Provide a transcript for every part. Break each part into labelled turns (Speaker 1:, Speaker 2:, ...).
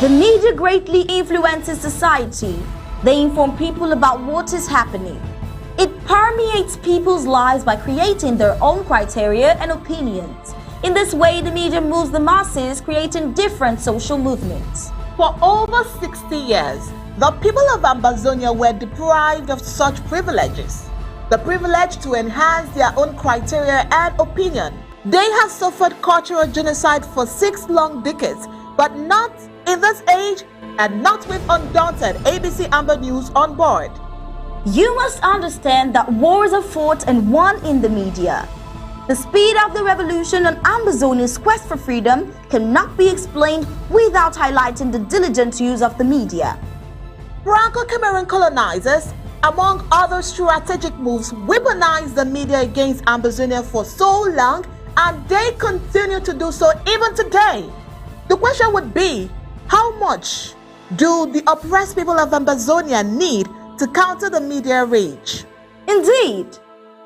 Speaker 1: The media greatly influences society. They inform people about what is happening. It permeates people's lives by creating their own criteria and opinions. In this way, the media moves the masses, creating different social movements.
Speaker 2: For over 60 years, the people of Ambazonia were deprived of such privileges. The privilege to enhance their own criteria and opinion. They have suffered cultural genocide for 6 long decades, but not in this age and not with undaunted ABC Amber News on board.
Speaker 1: You must understand that wars are fought and won in the media. The speed of the revolution and Ambazonia's quest for freedom cannot be explained without highlighting the diligent use of the media.
Speaker 2: Franco-Cameroon colonizers, among other strategic moves, weaponized the media against Ambazonia for so long, and they continue to do so even today. The question would be, how much do the oppressed people of Ambazonia need to counter the media rage?
Speaker 1: Indeed,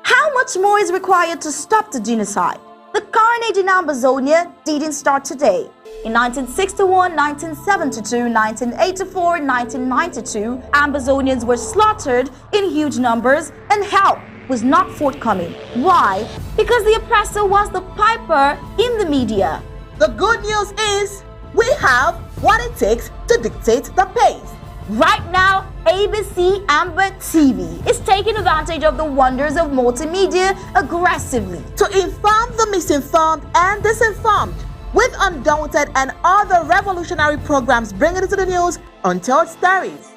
Speaker 1: how much more is required to stop the genocide? The carnage in Ambazonia didn't start today. In 1961, 1972, 1984, 1992, Ambazonians were slaughtered in huge numbers and help was not forthcoming. Why? Because the oppressor was the piper in the media.
Speaker 2: The good news is we have what it takes to dictate the pace.
Speaker 1: Right now, ABC Amber TV is taking advantage of the wonders of multimedia aggressively
Speaker 2: to inform the misinformed and disinformed with undaunted and other revolutionary programs bringing it to the news untold stories.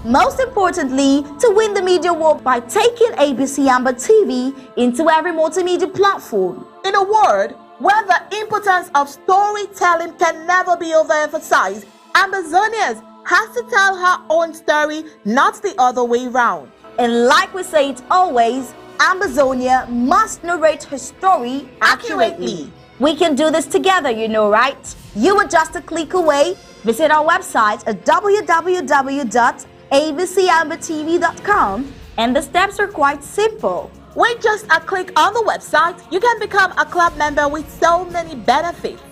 Speaker 1: Most importantly, to win the media war by taking ABC Amber TV into every multimedia platform.
Speaker 2: In a word, where the importance of storytelling can never be overemphasized, Ambazonians has to tell her own story, not the other way round.
Speaker 1: And like we say it always, Ambazonia must narrate her story accurately. We can do this together, you know, right? You are just a click away. Visit our website at www.abcambertv.com, and the steps are quite simple.
Speaker 2: With just a click on the website, you can become a club member with so many benefits.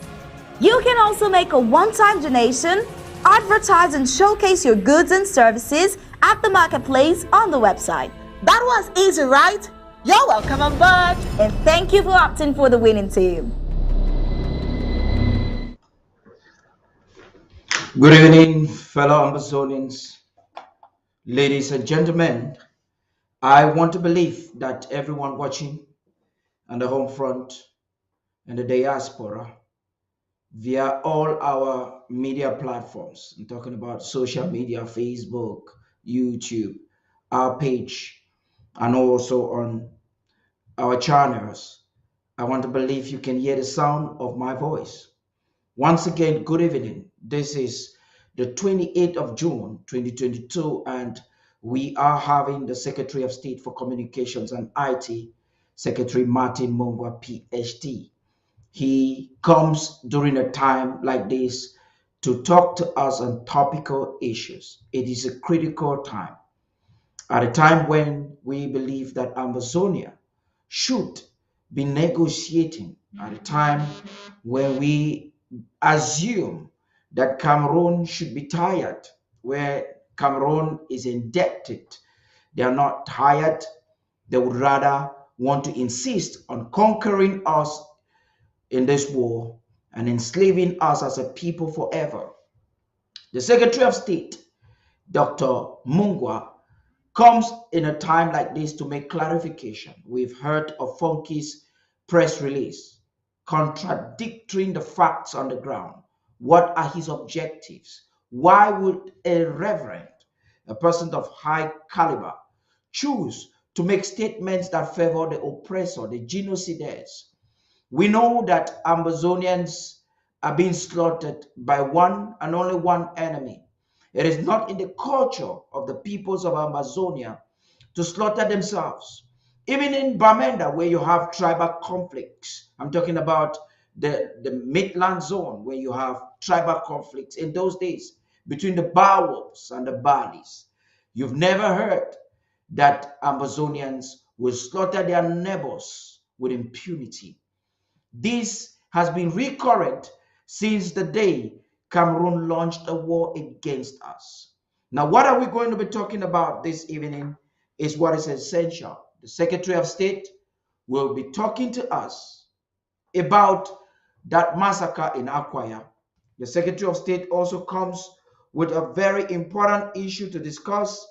Speaker 1: You can also make a one-time donation, advertise and showcase your goods and services at the marketplace on the website.
Speaker 2: That was easy, right? You're welcome on board.
Speaker 1: And thank you for opting for the winning team.
Speaker 3: Good evening, fellow Ambazonians, ladies and gentlemen. I want to believe that everyone watching on the home front and the diaspora via all our media platforms, I'm talking about social media, Facebook, YouTube, our page, and also on our channels. I want to believe you can hear the sound of my voice. Once again, good evening. This is the 28th of June, 2022, and we are having the Secretary of State for Communications and IT, Secretary Martin Mungwa, PhD. He comes during a time like this to talk to us on topical issues. It is a critical time. At a time when we believe that Ambazonia should be negotiating, at a time when we assume that Cameroon should be tired, where Cameroon is indebted. They are not tired. They would rather want to insist on conquering us in this war and enslaving us as a people forever. The Secretary of State, Dr. Mungwa, comes in a time like this to make clarification. We've heard of Funky's press release contradicting the facts on the ground. What are his objectives? Why would a reverend, a person of high caliber, choose to make statements that favor the oppressor, the genocidaires? We know that Ambazonians are being slaughtered by one and only one enemy. It is not in the culture of the peoples of Ambazonia to slaughter themselves. Even in Bamenda, where you have tribal conflicts, I'm talking about the Midland zone, where you have tribal conflicts in those days between the Bawos and the Balis. You've never heard that Ambazonians will slaughter their neighbors with impunity. This has been recurrent since the day Cameroon launched a war against us. Now, what are we going to be talking about this evening is what is essential. The Secretary of State will be talking to us about that massacre in Akwaya. The Secretary of State also comes with a very important issue to discuss.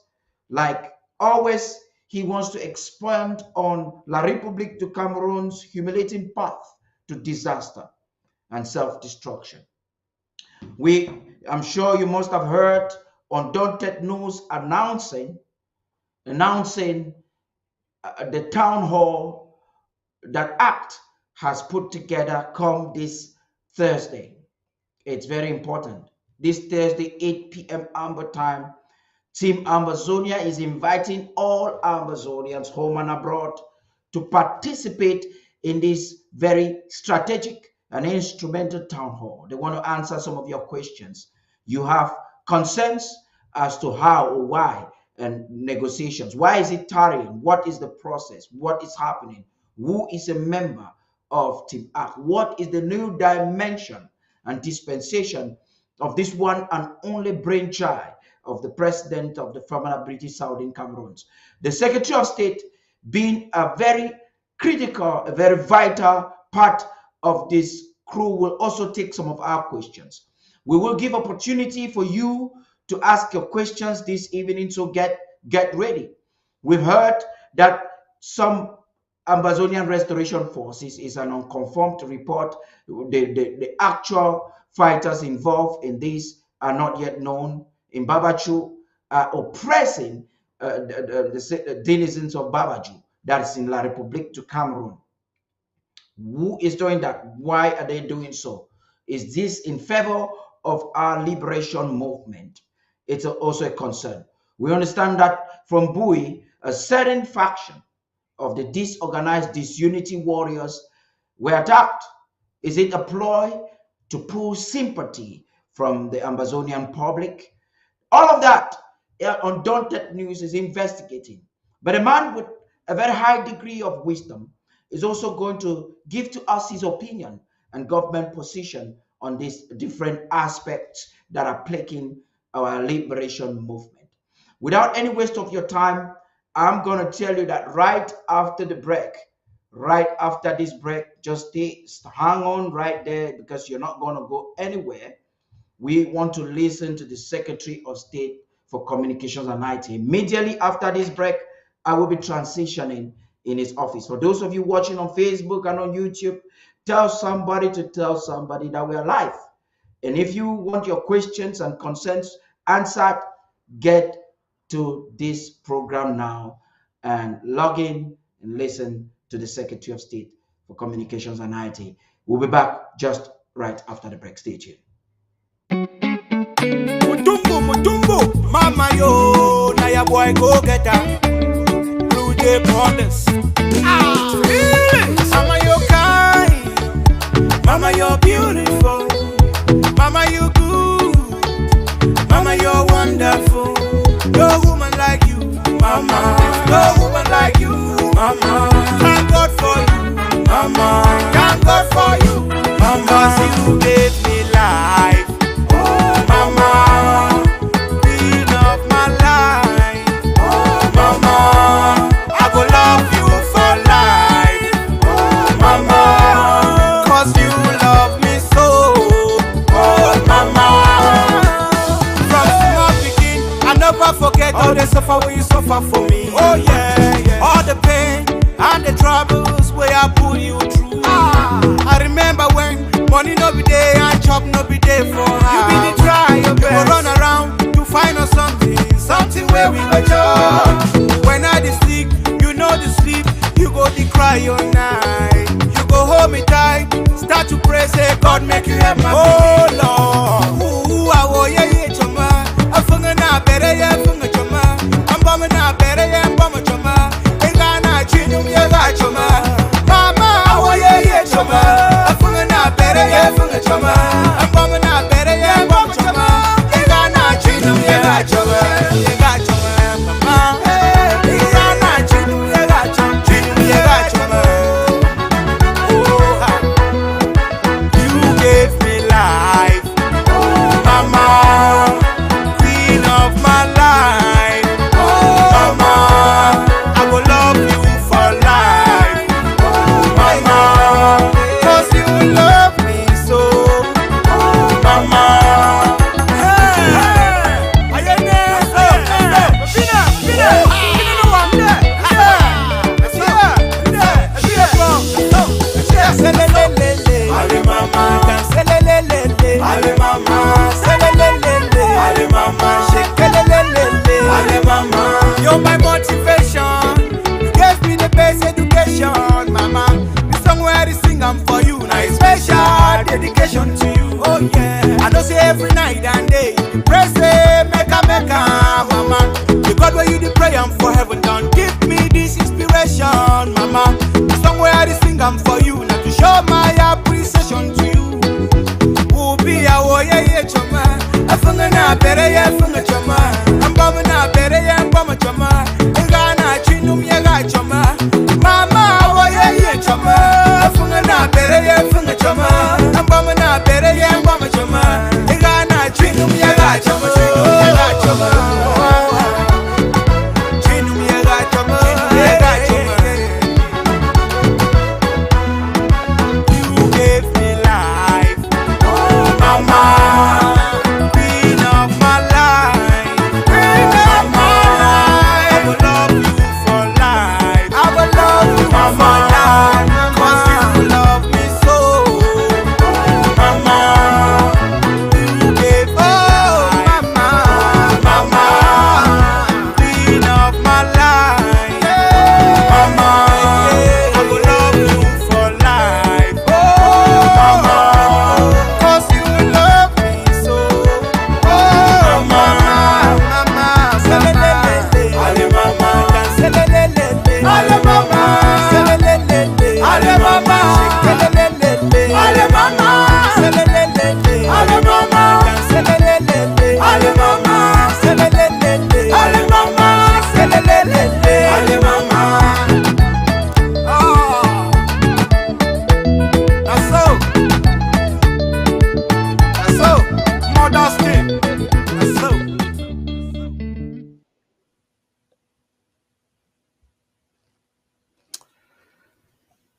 Speaker 3: Like always, he wants to expand on La République du Cameroon's humiliating path to disaster and self-destruction. I'm sure you must have heard Undaunted News announcing the town hall that ACT has put together come this Thursday. It's very important. This Thursday, 8 p.m. Amber time, Team Ambazonia is inviting all Ambazonians, home and abroad, to participate in this very strategic and instrumental town hall. They want to answer some of your questions. You have concerns as to how or why and negotiations. Why is it tarrying? What is the process? What is happening? Who is a member of Team ACT? What is the new dimension and dispensation of this one and only brainchild of the president of the former British Southern Cameroons? The Secretary of State being a very critical, a very vital part of this crew will also take some of our questions. We will give opportunity for you to ask your questions this evening, so get ready. We've heard that some Ambazonian Restoration Forces is an unconfirmed report. The actual fighters involved in this are not yet known. In Babaju, oppressing the denizens of Babaju, that is in La République du Cameroon. Who is doing that? Why are they doing so? Is this in favor of our liberation movement? It's also a concern. We understand that from Bui, a certain faction of the disorganized disunity warriors were attacked. Is it a ploy to pull sympathy from the Ambazonian public? All of that, Undaunted News is investigating. But a man with a very high degree of wisdom is also going to give to us his opinion and government position on these different aspects that are plaguing our liberation movement. Without any waste of your time, I'm going to tell you that right after the break, right after this break, just hang on right there, because you're not going to go anywhere. We want to listen to the Secretary of State for Communications and IT. Immediately after this break, I will be transitioning in his office. For those of you watching on Facebook and on YouTube, tell somebody to tell somebody that we are live. And if you want your questions and concerns answered, get to this program now and log in and listen to the Secretary of State for Communications and IT. We'll be back just right after the break. Stay tuned.
Speaker 4: Mutumbo, mama yo, na ya boy go get her. Blue Jay Brothers. Mama you kind, mama you're beautiful, mama you good, mama you're wonderful. No woman like you, mama. No woman like you, mama. Thank God for you, mama. Thank God for you, mama. 'Cause you gave me life, oh mama. Queen of my life, oh mama. I go love you for life, oh mama. 'Cause you love me so, oh mama. From small begin, I never forget all the suffer when you suffer for me. Oh yeah, yeah. All the pain and the troubles where I put you through. I remember when money no be there and chop no be there for her. You be the try your best. You go run around to find us something where we go chop. When I dey sleep, you know the sleep. You go the cry all night. You go hold me tight, start to pray, say God make you have my oh Lord. Ooh, I wo ye choma. Afunga na bere ye funga choma. Ambama na bere ye ambama choma. Enga na chinum ye ga choma. Mama, I wo ye choma. Afunga na bere ye funga choma. Ambama na bere ye ambama choma. Enga na chinum ye ga choma. Ye ga choma, mama. Enga na chinum ye ga choma. Chinum ye ga choma. Oh, you gave me life.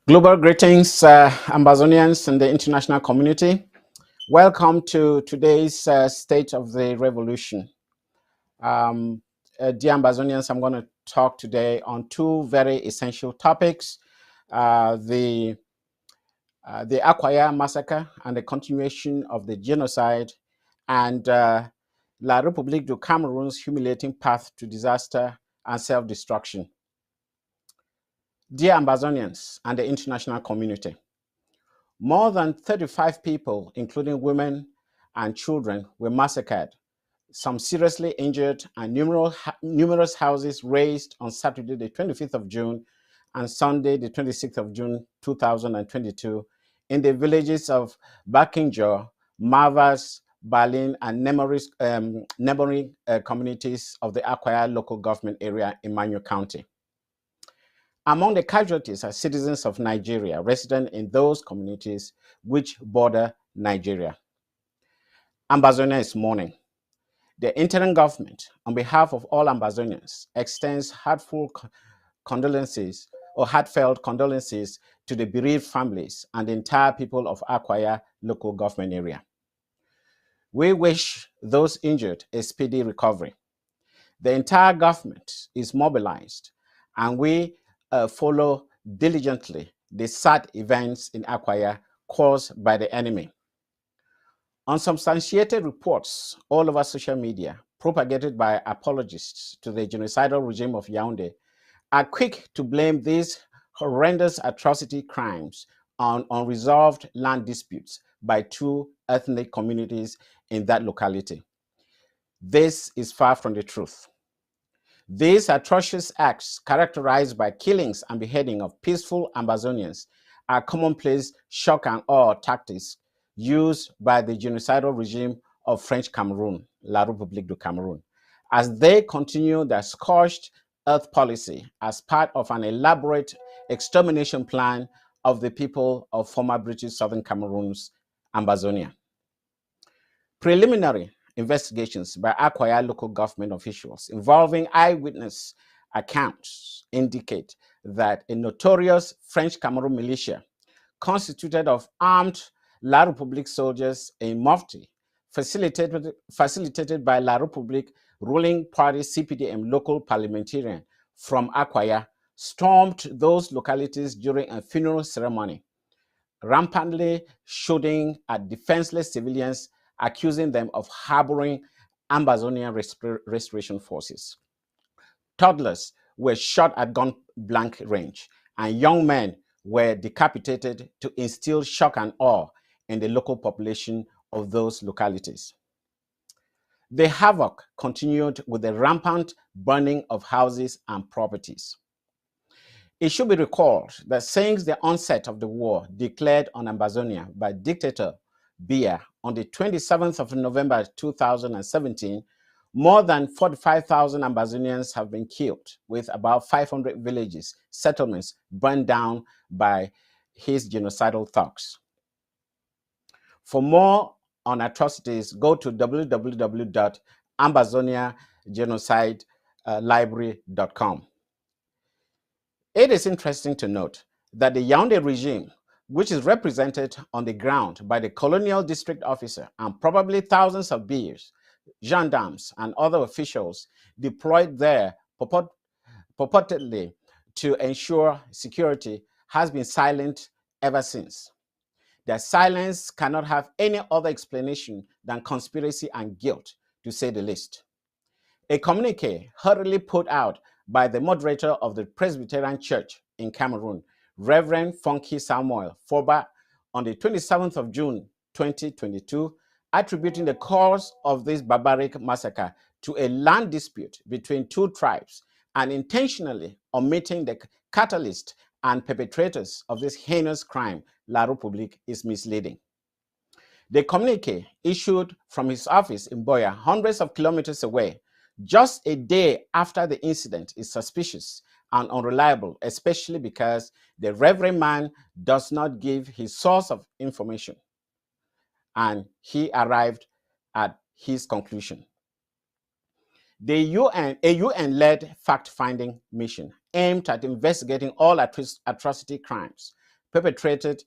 Speaker 5: Global greetings, Ambazonians and the international community. Welcome to today's State of the Revolution. Dear Ambazonians, I'm going to talk today on two very essential topics, the Akwaya massacre and the continuation of the genocide, and La République du Cameroon's humiliating path to disaster and self-destruction. Dear Ambazonians and the international community, more than 35 people, including women and children, were massacred, some seriously injured, and numerous houses razed on Saturday, the 25th of June, and Sunday, the 26th of June, 2022, in the villages of Bakinjo, Mavas, Berlin, and neighboring communities of the Akwaya local government area in Manyo County. Among the casualties are citizens of Nigeria resident in those communities which border Nigeria. Ambazonia is mourning. The interim government, on behalf of all Ambazonians, extends heartfelt condolences to the bereaved families and the entire people of Akwaya local government area. We wish those injured a speedy recovery. The entire government is mobilized, and we follow diligently the sad events in Akwaya caused by the enemy. Unsubstantiated reports all over social media, propagated by apologists to the genocidal regime of Yaoundé, are quick to blame these horrendous atrocity crimes on unresolved land disputes by two ethnic communities in that locality. This is far from the truth. These atrocious acts, characterized by killings and beheading of peaceful Ambazonians, are commonplace shock and awe tactics used by the genocidal regime of French Cameroon, La République du Cameroon, as they continue their scorched earth policy as part of an elaborate extermination plan of the people of former British Southern Cameroon's Ambazonia. Preliminary investigations by Akwaya local government officials involving eyewitness accounts indicate that a notorious French Cameroon militia constituted of armed La République soldiers in Mufti, facilitated by La République ruling party CPDM local parliamentarian from Akwaya, stormed those localities during a funeral ceremony, rampantly shooting at defenseless civilians, accusing them of harboring Ambazonian restoration forces. Toddlers were shot at gun-blank range, and young men were decapitated to instill shock and awe in the local population of those localities. The havoc continued with the rampant burning of houses and properties. It should be recalled that since the onset of the war declared on Ambazonia by dictator Biya on the 27th of November 2017, more than 45,000 Ambazonians have been killed, with about 500 villages, settlements burned down by his genocidal thugs. For more on atrocities, go to www.ambazoniagenocide.library.com. It is interesting to note that the Yaoundé regime, which is represented on the ground by the colonial district officer and probably thousands of bears, gendarmes, and other officials deployed there purportedly to ensure security, has been silent ever since. Their silence cannot have any other explanation than conspiracy and guilt, to say the least. A communique hurriedly put out by the moderator of the Presbyterian Church in Cameroon, Reverend Funky Samuel Foba, on the 27th of June 2022, attributing the cause of this barbaric massacre to a land dispute between two tribes and intentionally omitting the catalyst and perpetrators of this heinous crime, La République, is misleading. The communique, issued from his office in Boya, hundreds of kilometers away, just a day after the incident, is suspicious and unreliable, especially because the reverend man does not give his source of information, and he arrived at his conclusion. A UN-led fact-finding mission aimed at investigating all atrocity crimes perpetrated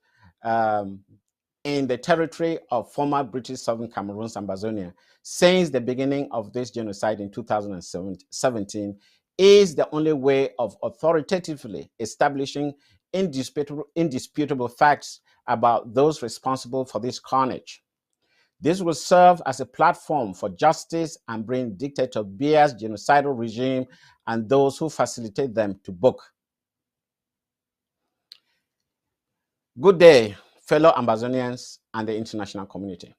Speaker 5: in the territory of former British Southern Cameroon's Ambazonia since the beginning of this genocide in 2017 is the only way of authoritatively establishing indisputable facts about those responsible for this carnage. This will serve as a platform for justice and bring dictator Bia's genocidal regime and those who facilitate them to book. Good day, fellow Ambazonians and the international community.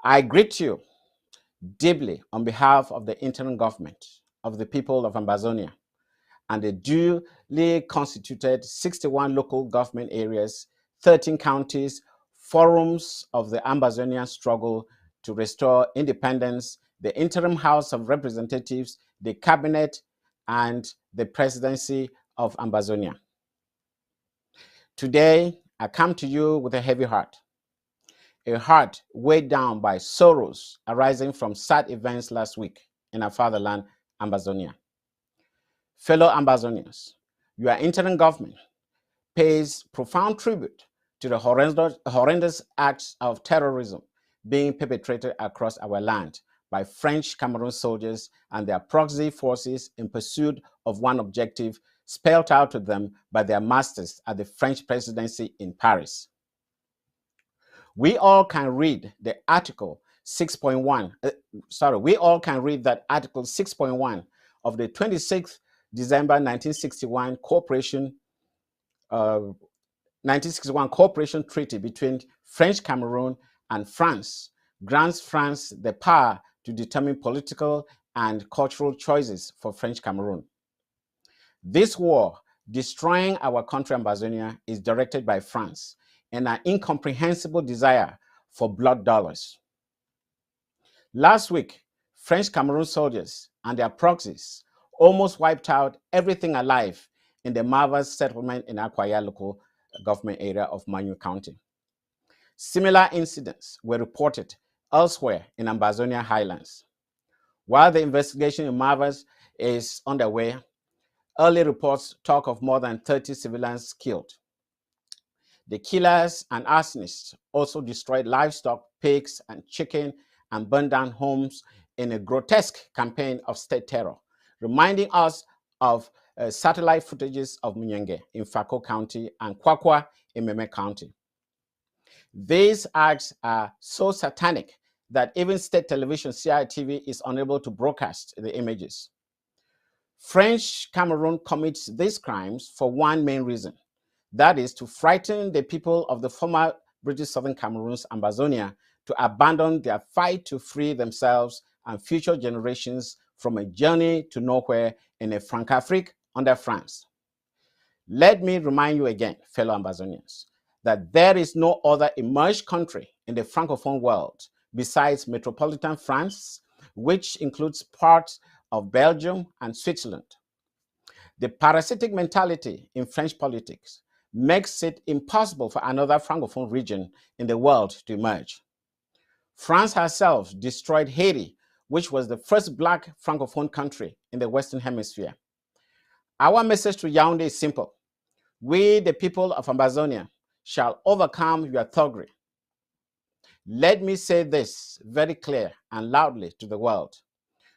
Speaker 5: I greet you deeply on behalf of the interim government of the people of Ambazonia and the duly constituted 61 local government areas, 13 counties, forums of the Ambazonian struggle to restore independence, the interim House of Representatives, the cabinet, and the presidency of Ambazonia. Today, I come to you with a heavy heart, a heart weighed down by sorrows arising from sad events last week in our fatherland, Ambazonia. Fellow Ambazonians, your interim government pays profound tribute to the horrendous acts of terrorism being perpetrated across our land by French Cameroon soldiers and their proxy forces in pursuit of one objective spelled out to them by their masters at the French presidency in Paris. We all can read the Article 6.1, we all can read that Article 6.1 of the 26th December 1961 Cooperation Treaty between French Cameroon and France grants France the power to determine political and cultural choices for French Cameroon. This war, destroying our country Ambazonia, is directed by France and an incomprehensible desire for blood dollars. Last week, French Cameroon soldiers and their proxies almost wiped out everything alive in the Marvas settlement in Akwaya local government area of Manu County. Similar incidents were reported elsewhere in Ambazonia highlands. While the investigation in Marvas is underway, early reports talk of more than 30 civilians killed. The killers and arsonists also destroyed livestock, pigs, and chicken, and burned down homes in a grotesque campaign of state terror, reminding us of satellite footages of Munyenge in Sako County and Kwakwa in Meme County. These acts are so satanic that even state television CITV is unable to broadcast the images. French Cameroon commits these crimes for one main reason, that is to frighten the people of the former British Southern Cameroon's Ambazonia to abandon their fight to free themselves and future generations from a journey to nowhere in a Francafrique under France. Let me remind you again, fellow Ambazonians, that there is no other emerged country in the Francophone world besides metropolitan France, which includes parts of Belgium and Switzerland. The parasitic mentality in French politics makes it impossible for another Francophone region in the world to emerge. France herself destroyed Haiti, which was the first Black Francophone country in the Western Hemisphere. Our message to Yaoundé is simple. We, the people of Ambazonia, shall overcome your thuggery. Let me say this very clear and loudly to the world.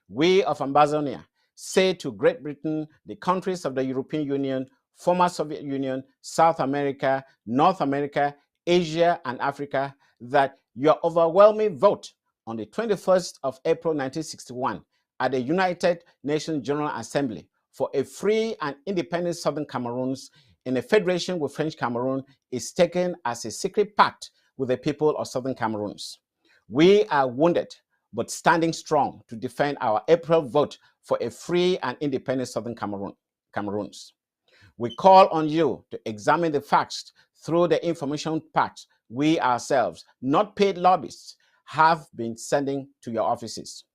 Speaker 5: We of Ambazonia say to Great Britain, the countries of the European Union, former Soviet Union, South America, North America, Asia, and Africa, that your overwhelming vote on the 21st of April 1961 at the United Nations General Assembly for a free and independent Southern Cameroons in a federation with French Cameroon is taken as a secret pact with the people of Southern Cameroons. We are wounded, but standing strong to defend our April vote for a free and independent Southern Cameroons. We call on you to examine the facts through the information pact we ourselves, not paid lobbyists, have been sending to your offices.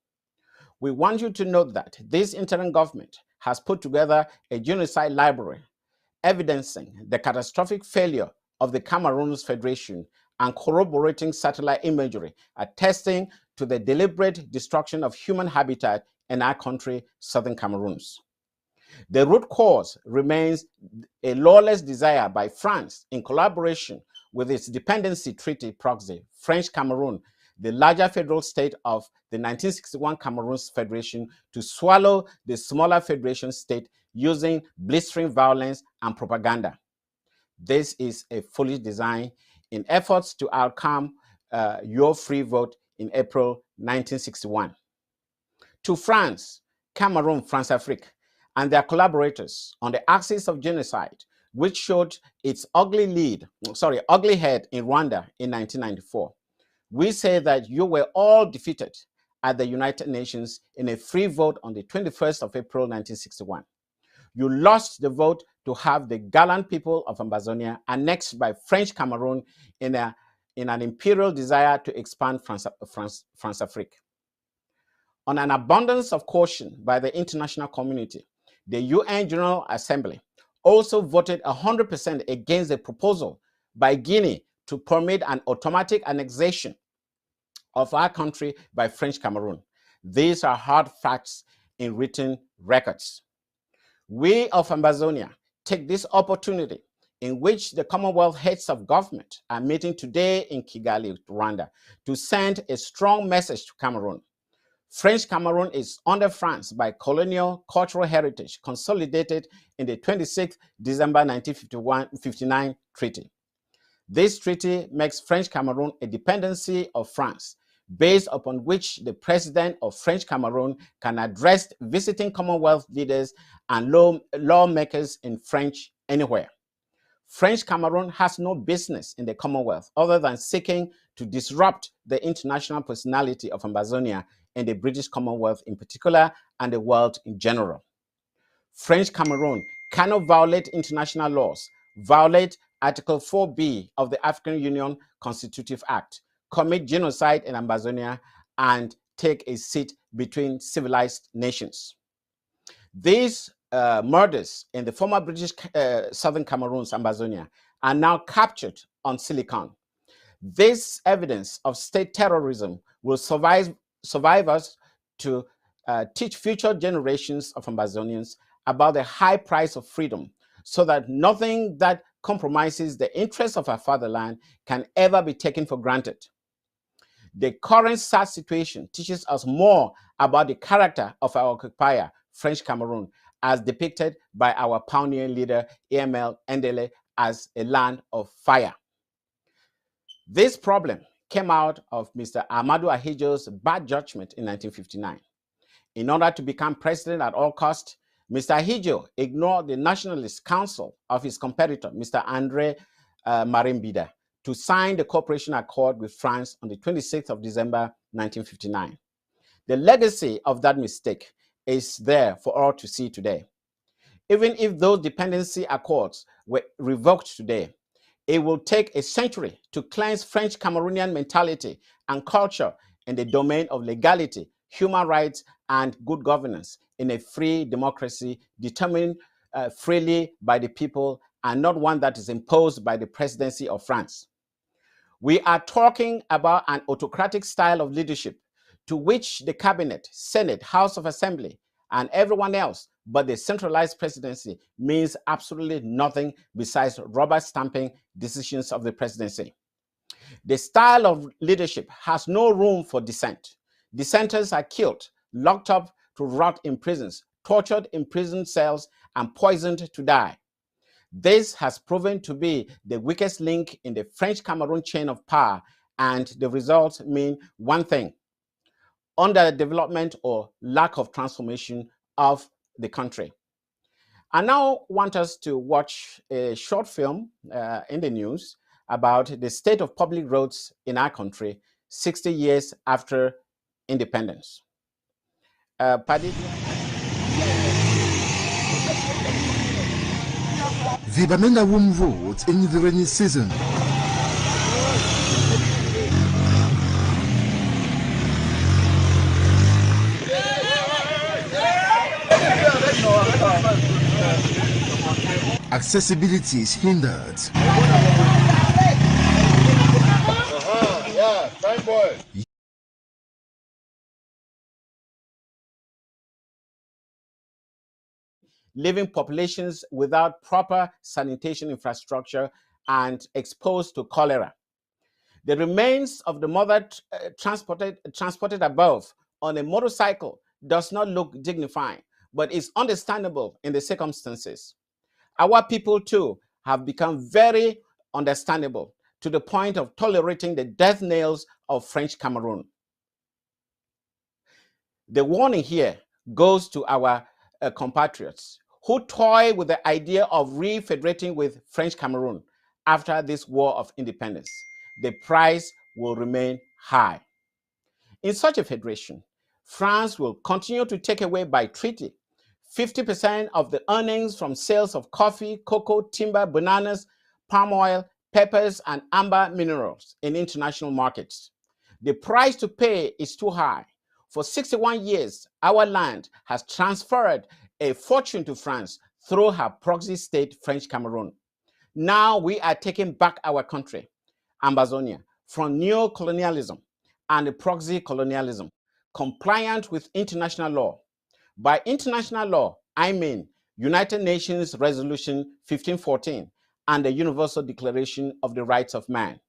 Speaker 5: We want you to note that this interim government has put together a genocide library evidencing the catastrophic failure of the Cameroons Federation and corroborating satellite imagery attesting to the deliberate destruction of human habitat in our country, Southern Cameroons. The root cause remains a lawless desire by France, in collaboration with its dependency treaty proxy, French Cameroon, the larger federal state of the 1961 Cameroon's federation, to swallow the smaller federation state using blistering violence and propaganda. This is a foolish design in efforts to outcome your free vote in April 1961. To France, Cameroon, France-Afrique, and their collaborators on the axis of genocide, which showed its ugly head in Rwanda in 1994. We say that you were all defeated at the United Nations in a free vote on the 21st of April 1961. You lost the vote to have the gallant people of Ambazonia annexed by French Cameroon in an imperial desire to expand France-Afrique. On an abundance of caution by the international community, the UN General Assembly also voted 100% against the proposal by Guinea to permit an automatic annexation of our country by French Cameroon. These are hard facts in written records. We of Ambazonia take this opportunity, in which the Commonwealth heads of government are meeting today in Kigali, Rwanda, to send a strong message to Cameroon. French Cameroon is under France by colonial cultural heritage consolidated in the 26th December 1959 treaty. This treaty makes French Cameroon a dependency of France, based upon which the president of French Cameroon can address visiting Commonwealth leaders and lawmakers in French anywhere. French Cameroon has no business in the Commonwealth other than seeking to disrupt the international personality of Ambazonia in the British Commonwealth in particular and the world in general. French Cameroon cannot violate international laws, violate Article 4B of the African Union Constitutive Act, commit genocide in Ambazonia, and take a seat between civilized nations. These murders in the former British Southern Cameroon's Ambazonia are now captured on silicon. This evidence of state terrorism will survive us to teach future generations of Ambazonians about the high price of freedom, so that nothing that compromises the interests of our fatherland can ever be taken for granted. The current sad situation teaches us more about the character of our occupier, French Cameroon, as depicted by our pioneer leader, EML Ndele, as a land of fire. This problem came out of Mr. Ahmadou Ahidjo's bad judgment in 1959. In order to become president at all costs, Mr. Ahidjo ignored the nationalist counsel of his competitor, Mr. André Marimbida, to sign the cooperation accord with France on the 26th of December 1959. The legacy of that mistake is there for all to see today. Even if those dependency accords were revoked today, it will take a century to cleanse French Cameroonian mentality and culture in the domain of legality, human rights, and good governance in a free democracy determined freely by the people and not one that is imposed by the presidency of France. We are talking about an autocratic style of leadership to which the cabinet, Senate, House of Assembly, and everyone else but the centralized presidency means absolutely nothing besides rubber stamping decisions of the presidency. The style of leadership has no room for dissent. Dissenters are killed, locked up to rot in prisons, tortured in prison cells, and poisoned to die. This has proven to be the weakest link in the French Cameroon chain of power, and the results mean one thing: underdevelopment or lack of transformation of the country. I now want us to watch a short film in the news about the state of public roads in our country 60 years after independence.
Speaker 6: The Bamenda Womb votes in the rainy season. Accessibility is hindered.
Speaker 7: Yeah, fine boy.
Speaker 5: leaving populations without proper sanitation infrastructure and exposed to cholera. The remains of the mother transported above on a motorcycle does not look dignified, but is understandable in the circumstances. Our people too have become very understandable to the point of tolerating the death knells of French Cameroon. The warning here goes to our compatriots who toy with the idea of refederating with French Cameroon after this war of independence. The price will remain high. In such a federation, France will continue to take away by treaty 50% of the earnings from sales of coffee, cocoa, timber, bananas, palm oil, peppers, and amber minerals in international markets. The price to pay is too high. For 61 years, our land has transferred a fortune to France through her proxy state, French Cameroon. Now we are taking back our country, Ambazonia, from neo-colonialism and proxy colonialism, compliant with international law. By international law, I mean United Nations Resolution 1514 and the Universal Declaration of the Rights of Man.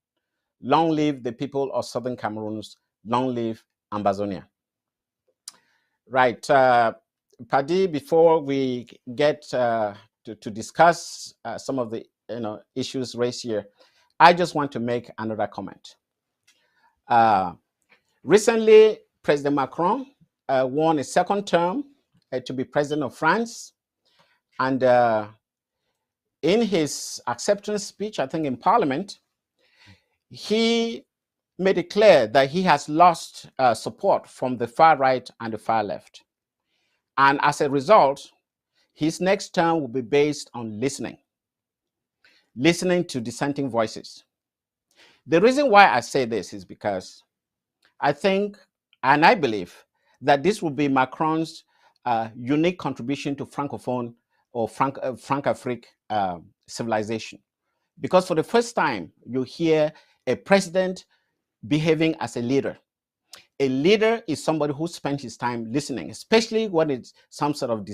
Speaker 5: Long live the people of Southern Cameroons. Long live Ambazonia. Right. Paddy, before we get to discuss some of the issues raised here, I just want to make another comment. Recently, President Macron won a second term to be president of France. And in his acceptance speech, I think in Parliament, he made it clear that he has lost support from the far right and the far left. And as a result, his next term will be based on listening to dissenting voices. The reason why I say this is because I think, and I believe, that this will be Macron's unique contribution to Francophone or Franc-Afrique civilization. Because for the first time, you hear a president behaving as a leader. A leader is somebody who spends his time listening, especially when it's some sort of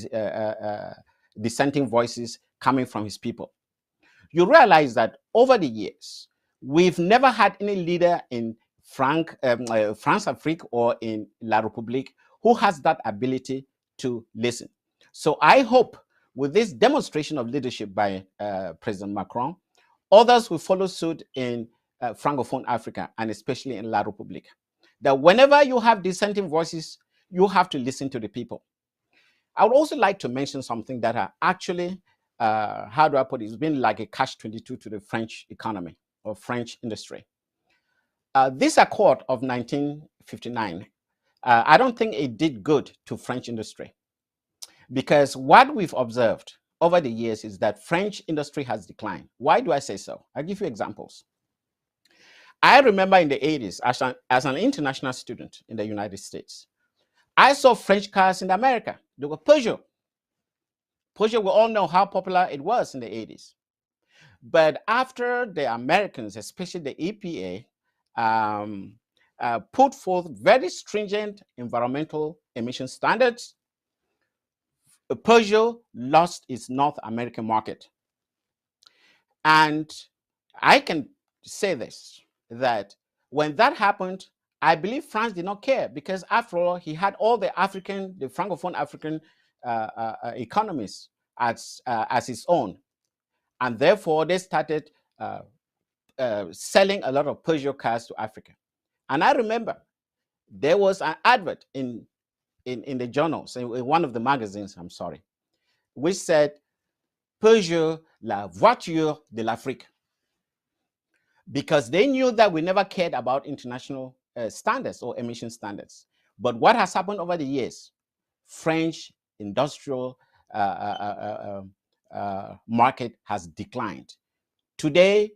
Speaker 5: dissenting voices coming from his people. You realize that over the years, we've never had any leader in France-Afrique or in La République who has that ability to listen. So I hope with this demonstration of leadership by President Macron, others will follow suit in Francophone Africa and especially in La République. That whenever you have dissenting voices, you have to listen to the people. I would also like to mention something that are actually, how do I put it? It's been like a catch-22 to the French economy or French industry. This accord of 1959, I don't think it did good to French industry, because what we've observed over the years is that French industry has declined. Why do I say so? I'll give you examples. I remember in the 80s, as an international student in the United States, I saw French cars in America. They were Peugeot. Peugeot, we all know how popular it was in the 80s. But after the Americans, especially the EPA, put forth very stringent environmental emission standards, Peugeot lost its North American market. And I can say this, that when that happened, I believe France did not care, because after all, he had all the Francophone African economies as his own. And therefore, they started selling a lot of Peugeot cars to Africa. And I remember there was an advert in the journals, in one of the magazines, I'm sorry, which said, Peugeot, la voiture de l'Afrique. Because they knew that we never cared about international standards or emission standards. But what has happened over the years? French industrial market has declined. Today,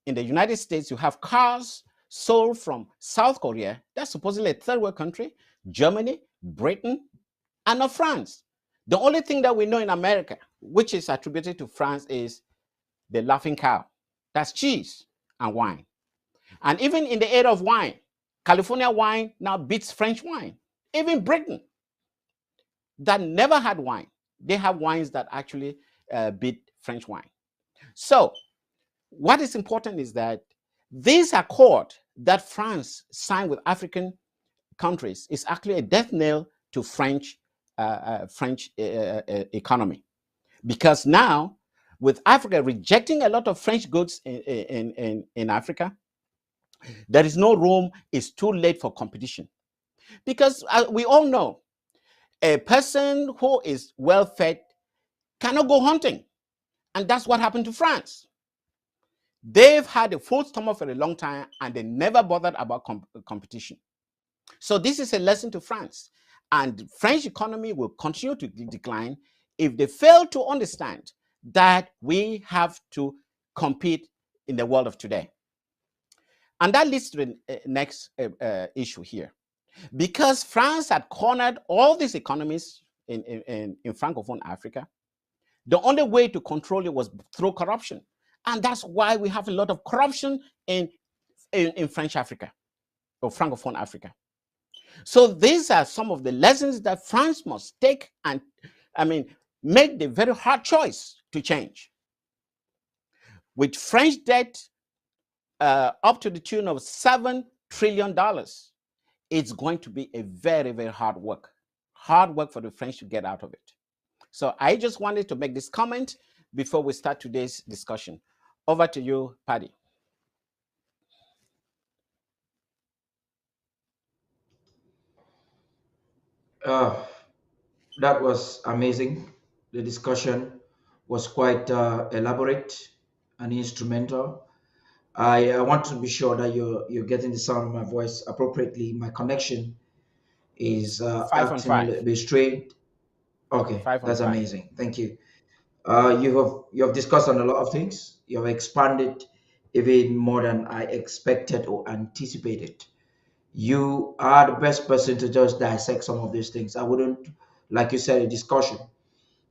Speaker 5: in the United States, you have cars sold from South Korea, that's supposedly a third world country, Germany, Britain, and not France. The only thing that we know in America, which is attributed to France, is the laughing cow. That's cheese and wine. And even in the area of wine, California wine now beats French wine. Even Britain, that never had wine, They have wines that actually beat French wine. So what is important is that this accord that France signed with African countries is actually a death knell to French economy, because now, with Africa rejecting a lot of French goods in Africa, there is no room. It's too late for competition, because we all know a person who is well fed cannot go hunting, and that's what happened to France. They've had a full stomach for a long time, and they never bothered about competition. So this is a lesson to France, and French economy will continue to decline if they fail to understand that we have to compete in the world of today. And that leads to the next issue here. Because France had cornered all these economies in Francophone Africa, the only way to control it was through corruption. And that's why we have a lot of corruption in French Africa or Francophone Africa. So these are some of the lessons that France must take and, make the very hard choice to change. With French debt up to the tune of $7 trillion, it's going to be a very, very hard work for the French to get out of it. So I just wanted to make this comment before we start today's discussion. Over to you, Paddy.
Speaker 3: That was amazing. The discussion was quite elaborate and instrumental. I want to be sure that you're getting the sound of my voice appropriately. My connection is
Speaker 5: 5 on
Speaker 3: acting a
Speaker 5: 5.
Speaker 3: little bit strained. Okay,
Speaker 5: 5 on
Speaker 3: that's
Speaker 5: 5.
Speaker 3: amazing. Thank you. You have discussed on a lot of things. You have expanded even more than I expected or anticipated. You are the best person to just dissect some of these things. I wouldn't, like you said, a discussion.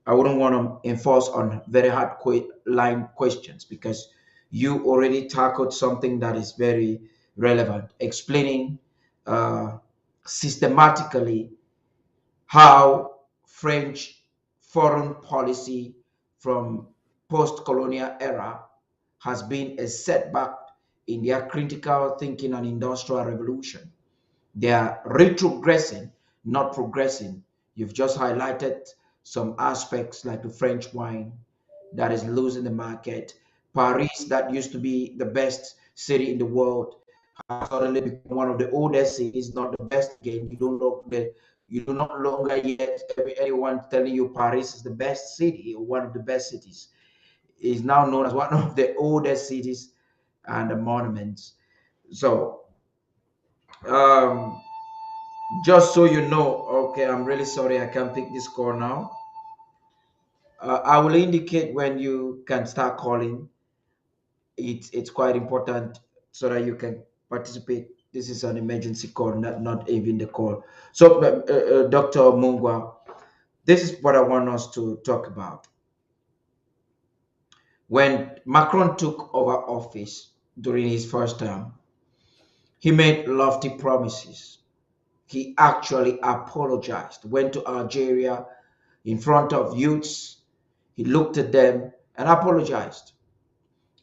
Speaker 3: I wouldn't want to enforce on very hard line questions because you already tackled something that is very relevant, explaining uh, systematically how French foreign policy from post-colonial era has been a setback in their critical thinking and industrial revolution. They are retrogressing, not progressing. You've just highlighted some aspects like the French wine that is losing the market. Paris, that used to be the best city in the world, has suddenly become one of the oldest cities, not the best again. You do not longer yet anyone telling you Paris is the best city or one of the best cities. It is now known as one of the oldest cities and the monuments. So um, just so you know, okay, I'm really sorry I can't pick this call now. I will indicate when you can start calling. It's quite important so that you can participate. This is an emergency call, not even the call. So, Dr. Mungwa, this is what I want us to talk about. When Macron took over office during his first term, he made lofty promises. He actually apologized, went to Algeria in front of youths. He looked at them and apologized.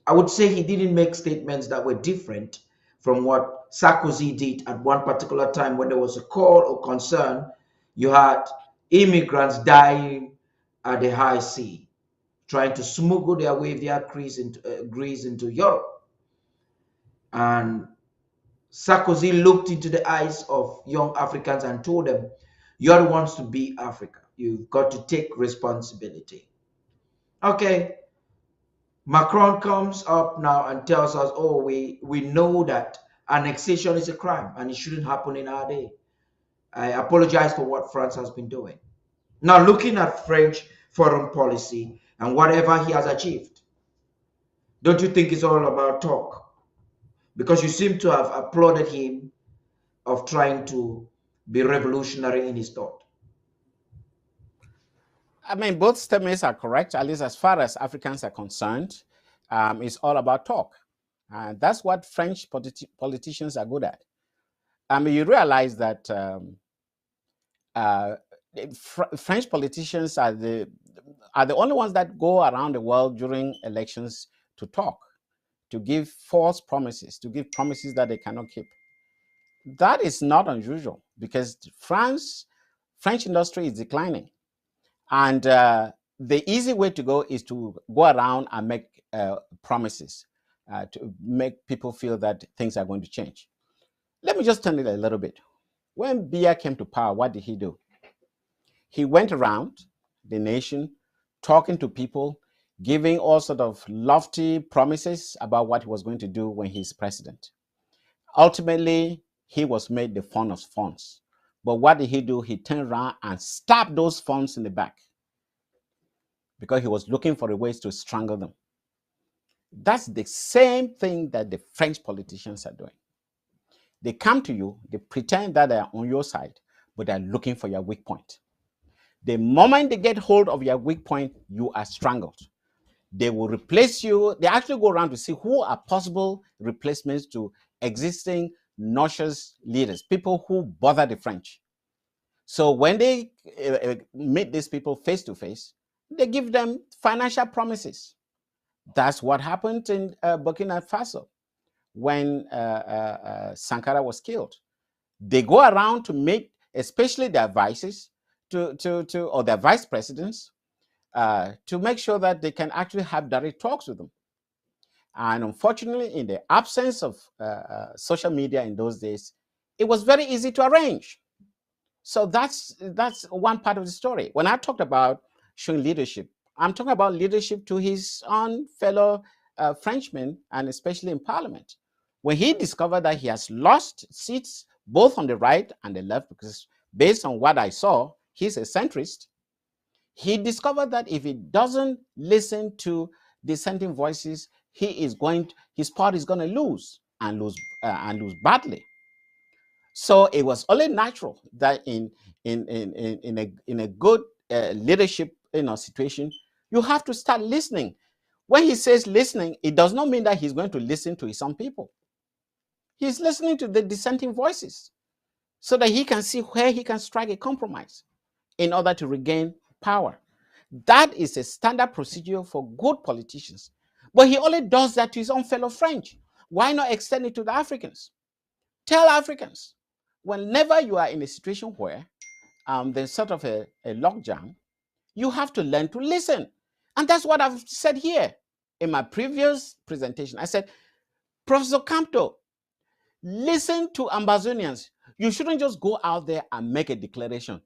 Speaker 3: I would say he didn't make statements that were different from what Sarkozy did at one particular time when there was a call or concern. You had immigrants dying at the high sea, trying to smuggle their way via Greece into Europe. And Sarkozy looked into the eyes of young Africans and told them, you're the ones to be Africa. You've got to take responsibility. Okay, Macron comes up now and tells us, oh, we know that annexation is a crime and it shouldn't happen in our day. I apologize for what France has been doing. Now, looking at French foreign policy and whatever he has achieved, don't you think it's all about talk? Because you seem to have applauded him of trying to be revolutionary in his thought.
Speaker 5: Both statements are correct, at least as far as Africans are concerned. It's all about talk. And that's what French politicians are good at. You realize that French politicians are the only ones that go around the world during elections to talk, to give false promises, to give promises that they cannot keep. That is not unusual because French industry is declining, and the easy way to go is to go around and make promises to make people feel that things are going to change. Let me just turn it a little bit. When Biya came to power, what did he do? He went around the nation talking to people, giving all sort of lofty promises about what he was going to do when he's president. Ultimately, he was made the fund of funds. But what did he do? He turned around and stabbed those funds in the back because he was looking for ways to strangle them. That's the same thing that the French politicians are doing. They come to you, they pretend that they're on your side, but they're looking for your weak point. The moment they get hold of your weak point, you are strangled. They will replace you. They actually go around to see who are possible replacements to existing nauseous leaders, people who bother the French. So when they meet these people face to face, they give them financial promises. That's what happened in Burkina Faso when Sankara was killed. They go around to meet, especially their vices, or their vice presidents, to make sure that they can actually have direct talks with them. And unfortunately, in the absence of social media in those days, it was very easy to arrange. So that's one part of the story. When I talked about showing leadership, I'm talking about leadership to his own fellow Frenchmen, and especially in parliament. When he discovered that he has lost seats both on the right and the left, because based on what I saw, he's a centrist, he discovered that if he doesn't listen to dissenting voices, his party is going to lose and lose badly. So it was only natural that in a good leadership situation, you have to start listening. When he says listening, it does not mean that he's going to listen to his own people. He's listening to the dissenting voices so that he can see where he can strike a compromise in order to regain power. That is a standard procedure for good politicians. But he only does that to his own fellow French. Why not extend it to the Africans? Tell Africans, whenever you are in a situation where there's sort of a logjam, you have to learn to listen. And that's what I've said here. In my previous presentation, I said, Professor Campto, listen to Ambazonians. You shouldn't just go out there and make a declaration.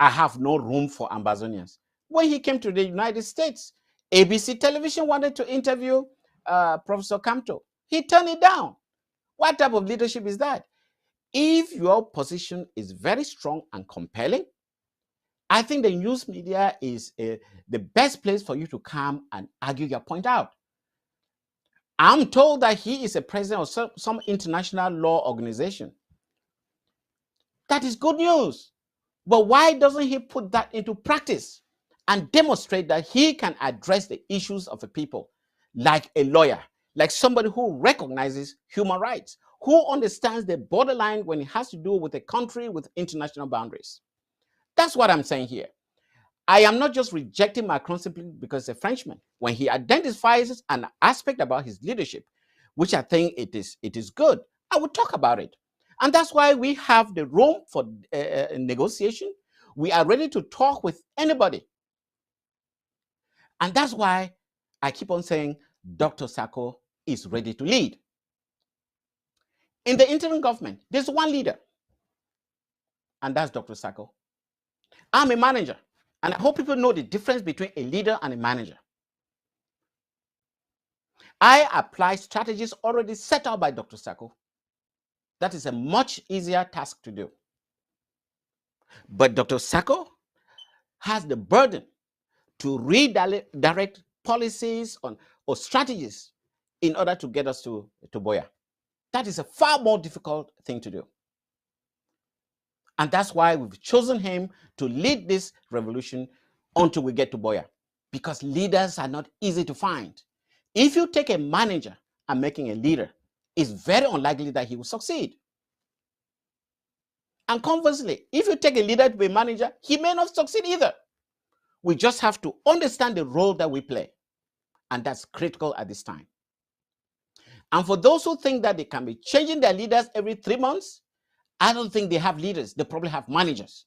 Speaker 5: I have no room for Ambazonians. When he came to the United States, ABC television wanted to interview Professor Campto. He turned it down. What type of leadership is that? If your position is very strong and compelling, I think the news media is the best place for you to come and argue your point out. I'm told that he is a president of some international law organization. That is good news. But why doesn't he put that into practice and demonstrate that he can address the issues of the people like a lawyer, like somebody who recognizes human rights, who understands the borderline when it has to do with a country with international boundaries? That's what I'm saying here. I am not just rejecting Macron simply because he's a Frenchman. When he identifies an aspect about his leadership, which I think it is good, I will talk about it. And that's why we have the room for negotiation. We are ready to talk with anybody. And that's why I keep on saying Dr. Sako is ready to lead. In the interim government, there's one leader, and that's Dr. Sako. I'm a manager, and I hope people know the difference between a leader and a manager. I apply strategies already set out by Dr. Sako. That is a much easier task to do. But Dr. Sako has the burden to redirect policies or strategies in order to get us to Boya. That is a far more difficult thing to do. And that's why we've chosen him to lead this revolution until we get to Boya. Because leaders are not easy to find. If you take a manager and make him a leader, it's very unlikely that he will succeed. And conversely, if you take a leader to be a manager, he may not succeed either. We just have to understand the role that we play. And that's critical at this time. And for those who think that they can be changing their leaders every 3 months, I don't think they have leaders. They probably have managers.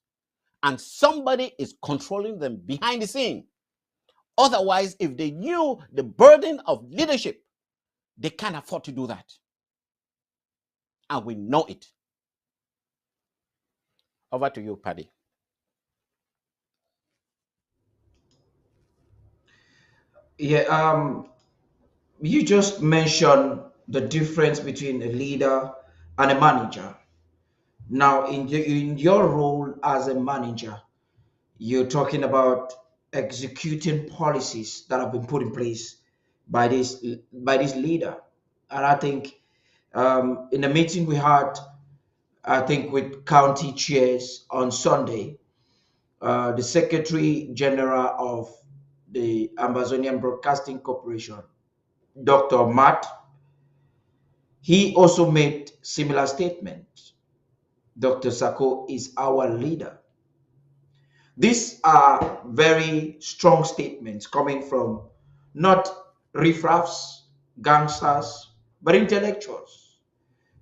Speaker 5: And somebody is controlling them behind the scene. Otherwise, if they knew the burden of leadership, they can't afford to do that. And we know it. Over to you, Paddy.
Speaker 3: Yeah, you just mentioned the difference between a leader and a manager. Now, in your role as a manager, you're talking about executing policies that have been put in place by this leader. And I think in the meeting we had, I think with county chairs on Sunday, the Secretary General of the Amazonian Broadcasting Corporation, Dr. Matt, he also made similar statements. Dr. Sako is our leader. These are very strong statements coming from not riffraffs, gangsters, but intellectuals.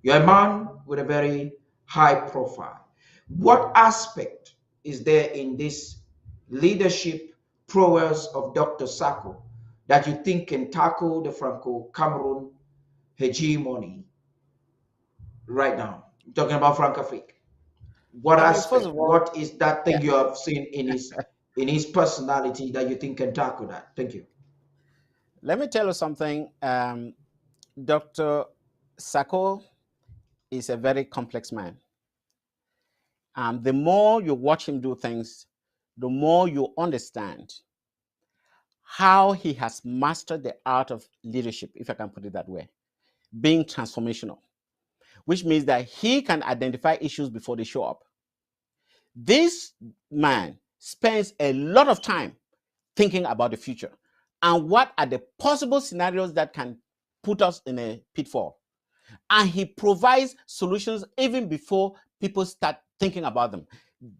Speaker 3: You're a man with a very high profile. What aspect is there in this leadership prowess of Dr. Sako that you think can tackle the Franco-Cameroon hegemony right now? I'm talking about Francophrique. What
Speaker 5: I mean, first
Speaker 3: aspect?
Speaker 5: of all,
Speaker 3: What is that thing
Speaker 5: yeah,
Speaker 3: you have seen in his personality that you think can tackle that? Thank you.
Speaker 5: let me tell you something. Dr. Sako is a very complex man. The more you watch him do things, the more you understand how he has mastered the art of leadership, if I can put it that way, being transformational, which means that he can identify issues before they show up. This man spends a lot of time thinking about the future and what are the possible scenarios that can put us in a pitfall. And he provides solutions even before people start thinking about them.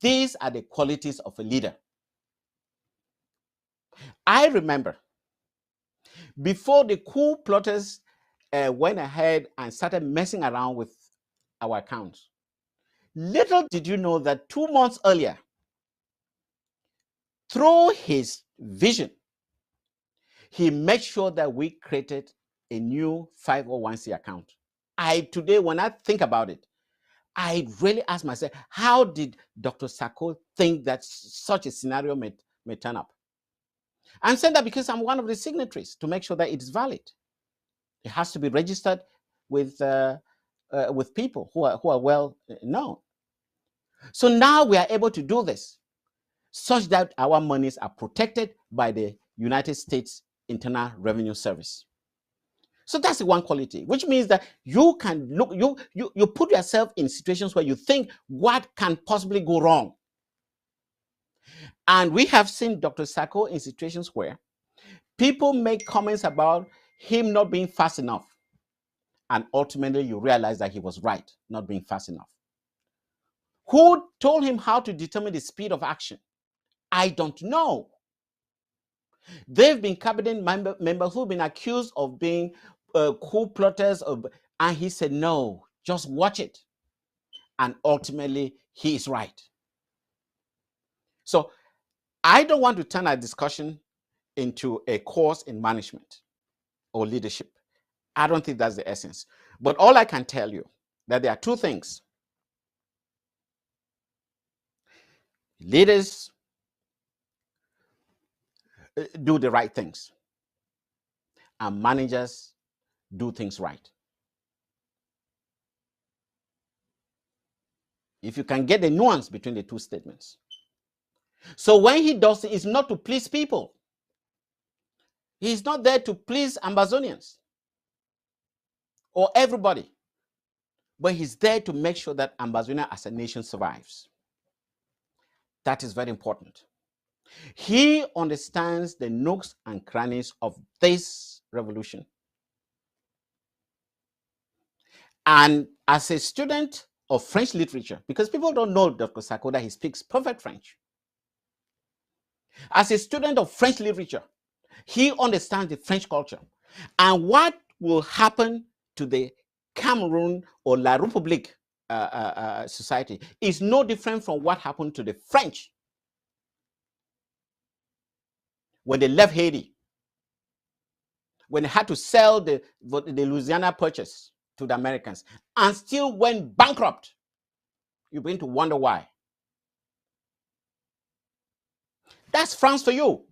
Speaker 5: These are the qualities of a leader. I remember before the coup plotters went ahead and started messing around with our accounts, little did you know that 2 months earlier, through his vision, he made sure that we created a new 501c account. Today, when I think about it, I really ask myself, how did Dr. Sako think that such a scenario may turn up? I'm saying that because I'm one of the signatories to make sure that it's valid. It has to be registered with people who are well known. So now we are able to do this such that our monies are protected by the United States Internal Revenue Service. So that's the one quality, which means that you can look, you put yourself in situations where you think what can possibly go wrong. And we have seen Dr. Sako in situations where people make comments about him not being fast enough. And ultimately you realize that he was right, not being fast enough. Who told him how to determine the speed of action? I don't know. They've been cabinet members who've been accused of being coup plotters, and he said, no, just watch it. And ultimately, he is right. So I don't want to turn our discussion into a course in management or leadership. I don't think that's the essence. But all I can tell you that there are two things. Leaders do the right things, and managers do things right. If you can get the nuance between the two statements. So when he does it, it's not to please people. He's not there to please Amazonians or everybody, but he's there to make sure that Amazonia as a nation survives. That is very important. He understands the nooks and crannies of this revolution. And as a student of French literature, because people don't know Dr. Sako that he speaks perfect French. As a student of French literature, he understands the French culture and what will happen to the Cameroon or La République society is no different from what happened to the French when they left Haiti, when they had to sell the Louisiana Purchase to the Americans and still went bankrupt. You begin to wonder why. That's France for you.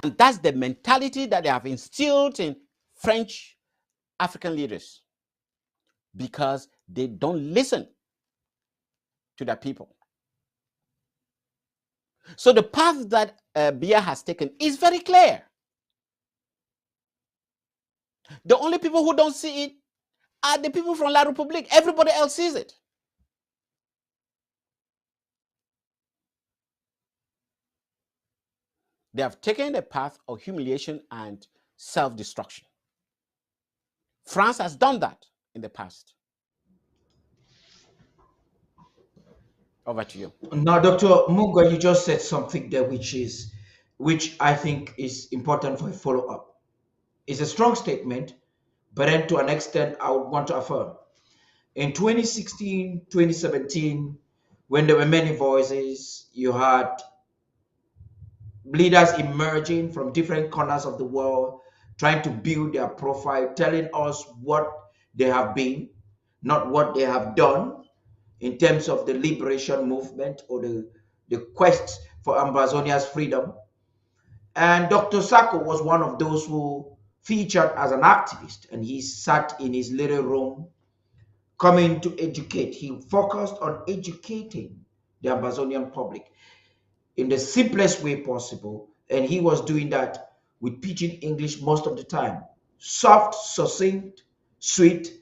Speaker 5: And that's the mentality that they have instilled in French African leaders, because they don't listen to their people. So the path that Biya has taken is very clear. The only people who don't see it are the people from La République. Everybody else sees it. They have taken the path of humiliation and self-destruction. France has done that in the past. Over to you.
Speaker 3: Now, Dr. Mungwa, you just said something there which I think is important for a follow-up. It's a strong statement, but then to an extent, I would want to affirm. In 2016, 2017, when there were many voices, you had leaders emerging from different corners of the world, trying to build their profile, telling us what they have been, not what they have done in terms of the liberation movement or the quest for Ambazonia's freedom. And Dr. Sako was one of those who featured as an activist, and he sat in his little room coming to educate. He focused on educating the Ambazonian public in the simplest way possible, and he was doing that with pidgin English most of the time. Soft, succinct, sweet,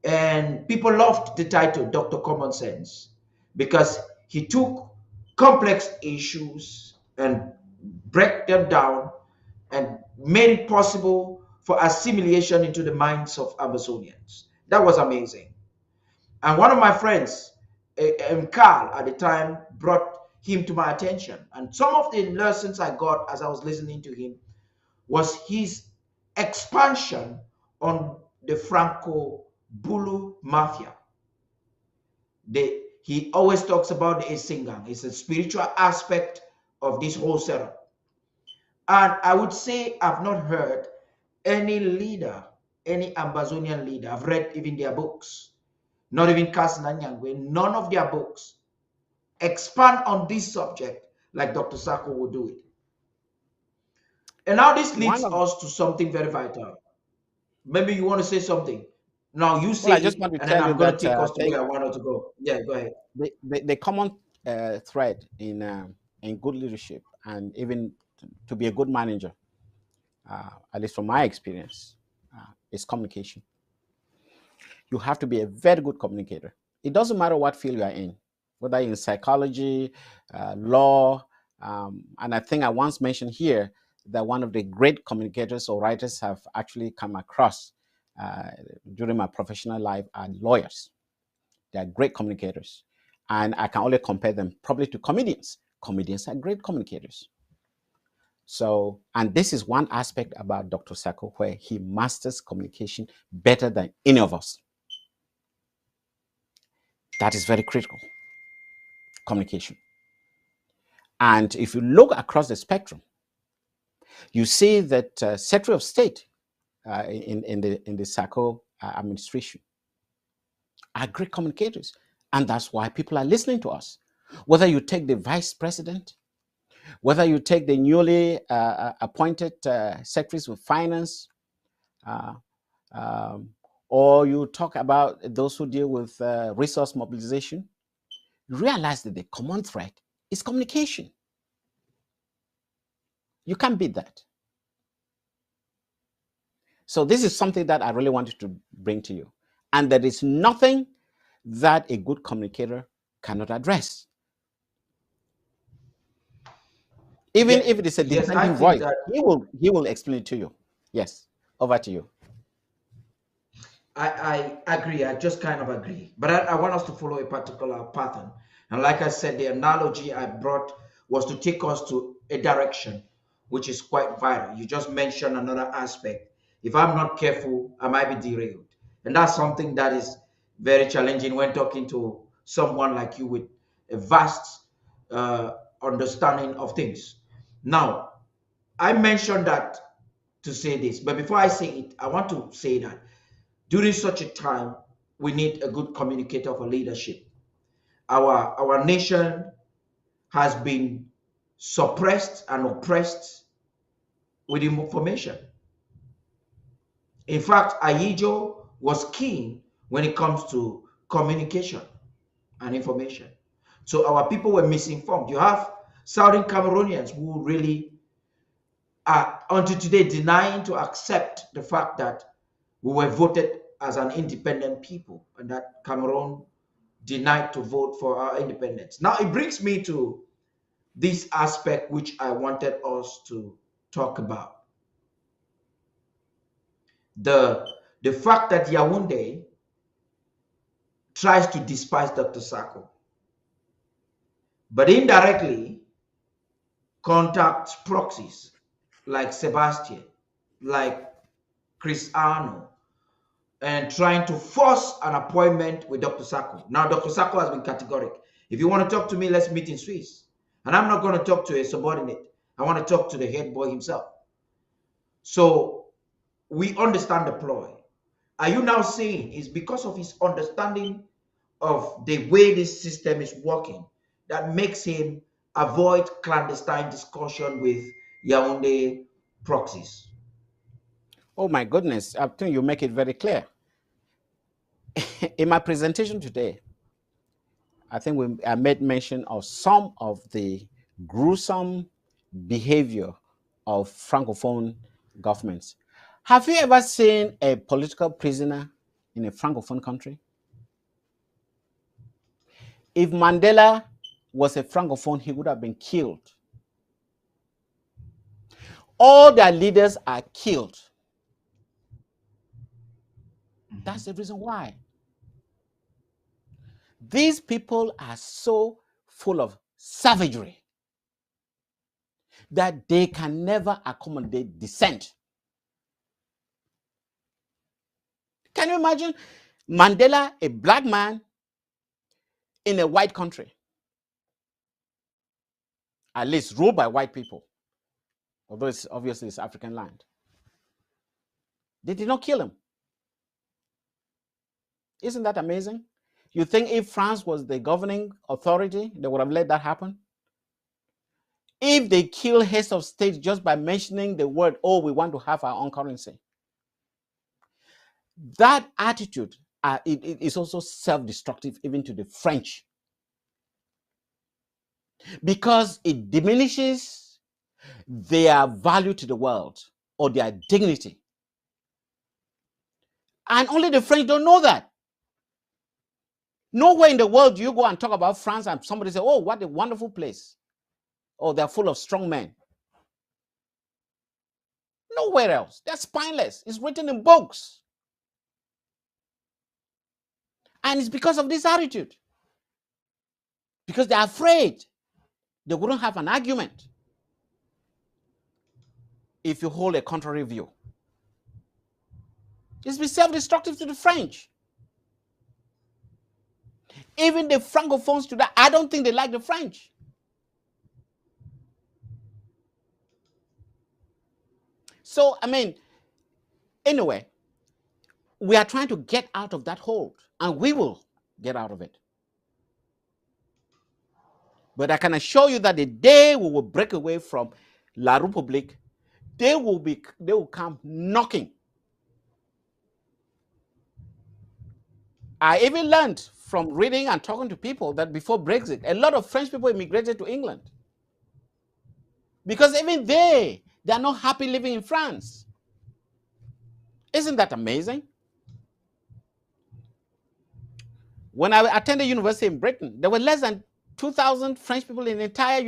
Speaker 3: and people loved the title Dr. Common Sense because he took complex issues and break them down and made it possible for assimilation into the minds of Amazonians. That was amazing. And one of my friends, Carl, at the time, brought him to my attention. And some of the lessons I got as I was listening to him was his expansion on the Franco-Bulu mafia. He always talks about the Esingang. It's a spiritual aspect of this whole setup. And I would say I've not heard any leader, any Ambazonian leader, I've read even their books, not even Kasna Nyangwe, none of their books expand on this subject like Dr. Sako would do it. And now this leads us to something very vital. Maybe you want to say something. Now you say
Speaker 5: I just want to
Speaker 3: and
Speaker 5: tell
Speaker 3: then I'm
Speaker 5: you
Speaker 3: going to
Speaker 5: that
Speaker 3: take us to where I wanted to go. Yeah, go ahead.
Speaker 5: the common thread in good leadership and even to be a good manager, at least from my experience, is communication. You have to be a very good communicator. It doesn't matter what field you are in, whether in psychology, law, and I think I once mentioned here that one of the great communicators or writers have actually come across during my professional life are lawyers. They are great communicators. And I can only compare them probably to comedians. Comedians are great communicators. So, and this is one aspect about Dr. Sako where he masters communication better than any of us. That is very critical, communication. And if you look across the spectrum, you see that Secretary of State in the Sako administration are great communicators. And that's why people are listening to us. Whether you take the vice president, whether you take the newly appointed secretaries of finance, or you talk about those who deal with resource mobilization, you realize that the common thread is communication. You can't beat that. So this is something that I really wanted to bring to you. And there is nothing that a good communicator cannot address. Even if it is a dissenting voice, he will explain it to you. Yes, over to you.
Speaker 3: I agree. I just kind of agree. But I want us to follow a particular pattern. And like I said, the analogy I brought was to take us to a direction which is quite vital. You just mentioned another aspect. If I'm not careful, I might be derailed. And that's something that is very challenging when talking to someone like you with a vast uh, understanding of things. Now, I mentioned that to say this, but before I say it, I want to say that during such a time, we need a good communicator for leadership. Our nation has been suppressed and oppressed with information. In fact, Ayijo was keen when it comes to communication and information. So our people were misinformed. You have Southern Cameroonians who really are, until today, denying to accept the fact that we were voted as an independent people and that Cameroon denied to vote for our independence. Now it brings me to this aspect which I wanted us to talk about. The fact that Yaoundé tries to despise Dr. Sako, but indirectly contacts proxies like Sebastian, like Chris Arno, and trying to force an appointment with Dr. Sako. Now, Dr. Sako has been categoric. If you want to talk to me, let's meet in Swiss. And I'm not going to talk to a subordinate. I want to talk to the head boy himself. So we understand the ploy. Are you now saying it's because of his understanding of the way this system is working that makes him avoid clandestine discussion with Yaoundé proxies?
Speaker 5: Oh my goodness, I think you make it very clear. In my presentation today, I think I made mention of some of the gruesome behavior of Francophone governments. Have you ever seen a political prisoner in a Francophone country? If Mandela was a Francophone, he would have been killed. All their leaders are killed. That's the reason why. These people are so full of savagery that they can never accommodate dissent. Can you imagine Mandela, a black man in a white country, at least ruled by white people, although it's obviously it's African land? They did not kill him. Isn't that amazing? You think if France was the governing authority, they would have let that happen? If they kill heads of state just by mentioning the word, oh, we want to have our own currency. That attitude it is also self-destructive even to the French, because it diminishes their value to the world or their dignity. And only the French don't know that. Nowhere in the world do you go and talk about France and somebody say, oh, what a wonderful place. Oh, they're full of strong men. Nowhere else. They're spineless. It's written in books. And it's because of this attitude. Because they're afraid they wouldn't have an argument if you hold a contrary view. It's been self-destructive to the French. Even the Francophones today, I don't think they like the French. So, I mean, anyway, we are trying to get out of that hold, and we will get out of it. But I can assure you that the day we will break away from La République, they will come knocking. I even learned from reading and talking to people that before Brexit, a lot of French people immigrated to England. Because even they are not happy living in France. Isn't that amazing? When I attended university in Britain, there were less than 2,000 French people in the entire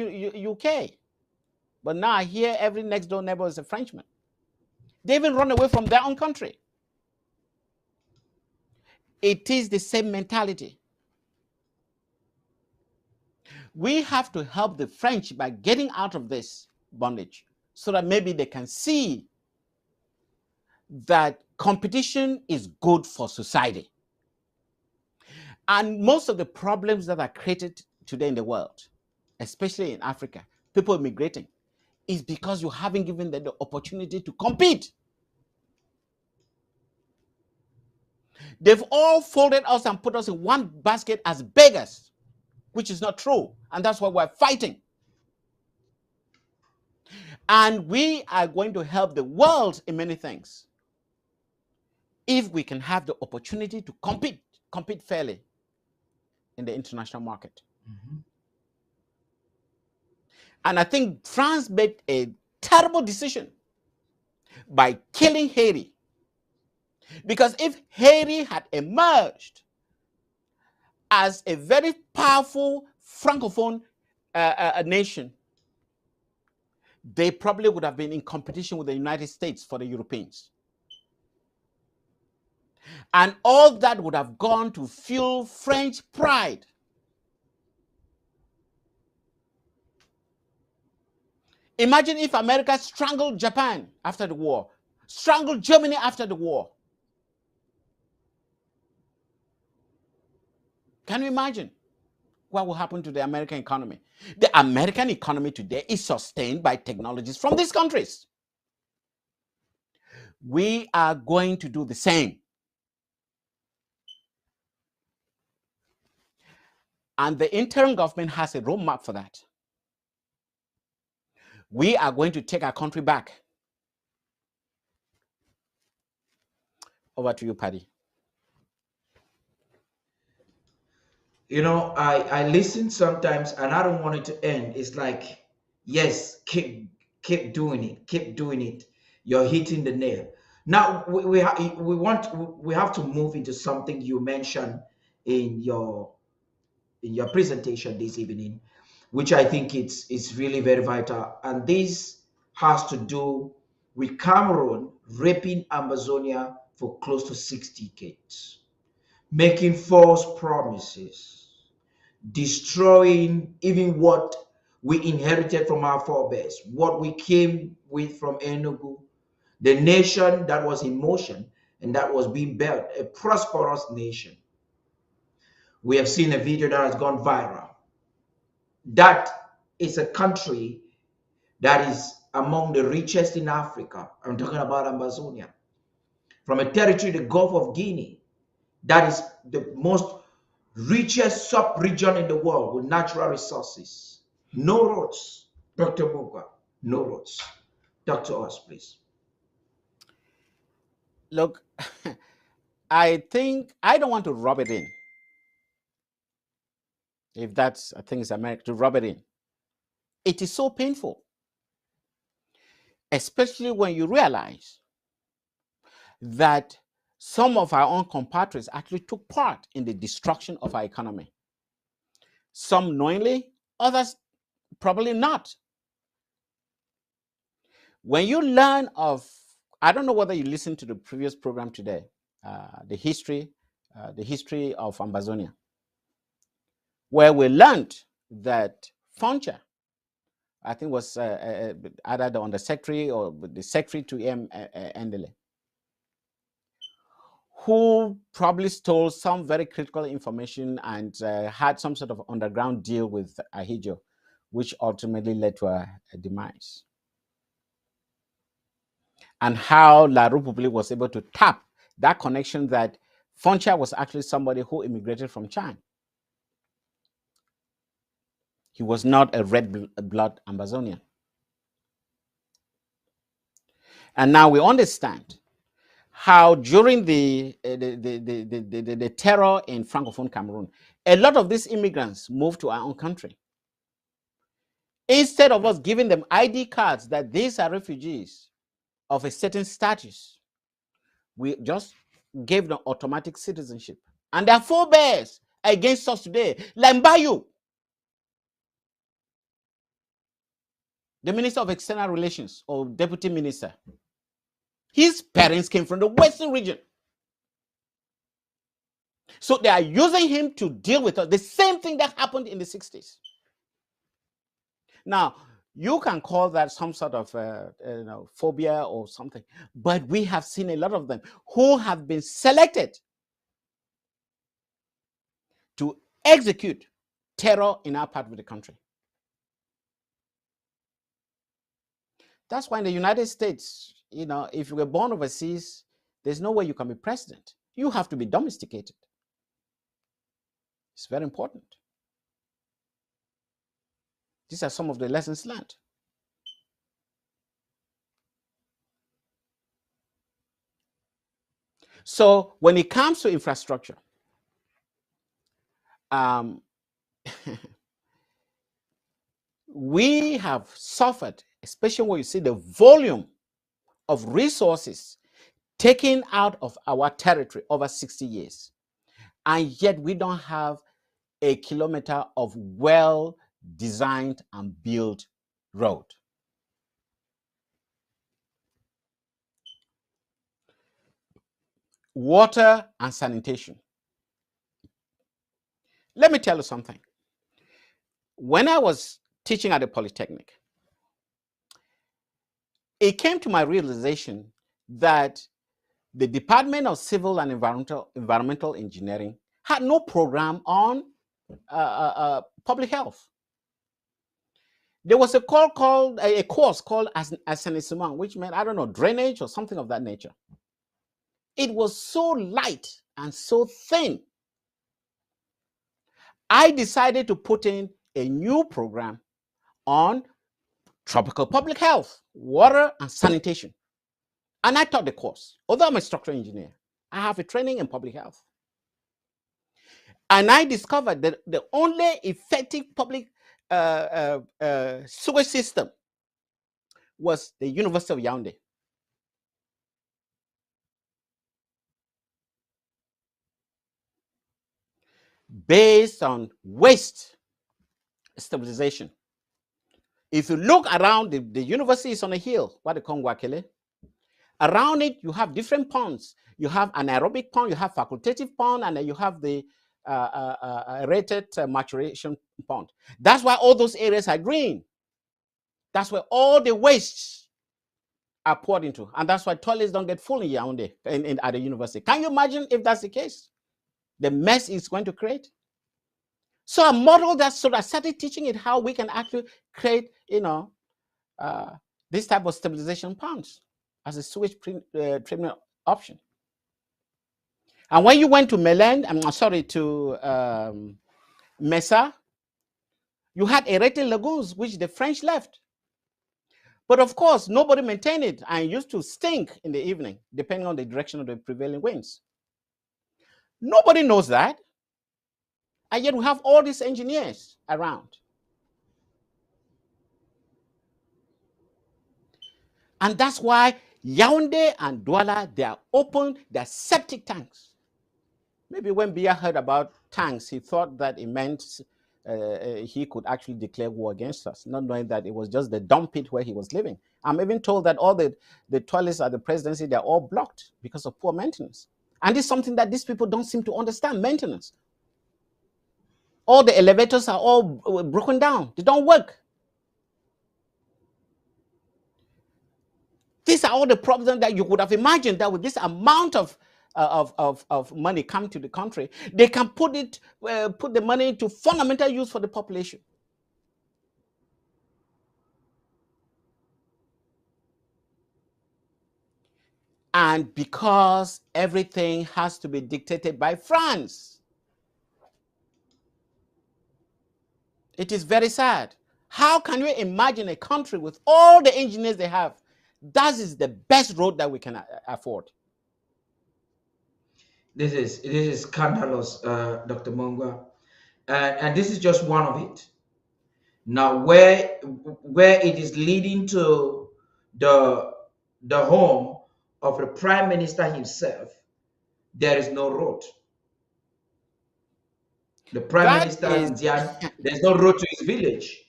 Speaker 5: UK. But now I hear every next door neighbor is a Frenchman. They even run away from their own country. It is the same mentality. We have to help the French by getting out of this bondage so that maybe they can see that competition is good for society. And most of the problems that are created today in the world, especially in Africa, people immigrating, is because you haven't given them the opportunity to compete. They've all folded us and put us in one basket as beggars, which is not true. And that's why we're fighting. And we are going to help the world in many things if we can have the opportunity to compete fairly in the international market. And I think France made a terrible decision by killing Haiti. Because if Haiti had emerged as a very powerful Francophone nation, they probably would have been in competition with the United States for the Europeans. And all that would have gone to fuel French pride. Imagine if America strangled Japan after the war, strangled Germany after the war. Can you imagine what will happen to the American economy? The American economy today is sustained by technologies from these countries. We are going to do the same. And the interim government has a roadmap for that. We are going to take our country back. Over to you, Paddy.
Speaker 3: You know, I listen sometimes and I don't want it to end. It's like, yes, keep doing it, keep doing it. You're hitting the nail. Now we have to move into something you mentioned in your presentation this evening, which I think it's really very vital. And this has to do with Cameroon raping Amazonia for close to 6 decades, making false promises, destroying even what we inherited from our forebears, what we came with from Enugu, the nation that was in motion and that was being built, a prosperous nation. We have seen a video that has gone viral. That is a country that is among the richest in Africa. I'm talking about Amazonia. From a territory, the Gulf of Guinea, that is the most richest sub-region in the world with natural resources. No roads, Dr. Mungwa, no roads. Talk to us, please.
Speaker 5: Look, I think I don't want to rub it in. If that's, I think it's America, to rub it in. It is so painful, especially when you realize that some of our own compatriots actually took part in the destruction of our economy. Some knowingly, others probably not. When you learn of, I don't know whether you listened to the previous program today, the history of Amazonia, where we learned that Foncha, I think was either the undersecretary or the secretary to Endele, who probably stole some very critical information and had some sort of underground deal with Ahidjo, which ultimately led to a demise. And how La Republique was able to tap that connection that Foncha was actually somebody who immigrated from China. He was not a red blood Amazonian. And now we understand how during the terror in Francophone Cameroon, a lot of these immigrants moved to our own country. Instead of us giving them ID cards that these are refugees of a certain status, we just gave them automatic citizenship. And their forebears against us today, like Mbayu, the Minister of External Relations or Deputy Minister. His parents came from the Western region. So they are using him to deal with us. The same thing that happened in the 60s. Now, you can call that some sort of phobia or something, but we have seen a lot of them who have been selected to execute terror in our part of the country. That's why in the United States, if you were born overseas, there's no way you can be president. You have to be domesticated. It's very important. These are some of the lessons learned. So when it comes to infrastructure, we have suffered, especially when you see the volume of resources taken out of our territory over 60 years. And yet we don't have a kilometer of well-designed and built road. Water and sanitation. Let me tell you something. When I was teaching at the Polytechnic, it came to my realization that the Department of Civil and Environmental Engineering had no program on public health. There was a course called Assainissement, which meant, I don't know, drainage or something of that nature. It was so light and so thin. I decided to put in a new program on tropical public health, water and sanitation. And I taught the course. Although I'm a structural engineer, I have a training in public health. And I discovered that the only effective public sewage system was the University of Yaoundé. Based on waste stabilization. If you look around, the university is on a hill, what they call Ngwakele. Around it, you have different ponds. You have an aerobic pond, you have facultative pond, and then you have the rated maturation pond. That's why all those areas are green. That's where all the wastes are poured into. And that's why toilets don't get full in Yaoundé at the university. Can you imagine if that's the case? The mess it's going to create. So I modeled that, so I started teaching it how we can actually create, this type of stabilization ponds as a sewage treatment option. And when you went to Mesa, you had aerated lagoons, which the French left. But of course, nobody maintained it and it used to stink in the evening, depending on the direction of the prevailing winds. Nobody knows that. And yet we have all these engineers around. And that's why Yaoundé and Douala, they are open, they're septic tanks. Maybe when Biya heard about tanks, he thought that it meant he could actually declare war against us, not knowing that it was just the dump pit where he was living. I'm even told that all the toilets at the presidency, they're all blocked because of poor maintenance. And it's something that these people don't seem to understand, maintenance. All the elevators are all broken down. They don't work. These are all the problems that you would have imagined that with this amount of money coming to the country, they can put the money into fundamental use for the population. And because everything has to be dictated by France, it is very sad. How can you imagine a country with all the engineers they have? That is the best road that we can afford.
Speaker 3: This is scandalous, Dr. Mungwa, and this is just one of it. Now, where it is leading to the home of the Prime Minister himself, there is no road. The Prime Minister, there's no road to his village.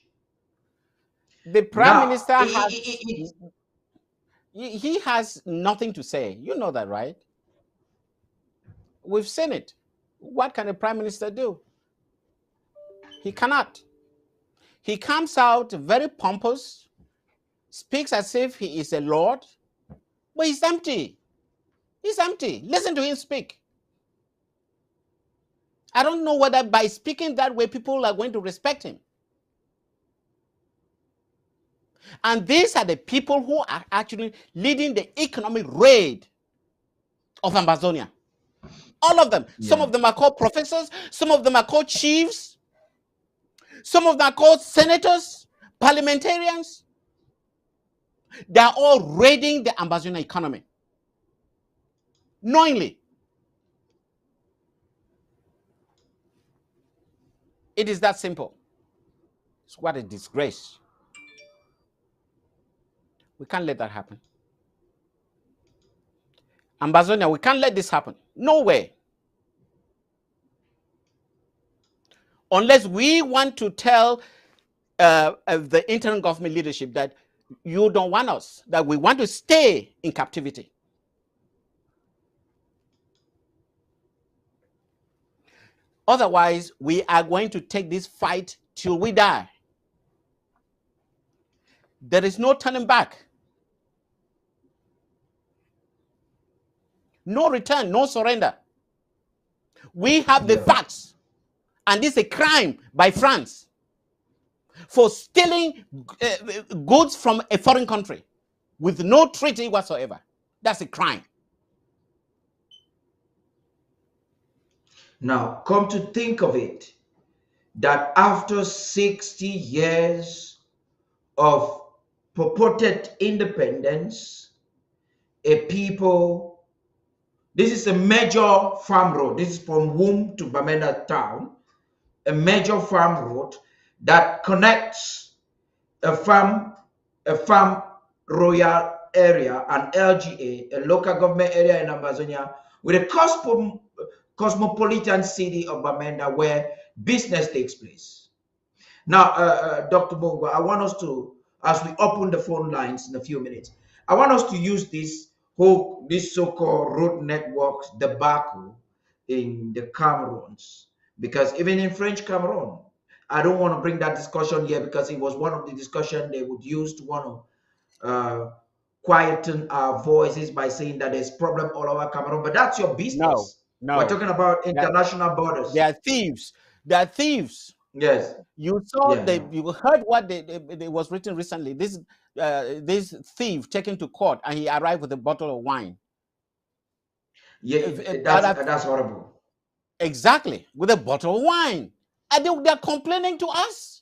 Speaker 5: The Prime Minister has he has nothing to say. You know that, right? We've seen it. What can a prime minister do? He cannot. He comes out very pompous, speaks as if he is a lord, but he's empty. He's empty. Listen to him speak. I don't know whether by speaking that way people are going to respect him. And these are the people who are actually leading the economic raid of Amazonia. All of them. Some of them are called professors. Some of them are called chiefs. Some of them are called senators, parliamentarians. They are all raiding the Amazonia economy. Knowingly. It is that simple. It's what a disgrace. We can't let that happen. Amazonia, we can't let this happen. No way. Unless we want to tell the interim government leadership that you don't want us, that we want to stay in captivity. Otherwise, we are going to take this fight till we die. There is no turning back. No return, no surrender. We have the facts. And this is a crime by France for stealing goods from a foreign country with no treaty whatsoever. That's a crime.
Speaker 3: Now, come to think of it, that after 60 years of purported independence, a people, this is a major farm road. This is from Womb to Bamenda town, a major farm road that connects a farm royal area, an LGA, a local government area in Amazonia, with a cosmopolitan city of Bamenda where business takes place. Now, Dr. Mungwa, I want us to, as we open the phone lines in a few minutes, I want us to use this so-called road networks debacle in the Cameroons, because even in French Cameroon, I don't want to bring that discussion here because it was one of the discussion they would use to want to quieten our voices by saying that there's problem all over Cameroon, but that's your business.
Speaker 5: No.
Speaker 3: We're talking about international borders.
Speaker 5: They are thieves. They are thieves.
Speaker 3: Yes.
Speaker 5: You saw you heard what they was written recently. This thief taken to court and he arrived with a bottle of wine.
Speaker 3: Yeah, that's horrible.
Speaker 5: Exactly, with a bottle of wine. And they're complaining to us.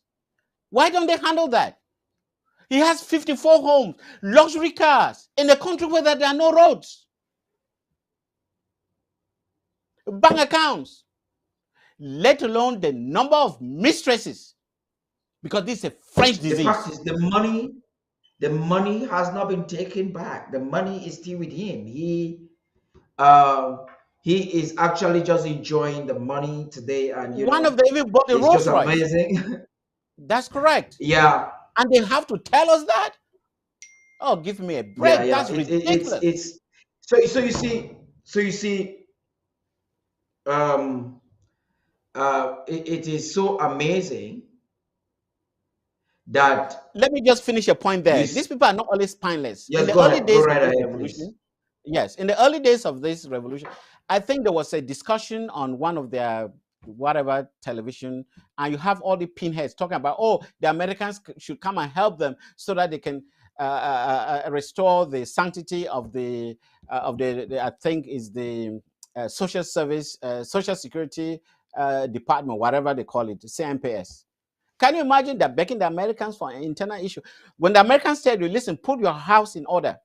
Speaker 5: Why don't they handle that? He has 54 homes, luxury cars, in a country where there are no roads, bank accounts, let alone the number of mistresses, because this is a French disease.
Speaker 3: The fact is, the money has not been taken back. The money is still with him. He is actually just enjoying the money today, and
Speaker 5: one of them even bought a Rolls Royce.
Speaker 3: Amazing.
Speaker 5: That's correct.
Speaker 3: Yeah.
Speaker 5: And they have to tell us that? Oh, give me a break.
Speaker 3: Yeah.
Speaker 5: That's ridiculous.
Speaker 3: It's so you see, it is so amazing that.
Speaker 5: Let me just finish a point there. These people are not always spineless.
Speaker 3: Yes,
Speaker 5: in the early days of this revolution, yes, in the early days of this revolution, I think there was a discussion on one of their whatever television, and you have all the pinheads talking about, oh, the Americans should come and help them so that they can restore the sanctity of the I think is the social service, social security department, whatever they call it, CMPS. Can you imagine that backing the Americans for an internal issue? When the Americans said, listen, put your house in order,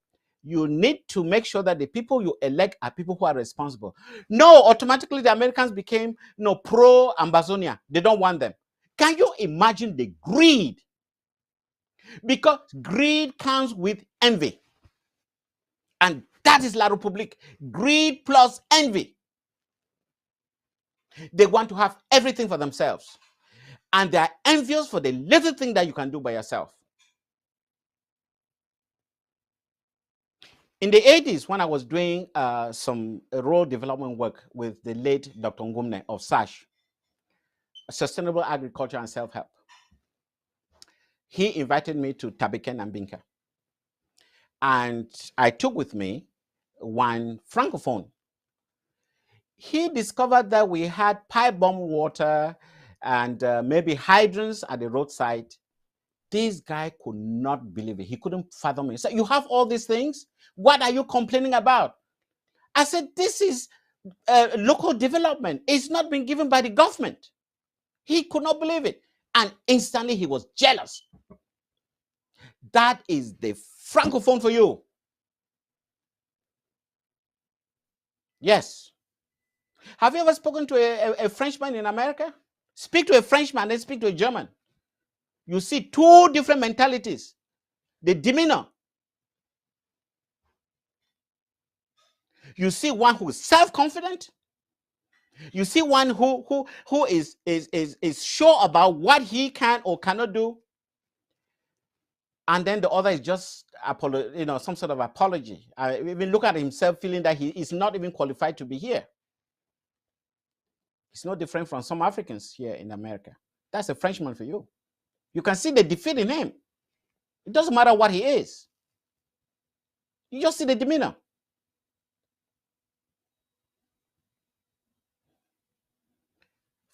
Speaker 5: you need to make sure that the people you elect are people who are responsible. No, automatically the Americans became pro-Amazonia. They don't want them. Can you imagine the greed? Because greed comes with envy. And that is La République. Greed plus envy. They want to have everything for themselves. And they are envious for the little thing that you can do by yourself. In the 80s, when I was doing some road development work with the late Dr. Ngumne of SASH, Sustainable Agriculture and Self-Help, he invited me to Tabiken and Binka. And I took with me one francophone. He discovered that we had pipe bomb water and maybe hydrants at the roadside. This guy could not believe it. He couldn't fathom it. He said, "You have all these things? What are you complaining about?" I said, "This is local development. It's not been given by the government." He could not believe it. And instantly he was jealous. That is the francophone for you. Yes. Have you ever spoken to a Frenchman in America? Speak to a Frenchman and speak to a German. You see two different mentalities. The demeanor. You see one who is self-confident. You see one who is sure about what he can or cannot do. And then the other is just some sort of apology. I even look at himself feeling that he is not even qualified to be here. It's no different from some Africans here in America. That's a Frenchman for you. You can see the defeat in him. It doesn't matter what he is. You just see the demeanor.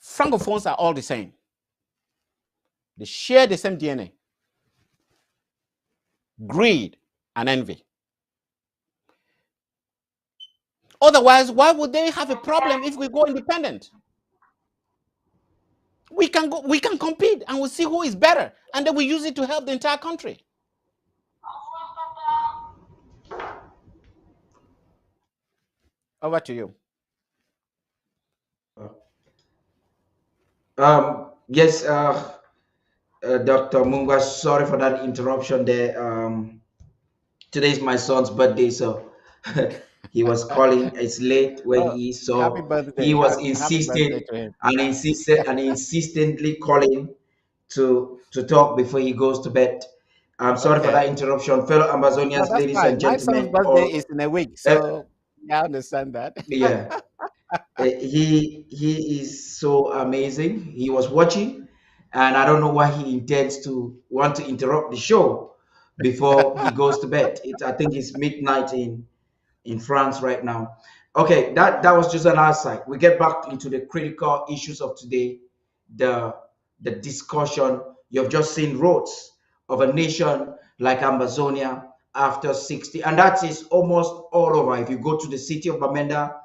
Speaker 5: Francophones are all the same. They share the same DNA. Greed and envy. Otherwise, why would they have a problem if we go independent? We can compete and we'll see who is better, and then we use it to help the entire country. Over to you.
Speaker 3: Yes, Dr. Mungwa, sorry for that interruption there. Today's my son's birthday, so he was calling. It's late where he is, so
Speaker 5: happy birthday.
Speaker 3: he was
Speaker 5: Happy
Speaker 3: insisting
Speaker 5: birthday to him.
Speaker 3: and insistently calling to talk before he goes to bed. I'm sorry for that interruption, fellow Amazonians,
Speaker 5: No, that's
Speaker 3: ladies
Speaker 5: fine.
Speaker 3: and
Speaker 5: My son's
Speaker 3: gentlemen.
Speaker 5: birthday is in a week, so I understand that.
Speaker 3: Yeah. He is so amazing. He was watching, and I don't know why he intends to want to interrupt the show before he goes to bed. I think it's midnight in France right now. Okay, that was just an aside. We get back into the critical issues of today. The discussion. You've just seen roads of a nation like Amazonia after 60, and that is almost all over. If you go to the city of Bamenda,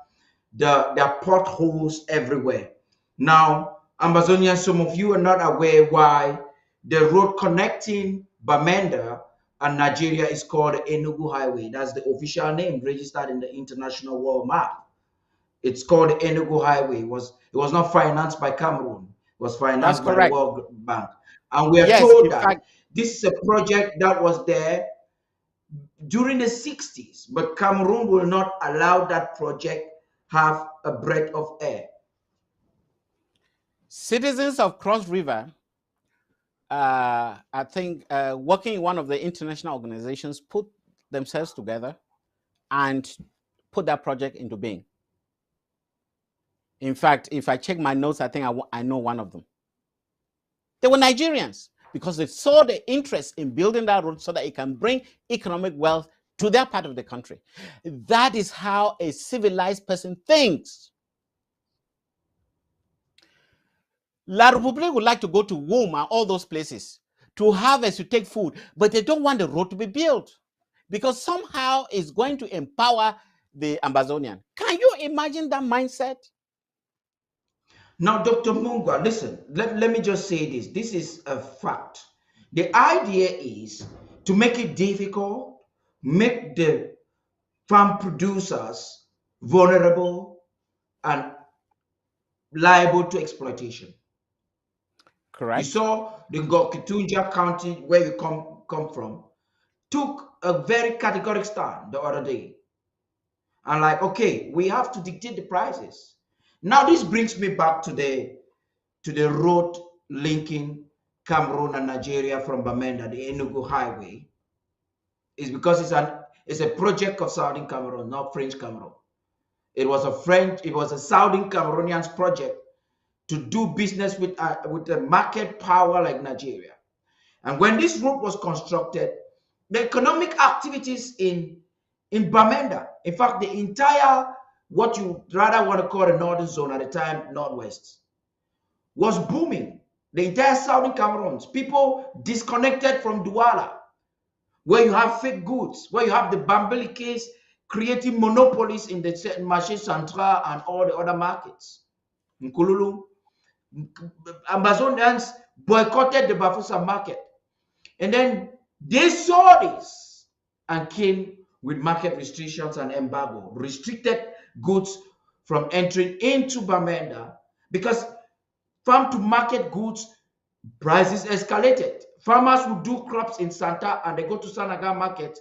Speaker 3: there are potholes everywhere. Now, Amazonia, some of you are not aware why the road connecting Bamenda and Nigeria is called the Enugu Highway. That's the official name registered in the International World Map. It's called the Enugu Highway. It was not financed by Cameroon. It was financed by the World Bank. And we are told that this is a project that was there during the 60s, but Cameroon will not allow that project have a breath of air.
Speaker 5: Citizens of Cross River, I think, working in one of the international organizations, put themselves together and put that project into being. In fact, if I check my notes, I think I know one of them. They were Nigerians because they saw the interest in building that road so that it can bring economic wealth to their part of the country. That is how a civilized person thinks. La Republique would like to go to Womb and all those places to harvest, to take food, but they don't want the road to be built because somehow it's going to empower the Amazonian. Can you imagine that mindset?
Speaker 3: Now, Dr. Mungwa, listen, let me just say this. This is a fact. The idea is to make it difficult, make the farm producers vulnerable and liable to exploitation.
Speaker 5: Correct.
Speaker 3: You saw the Kitunja County, where you come from, took a very categorical stand the other day. And like, okay, we have to dictate the prices. Now this brings me back to the road linking Cameroon and Nigeria from Bamenda, the Enugu Highway, is because It's a project of Southern Cameroon, not French Cameroon. It was a Southern Cameroonians project to do business with a market power like Nigeria. And when this route was constructed, the economic activities in Bamenda, in fact, the entire what you rather want to call the northern zone at the time, northwest, was booming. The entire southern Cameroons, people disconnected from Douala, where you have fake goods, where you have the Bambili case creating monopolies in the Marché Central and all the other markets. Nkululu, Amazonians boycotted the Bafusa market. And then they saw this and came with market restrictions and embargo, restricted goods from entering into Bamenda because farm to market goods prices escalated. Farmers who do crops in Santa and they go to Sanaga market,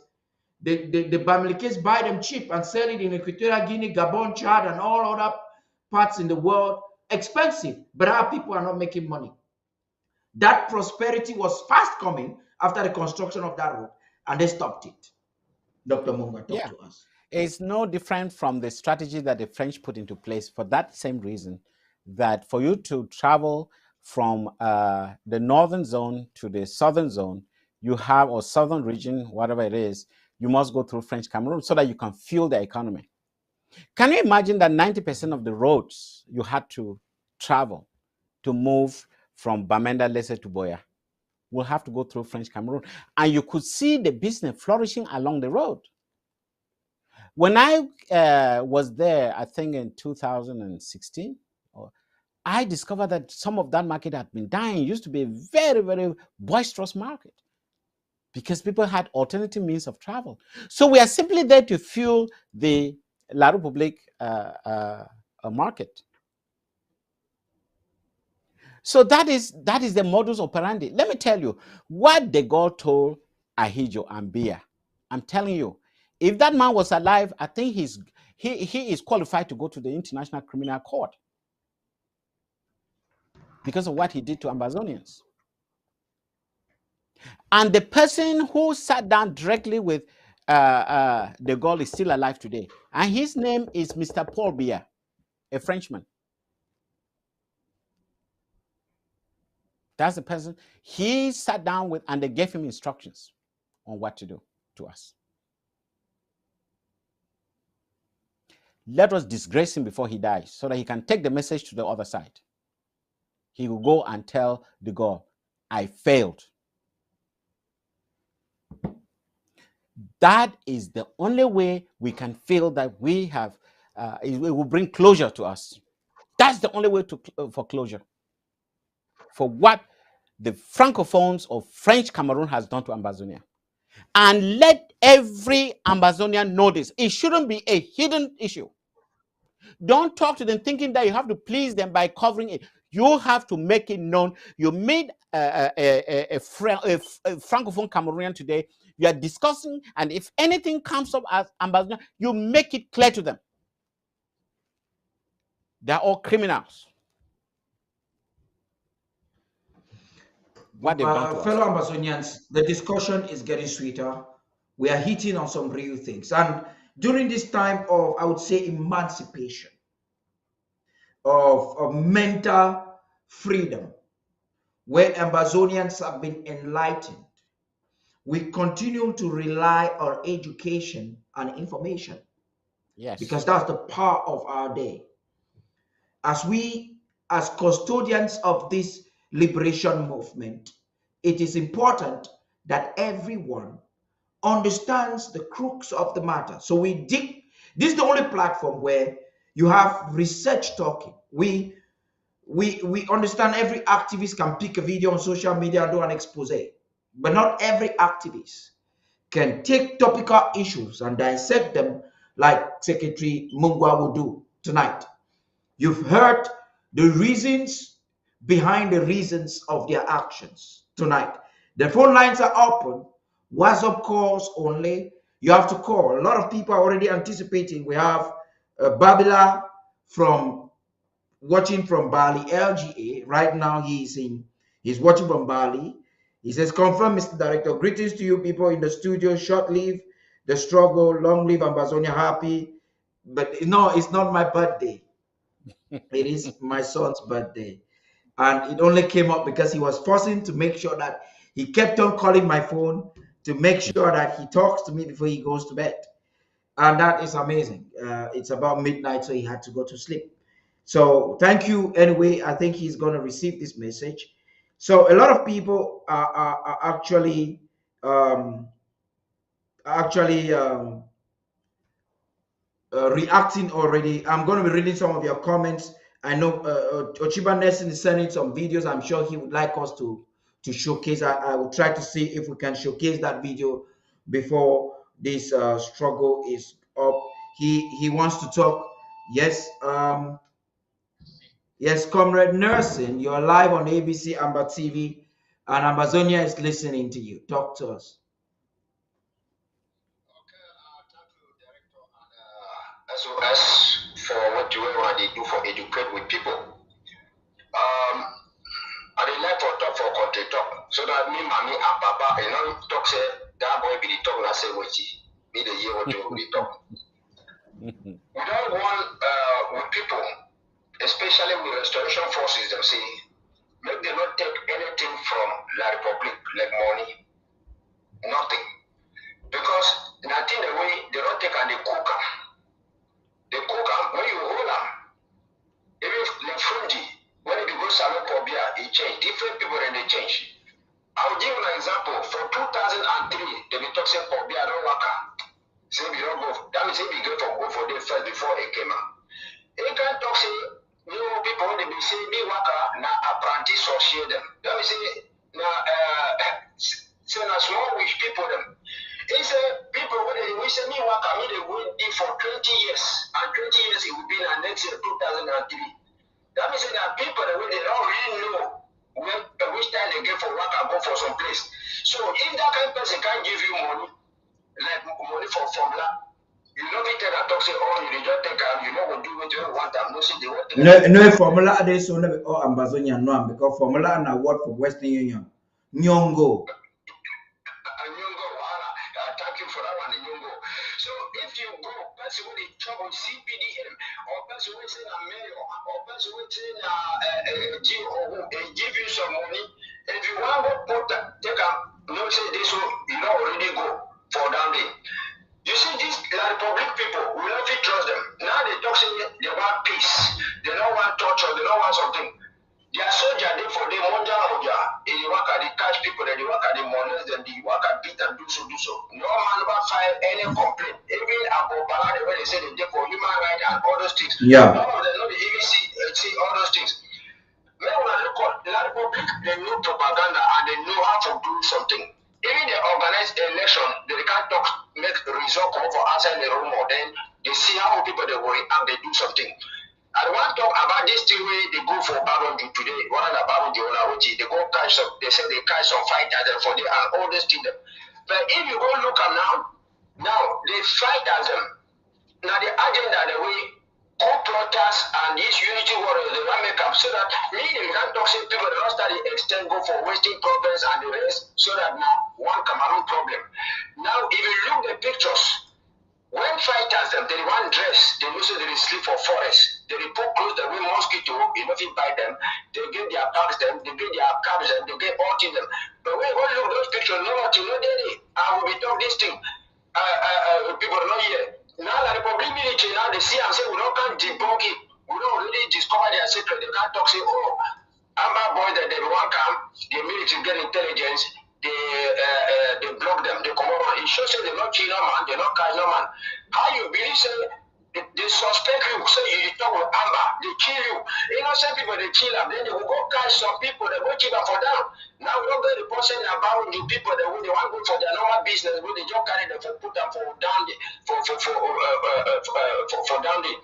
Speaker 3: the Bamilikes buy them cheap and sell it in Equatorial Guinea, Gabon, Chad, and all other parts in the world expensive, but our people are not making money. That prosperity was fast coming after the construction of that road, and they stopped it. Dr. Mungwa, talk to us.
Speaker 5: It's no different from the strategy that the French put into place for that same reason, that for you to travel from the northern zone to the southern zone, you have, or southern region, whatever it is, you must go through French Cameroon so that you can fuel the economy. Can you imagine that 90% of the roads you had to travel to move from Bamenda, let's say, to Boya will have to go through French Cameroon? And you could see the business flourishing along the road. When I was there, I think in 2016, I discovered that some of that market had been dying. It used to be a very, very boisterous market because people had alternative means of travel. So we are simply there to fuel the La Republique market. So that is the modus operandi. Let me tell you what De Gaulle told Ahidjo and Biya. I'm telling you, if that man was alive, I think he is qualified to go to the International Criminal Court because of what he did to Ambazonians. And the person who sat down directly with De Gaulle is still alive today. And his name is Mr. Paul Biya, a Frenchman. That's the person he sat down with, and they gave him instructions on what to do to us. Let us disgrace him before he dies so that he can take the message to the other side. He will go and tell De Gaulle, I failed. That is the only way we can feel that we have, it will bring closure to us. That's the only way for closure. For what the Francophones of French Cameroon has done to Ambazonia. And let every Ambazonian know this. It shouldn't be a hidden issue. Don't talk to them thinking that you have to please them by covering it. You have to make it known. You made a Francophone Cameroonian today. You are discussing, and if anything comes up as Ambazonia, you make it clear to them. They're all criminals. What they've done to
Speaker 3: fellow
Speaker 5: us.
Speaker 3: Ambazonians, the discussion is getting sweeter. We are hitting on some real things. And during this time of, I would say, emancipation, of mental freedom, where Ambazonians have been enlightened, we continue to rely on education and information.
Speaker 5: Yes.
Speaker 3: Because that's the power of our day. As custodians of this liberation movement, it is important that everyone understands the crux of the matter. So this is the only platform where you have research talking. We understand every activist can pick a video on social media and do an expose, but not every activist can take topical issues and dissect them like Secretary Mungwa will do tonight. You've heard the reasons behind the reasons of their actions tonight. The phone lines are open. WhatsApp calls only. You have to call. A lot of people are already anticipating. We have Babila watching from Bali, LGA. Right now he's watching from Bali. He says, confirm, Mr. Director. Greetings to you people in the studio. Short leave. the struggle. Long live Ambazonia, happy. But no, it's not my birthday. It is my son's birthday. And it only came up because he was forcing to make sure that he kept on calling my phone to make sure that he talks to me before he goes to bed. And that is amazing. It's about midnight, so he had to go to sleep. So thank you anyway. I think he's going to receive this message. So a lot of people are actually actually reacting already. I'm going to be reading some of your comments. I know Ochiba Nelson is sending some videos. I'm sure he would like us to showcase. I will try to see if we can showcase that video before this struggle is up. He wants to talk. Yes, yes, Comrade Nursing, you're live on ABC Amber TV, and Amazonia is listening to you. Talk to us.
Speaker 7: SOS for what you already do for educate with people. I did like for talk for country talk, so that me, mommy, and papa, talk say that boy be the talk na say what me the year what you be talk. We don't want with people, especially with restoration forces, them say make them not take anything from La Republic like money, nothing, because nothing the way they don't take and they cook them. They cook them when you hold them. Even the Fundi, when you go salon for beer, it change. Different people and they change. I'll give you an example. For 2003, they be talking for beer, don't work. Say we don't go. That means if we go for the first before it came out. They can talk say you people when they be say be worker na apprentice or share them. That means say na say na small wish people them. He said people when they wish me worker me they go in for 20 years and 20 years it will be na next year 2003. That means that people the way they don't really know when which time they get for work and go for some place. So if that kind of person can't give you money, like money for formula, you know me tell that talk say, oh, you just take out, you know what do what you want them, no say they want to.
Speaker 3: No formula they so no oh Ambazonia no because formula and award for Western Union. Nyongo.
Speaker 7: Thank you for that one, Nyongo. So if you go, person with the trouble CPDM, or person with say a mayor, or person with say give you some money, if you want to put that, take a no say this one, you know already go for down there. You see these Republic people, we don't fit trust them. Now they talk saying they want peace, they don't want torture, they don't want something. They are soldier there for the Mungwa. They work at the catch people, they work at the molest them, they work at beat and do so. No man ever file any complaint. Even about Balade when they say they did for human rights and all those things.
Speaker 3: Yeah.
Speaker 7: None of them know they even see all those things. When I look at the Republic, they know propaganda and they know how to do something. Even they organize election, they can't talk, make the result come for outside the room, or then they see how people they will react, they do something. I want to talk about this thing where they go for Baronju today. One of the Baronju, they go catch some, they say they catch some fighters for them and all these things. But if you go look at now they fight as them. Now the agenda, the way co-plotters and these unity warriors, they want to make up so that me, they can't talk to people, they don't start the extent go for wasting problems and the rest, so that now one Cameroon problem. Now, if you look the pictures, when fighters them, they want dress, they know so they sleep for forest. They put clothes that we mosquito, you know if you buy them, they get their bags them, they get their cabs them, they get all in them. But when you go look those pictures, no what you know they I will be talking this thing. People not here. Now the Republic military now they see and say we don't can't debunk it. We don't already discover their secret. They can't talk say, oh, Amber boy that they want come, the military get intelligence. They block them, they come over. It shows that they're not kill no man, they're not catch no man. How you believe say they suspect you, say you talk with Amber, they kill you. Innocent people they kill them, then they will go catch some people, they go keep them for down. Now we don't get the person about the people that they want to go for their normal business, but they just carry them for put them for down there, for down there.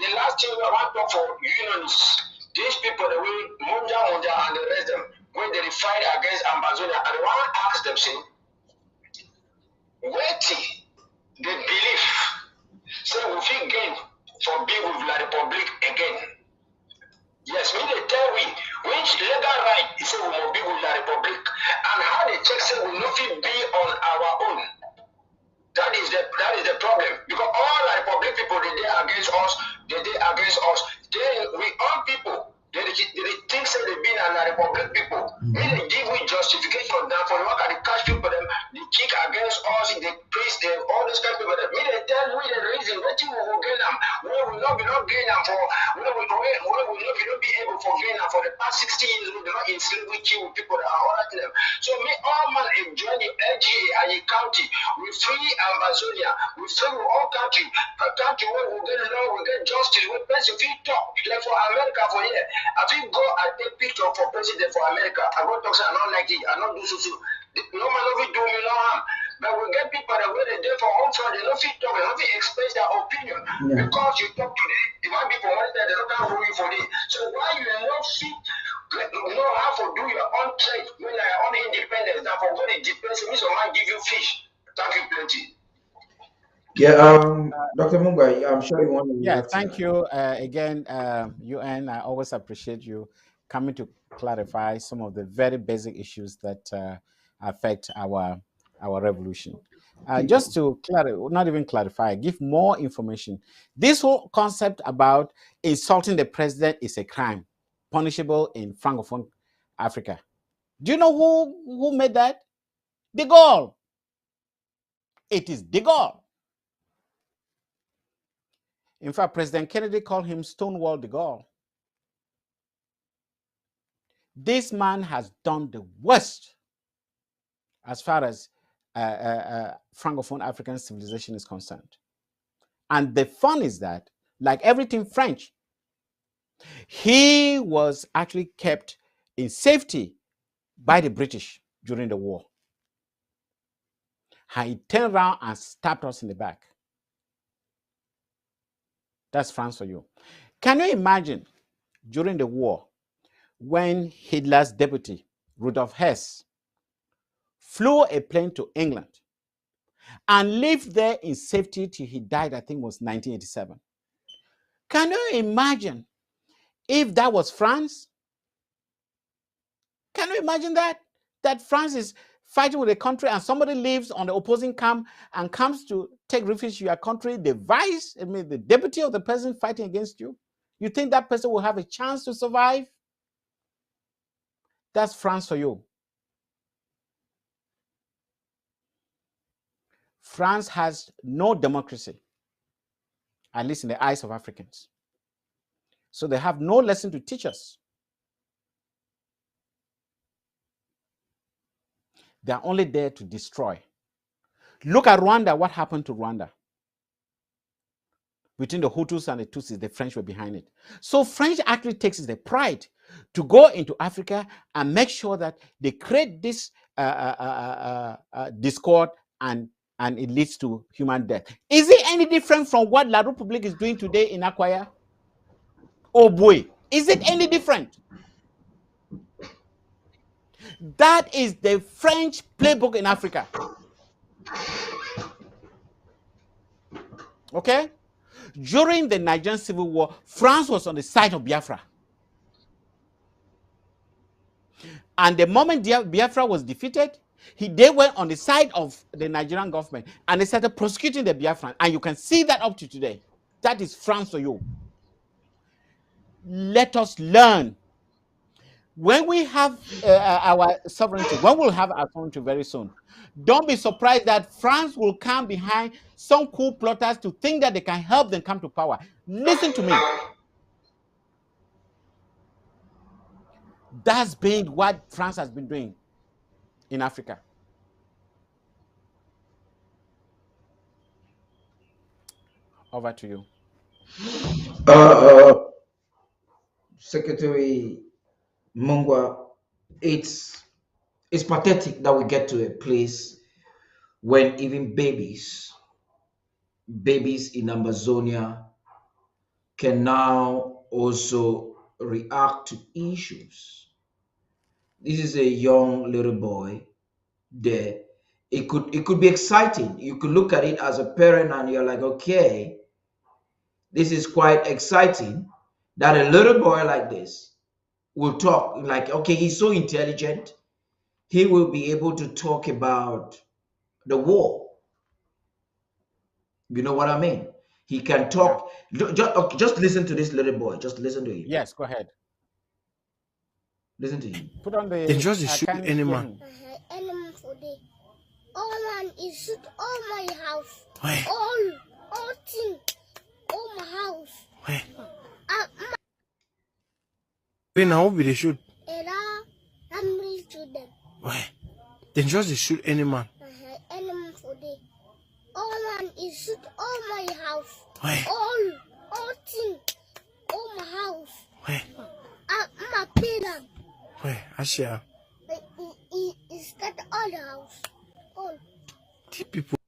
Speaker 7: The last thing I want to talk for unionists, these people that we Mungwa and the rest of them. When they fight against Ambazonia, and I want to ask them, say, where they believe, say, we feel gain for being with La Republic again. Yes, me they tell we, which legal right is say we must be with La Republic, and how they check say we not fit be on our own. That is the is the problem? Because all the Republic people, they against us, they against us. Then we all people, they think say they been an Republic people. Me, they give we justification now for the work at the cash people, them, they kick against us, they praise them, all those kind of people. Me, they tell we the reason, what you will gain them, we will not gain them for, we will not be able to gain them for the past 60 years, we do not enslave we kill people that are all at them. So me, all man enjoy the LGA and the county, we free Amazonia, we free all country, a country where we get law, we get justice, we person feel talk, like for America for here. I think go and take picture for president for America. I go talk say I not like it, I not do so. No man no do me no harm. But we get people that where they there for home front, they don't fit talk, they don't fit express their opinion. Because you talk today, it might be for one day, they don't can hold you for this. So why you not fit know how to do your own trade when you are on independence, now for God it depends on me, so I give you fish. Thank you plenty.
Speaker 3: Yeah, Dr. Mungwa, I'm sure you want to
Speaker 5: Yeah,
Speaker 3: react to
Speaker 5: thank
Speaker 3: that.
Speaker 5: you again, UN. I always appreciate you coming to clarify some of the very basic issues that affect our revolution. Just to not even clarify, give more information. This whole concept about insulting the president is a crime, punishable in Francophone Africa. Do you know who made that? De Gaulle. It is De Gaulle. In fact, President Kennedy called him Stonewall De Gaulle. This man has done the worst as far as Francophone African civilization is concerned. And the fun is that, like everything French, he was actually kept in safety by the British during the war. He turned around and stabbed us in the back. That's France for you. Can you imagine during the war when Hitler's deputy, Rudolf Hess, flew a plane to England and lived there in safety till he died, I think it was 1987. Can you imagine if that was France? Can you imagine that? That France is fighting with a country and somebody lives on the opposing camp and comes to take refuge in your country, the deputy of the person fighting against you? You think that person will have a chance to survive? That's France for you. France has no democracy, at least in the eyes of Africans. So they have no lesson to teach us. They are only there to destroy. Look at Rwanda, what happened to Rwanda? Between the Hutus and the Tutsis, the French were behind it. So French actually takes the pride to go into Africa and make sure that they create this discord and it leads to human death. Is it any different from what La République is doing today in Akwaya? Oh boy, is it any different? That is the French playbook in Africa. Okay? During the Nigerian Civil War, France was on the side of Biafra. And the moment Biafra was defeated, they went on the side of the Nigerian government and they started prosecuting the Biafran. And you can see that up to today. That is France for you. Let us learn. When we have our sovereignty, when we'll have our sovereignty very soon, don't be surprised that France will come behind some cool plotters to think that they can help them come to power. Listen to me. That's been what France has been doing in Africa. Over to you.
Speaker 3: Secretary Mungwa, it's pathetic that we get to a place when even babies in Amazonia can now also react to issues. This is a young little boy there. It could be exciting. You could look at it as a parent and you're like, okay, this is quite exciting that a little boy like this will talk. Like, okay, he's so intelligent, he will be able to talk about the war. You know what I mean? He can talk. Just listen to this little boy. Just listen to him.
Speaker 5: Yes, go ahead.
Speaker 3: Listen to him.
Speaker 5: Put on
Speaker 6: Then
Speaker 5: the.
Speaker 6: just
Speaker 5: I
Speaker 6: shoot
Speaker 5: can't
Speaker 6: any
Speaker 5: hear
Speaker 6: man.
Speaker 5: him.
Speaker 8: Any for the all man is shoot all my house.
Speaker 6: Where?
Speaker 8: All thing, all my house.
Speaker 6: Where? When now be they shoot?
Speaker 8: And I'm ready to them.
Speaker 6: Where? Then just shoot any man.
Speaker 8: Any for the all man is shoot all my house.
Speaker 6: Where?
Speaker 8: All thing, all my house.
Speaker 6: Where?
Speaker 8: My pillar.
Speaker 6: Where? Asha.
Speaker 8: Is that all the house? All.
Speaker 6: The people.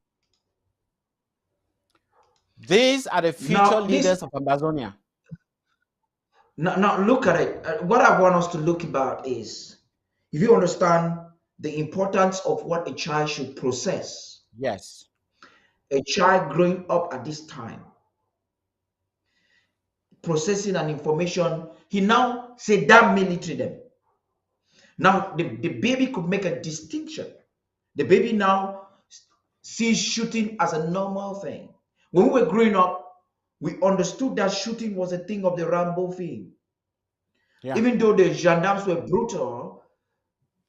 Speaker 5: These are the future leaders of Amazonia.
Speaker 3: Now look at it. What I want us to look about is, if you understand the importance of what a child should process,
Speaker 5: Yes.
Speaker 3: a child growing up at this time, processing an information, he now say that military them. Now the baby could make a distinction. The baby now sees shooting as a normal thing. When we were growing up, we understood that shooting was a thing of the Rambo film.
Speaker 5: Yeah.
Speaker 3: Even though the gendarmes were brutal,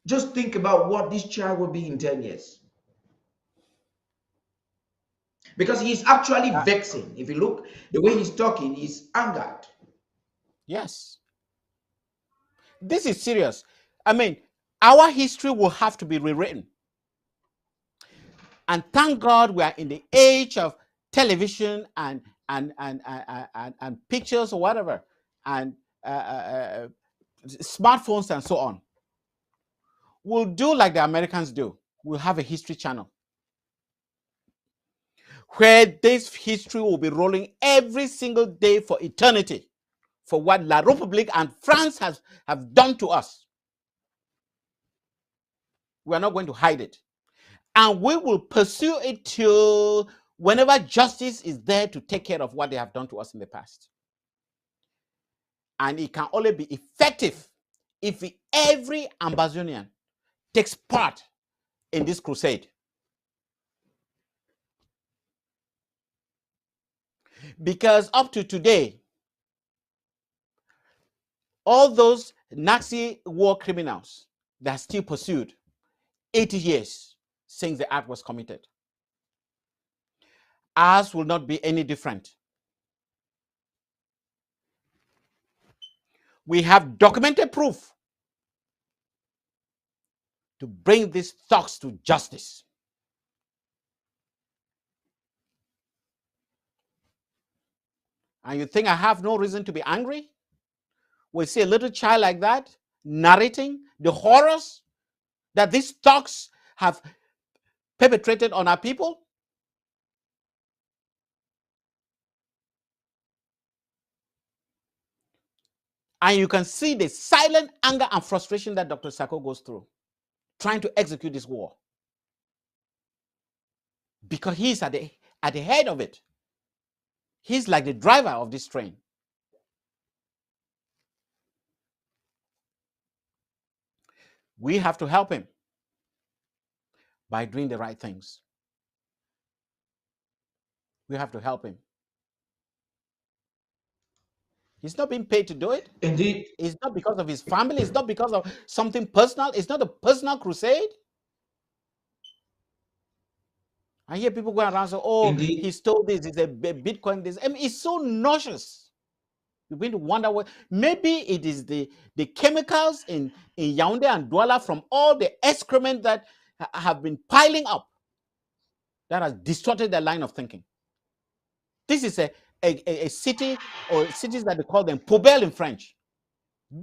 Speaker 3: just think about what this child will be in 10 years. Because he's actually vexing. If you look, the way he's talking, he's angered.
Speaker 5: Yes. This is serious. I mean, our history will have to be rewritten. And thank God we are in the age of television and pictures or whatever, and smartphones and so on. We'll do like the Americans do. We'll have a history channel where this history will be rolling every single day for eternity for what La République and France have done to us. We are not going to hide it. And we will pursue it till whenever justice is there to take care of what they have done to us in the past. And it can only be effective if every Ambazonian takes part in this crusade. Because up to today, all those Nazi war criminals that are still pursued 80 years since the act was committed. Ours will not be any different. We have documented proof to bring these thugs to justice. And you think I have no reason to be angry? We see a little child like that narrating the horrors that these thugs have perpetrated on our people. And you can see the silent anger and frustration that Dr. Sako goes through trying to execute this war. Because he's at the head of it. He's like the driver of this train. We have to help him by doing the right things. We have to help him. He's not being paid to do it.
Speaker 3: Indeed.
Speaker 5: It's not because of his family. It's not because of something personal. It's not a personal crusade. I hear people going around and say, oh,
Speaker 3: Indeed.
Speaker 5: he stole this. It's a Bitcoin this. I mean, it's so nauseous. You're going to wonder what. Maybe it is the chemicals in Yaoundé and Douala from all the excrement that have been piling up that has distorted their line of thinking. This is a city, or cities that they call them poubelle in French.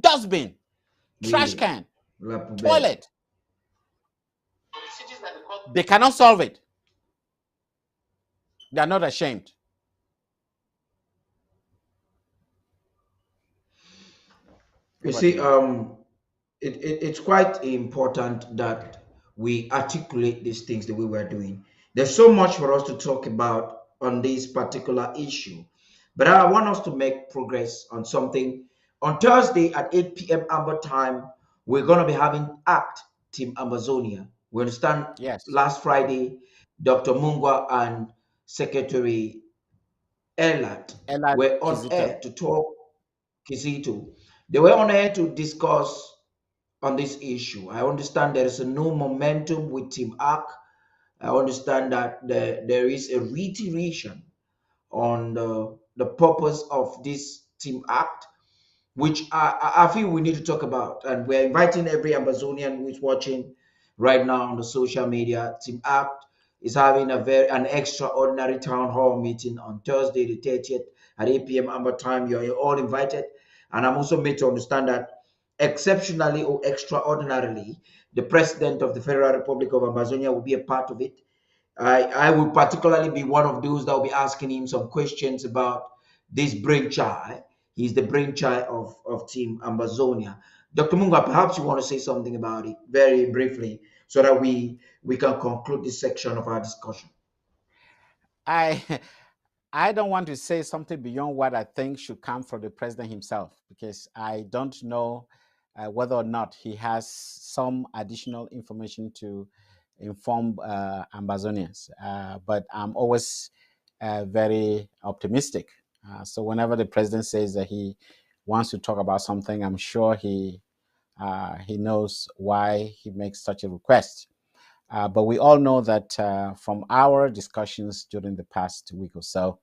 Speaker 5: Dustbin, trash can, toilet. They cannot solve it. They are not ashamed.
Speaker 3: You see, it's quite important that we articulate these things the way we're doing. There's so much for us to talk about on this particular issue, but I want us to make progress on something. On Thursday at 8 p.m. Amber time, we're going to be having ACT Team Amazonia. We understand.
Speaker 5: Yes.
Speaker 3: Last Friday, Dr. Mungwa and Secretary Elat
Speaker 5: Ella
Speaker 3: were on
Speaker 5: Kizito.
Speaker 3: air to talk, Kizito. They were on air to discuss on this issue. I understand there is a new momentum with Team ARC. I understand that there is a reiteration on the purpose of this Team Act, which I feel we need to talk about. And we're inviting every Amazonian who is watching right now on the social media. Team Act is having an extraordinary town hall meeting on Thursday, the 30th at 8 p.m. Amber time. You're all invited. And I'm also made to understand that exceptionally or extraordinarily, the president of the Federal Republic of Amazonia will be a part of it. I will particularly be one of those that will be asking him some questions about this brainchild. He's the brainchild of Team Amazonia. Dr. Mungwa, perhaps you want to say something about it very briefly so that we can conclude this section of our discussion.
Speaker 5: I I don't want to say something beyond what I think should come from the president himself, because I don't know whether or not he has some additional information to inform Amazonians. But I'm always very optimistic. So whenever the president says that he wants to talk about something, I'm sure he knows why he makes such a request. But we all know that from our discussions during the past week or so,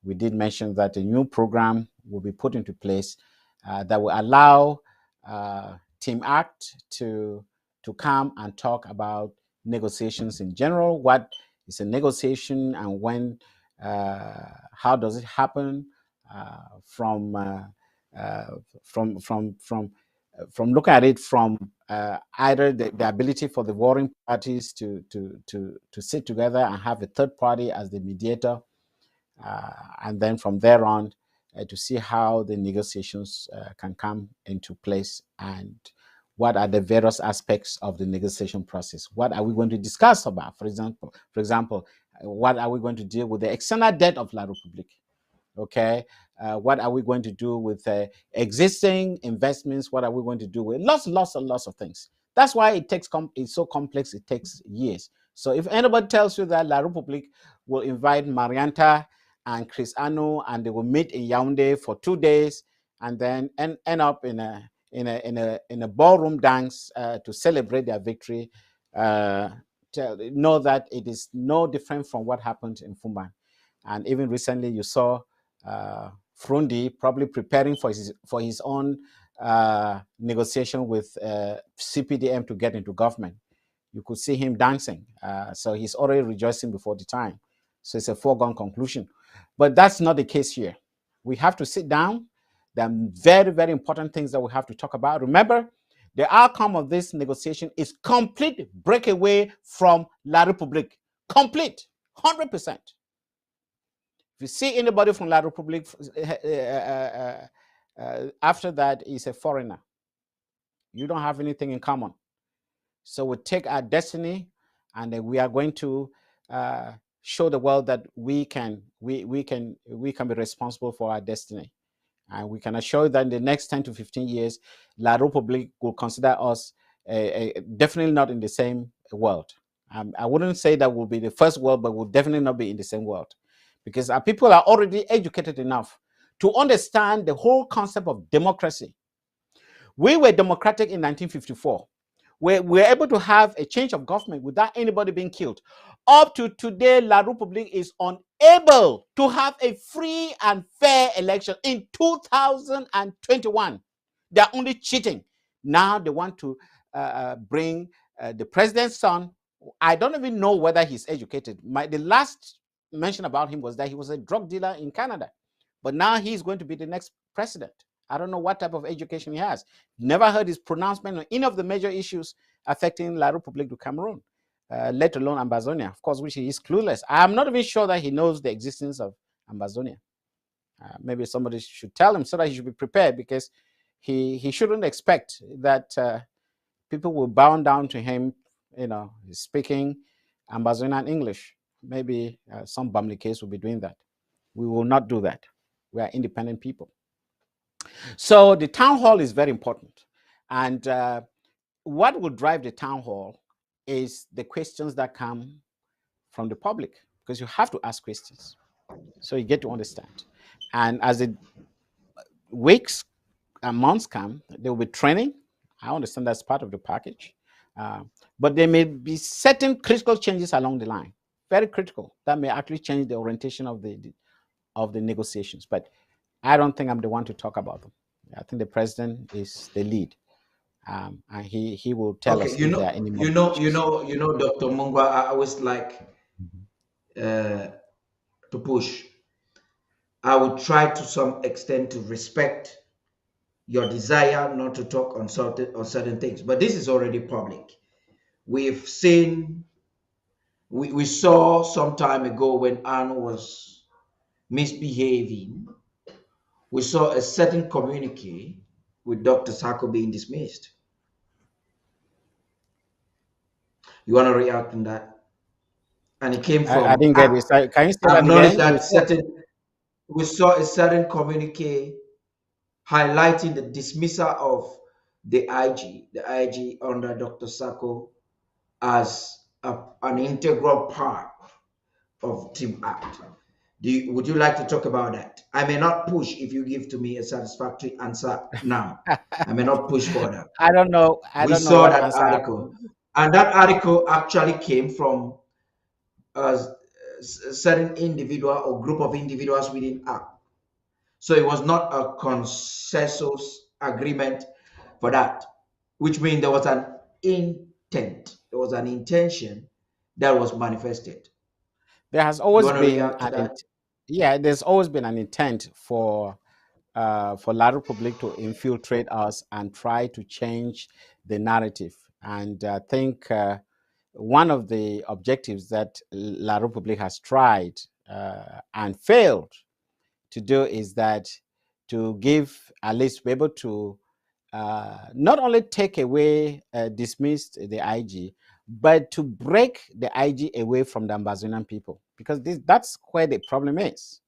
Speaker 5: we did mention that a new program will be put into place that will allow Team Act to come and talk about negotiations in general. What is a negotiation, and when? How does it happen? From looking at it from either the ability for the warring parties to sit together and have a third party as the mediator, and then from there on to see how the negotiations can come into place, and what are the various aspects of the negotiation process. What are we going to discuss about? For example, what are we going to deal with the external debt of La Republique? Okay, what are we going to do with existing investments? What are we going to do with lots of things? That's why it takes it's so complex. It takes years. So if anybody tells you that La Republique will invite Marianta and Chris Anu and they will meet in Yaoundé for 2 days and then end up in a ballroom dance to celebrate their victory, know that it is no different from what happened in Fumban. And even recently, you saw Frundi probably preparing for his own negotiation with CPDM to get into government. You could see him dancing. So he's already rejoicing before the time. So it's a foregone conclusion. But that's not the case here. We have to sit down. There are very, very important things that we have to talk about. Remember, the outcome of this negotiation is complete breakaway from La Republique. Complete, 100%. If you see anybody from La Republique after that, is a foreigner. You don't have anything in common. So we take our destiny, and we are going to show the world that we can be responsible for our destiny, and we can assure that in the next 10 to 15 years, La Republique will consider us definitely not in the same world. I wouldn't say that we'll be the first world, but we'll definitely not be in the same world, because our people are already educated enough to understand the whole concept of democracy. We were democratic in 1954. We were able to have a change of government without anybody being killed. Up to today, La Republique is unable to have a free and fair election in 2021. They are only cheating. Now they want to bring the president's son. I don't even know whether he's educated. The last mention about him was that he was a drug dealer in Canada. But now he's going to be the next president. I don't know what type of education he has. Never heard his pronouncement on any of the major issues affecting La Republique du Cameroon, let alone Ambazonia, of course, which he is clueless. I'm not even sure that he knows the existence of Ambazonia. Maybe somebody should tell him so that he should be prepared, because he shouldn't expect that people will bow down to him, speaking Ambazonian English. Maybe some Bamli case will be doing that. We will not do that. We are independent people. So the town hall is very important. And what will drive the town hall is the questions that come from the public. because you have to ask questions. So you get to understand. And as the weeks and months come, there will be training. I understand that's part of the package. But there may be certain critical changes along the line, very critical, that may actually change the orientation of the negotiations. But I don't think I'm the one to talk about them. I think the president is the lead, and he will tell
Speaker 3: Okay,
Speaker 5: us if there are any modifications.
Speaker 3: Dr. Mungwa, I always like uh, to push. I would try to some extent to respect your desire not to talk on certain things, but this is already public. We've seen, we saw some time ago when Anne was misbehaving, we saw a certain communique with Dr. Sako being dismissed. You want to react on that? And it came
Speaker 5: I
Speaker 3: from
Speaker 5: didn't get it. Can you say that
Speaker 3: acknowledge
Speaker 5: again?
Speaker 3: that we saw a certain communique highlighting the dismissal of the IG under Dr. Sako as an integral part of Team Act. Would you like to talk about that? I may not push if you give to me a satisfactory answer now. I may not push further.
Speaker 5: I don't know. I
Speaker 3: We
Speaker 5: don't know
Speaker 3: saw
Speaker 5: what
Speaker 3: that
Speaker 5: answer.
Speaker 3: article, and that article actually came from a certain individual or group of individuals within ACT. So it was not a consensus agreement for that, which means there was an intent, there was an intention that was manifested.
Speaker 5: There has
Speaker 3: You
Speaker 5: always
Speaker 3: want to
Speaker 5: been
Speaker 3: react to that?
Speaker 5: yeah, there's always been an intent for La Republic to infiltrate us and try to change the narrative. And I think one of the objectives that La Republic has tried and failed to do is that to give, at least be able to not only take away, dismiss the IG, but to break the IG away from the Ambazonian people, because that's where the problem is.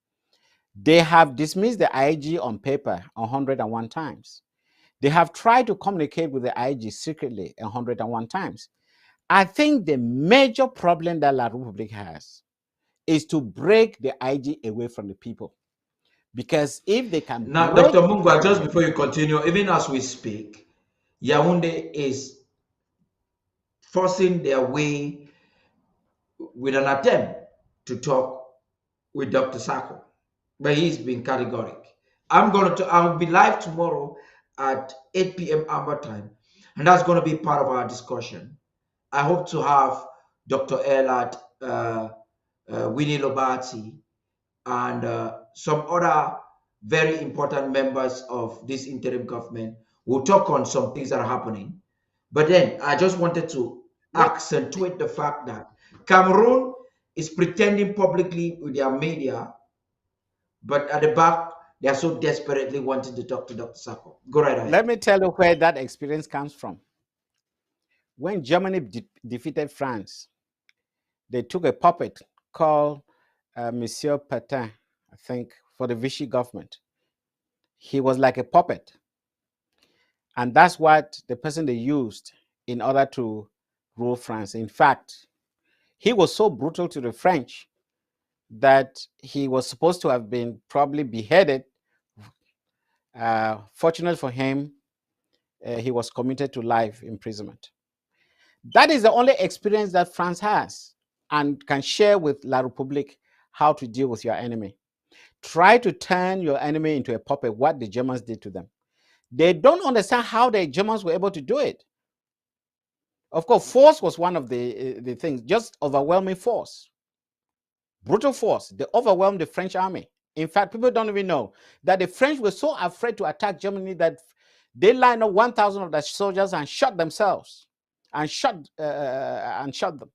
Speaker 5: They have dismissed the IG on paper 101 times. They have tried to communicate with the IG secretly 101 times. I think the major problem that La Republic has is to break the IG away from the people. Because if they can
Speaker 3: Now,
Speaker 5: break
Speaker 3: Dr.
Speaker 5: the
Speaker 3: Mungwa, just
Speaker 5: people,
Speaker 3: before you continue, even as we speak, Yaoundé is forcing their way with an attempt to talk with Dr. Sako, but he's been categoric. I'll be live tomorrow at 8 p.m. Amber time, and that's going to be part of our discussion. I hope to have Dr. Elad, Winnie Lobati, and some other very important members of this interim government. We'll talk on some things that are happening. But then I just wanted to accentuate the fact that Cameroon is pretending publicly with their media, but at the back, they are so desperately wanting to talk to Dr. Sako. Go right
Speaker 5: let
Speaker 3: ahead.
Speaker 5: me tell you where that experience comes from. When Germany defeated France, they took a puppet called Monsieur Pétain, I think, for the Vichy government. He was like a puppet. And that's what the person they used in order to rule France. In fact, he was so brutal to the French that he was supposed to have been probably beheaded. Fortunate for him, he was committed to life imprisonment. That is the only experience that France has and can share with La République how to deal with your enemy. Try to turn your enemy into a puppet, what the Germans did to them. They don't understand how the Germans were able to do it. Of course, force was one of the things, just overwhelming force, brutal force. They overwhelmed the French army. In fact, people don't even know that the French were so afraid to attack Germany that they lined up 1,000 of their soldiers and shot themselves and shot them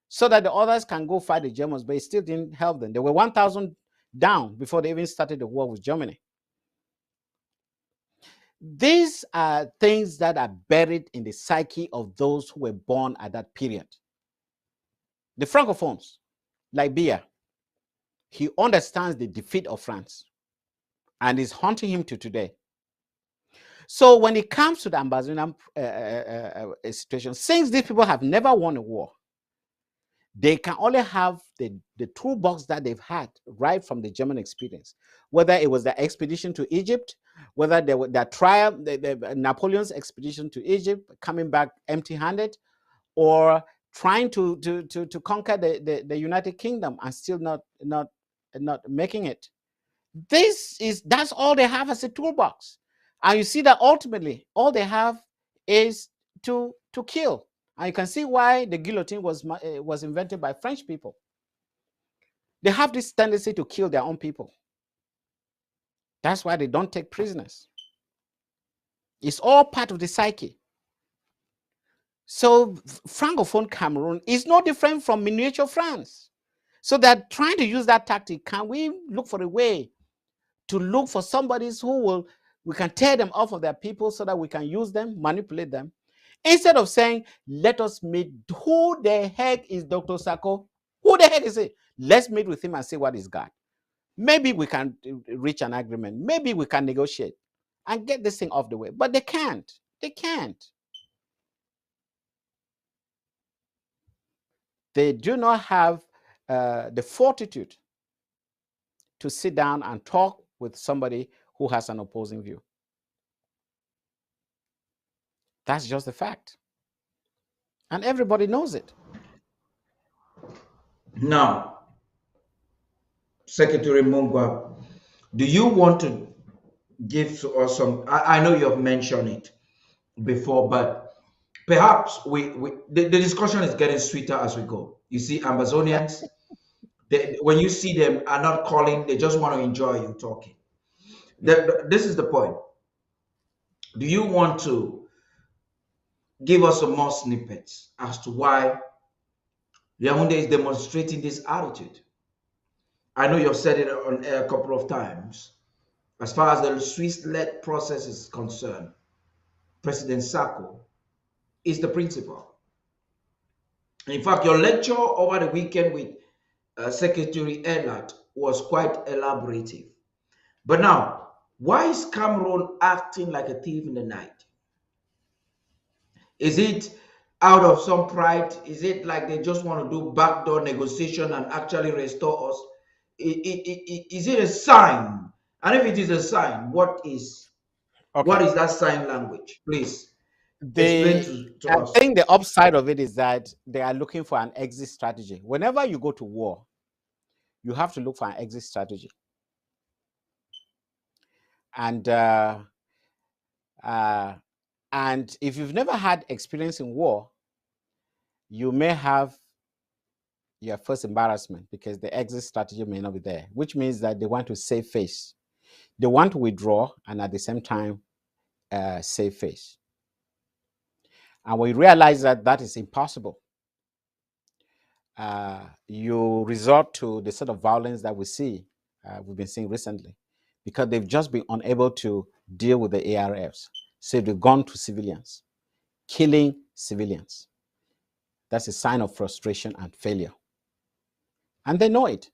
Speaker 5: so that the others can go fight the Germans, but it still didn't help them. There were 1,000 down before they even started the war with Germany. These are things that are buried in the psyche of those who were born at that period. The Francophones, like Biya, he understands the defeat of France and is haunting him to today. So when it comes to the Ambazonian situation, since these people have never won a war, They can only have the toolbox that they've had right from the German experience, whether it was the expedition to Egypt, whether they were the trial, the Napoleon's expedition to Egypt, coming back empty-handed, or trying to conquer the United Kingdom and still not making it. That's all they have as a toolbox. And you see that ultimately all they have is to kill. And you can see why the guillotine was invented by French people. They have this tendency to kill their own people. That's why they don't take prisoners. It's all part of the psyche. So Francophone Cameroon is no different from miniature France. So they're trying to use that tactic. Can we look for a way to look for somebody we can tear them off of their people so that we can use them, manipulate them, instead of saying, let us meet. Who the heck is Dr. Sako? Who the heck is it? Let's meet with him and see what he's got. Maybe we can reach an agreement. Maybe we can negotiate and get this thing off the way. But they can't. They can't. They do not have the fortitude to sit down and talk with somebody who has an opposing view. That's just the fact. And everybody knows it.
Speaker 3: Now, Secretary Mungwa, do you want to give to us some? I know you have mentioned it before, but perhaps the discussion is getting sweeter as we go. You see, Amazonians, when you see them, are not calling, they just want to enjoy you talking. This is the point. Do you want to give us some more snippets as to why Yaoundé is demonstrating this attitude? I know you've said it on air a couple of times. As far as the Swiss-led process is concerned, President Sako is the principal. In fact, your lecture over the weekend with Secretary Elat was quite elaborative. But now, why is Cameroon acting like a thief in the night? Is it out of some pride? Is it like they just want to do backdoor negotiation and actually restore us? Is it a sign? And if it is a sign, what is that sign language? Please explain to us.
Speaker 5: I think the upside of it is that they are looking for an exit strategy. Whenever you go to war, you have to look for an exit strategy. And if you've never had experience in war, you may have your first embarrassment because the exit strategy may not be there, which means that they want to save face. They want to withdraw and at the same time save face. And when you realize that that is impossible, you resort to the sort of violence that we've been seeing recently, because they've just been unable to deal with the ARFs. So they've gone to civilians, killing civilians. That's a sign of frustration and failure. And they know it.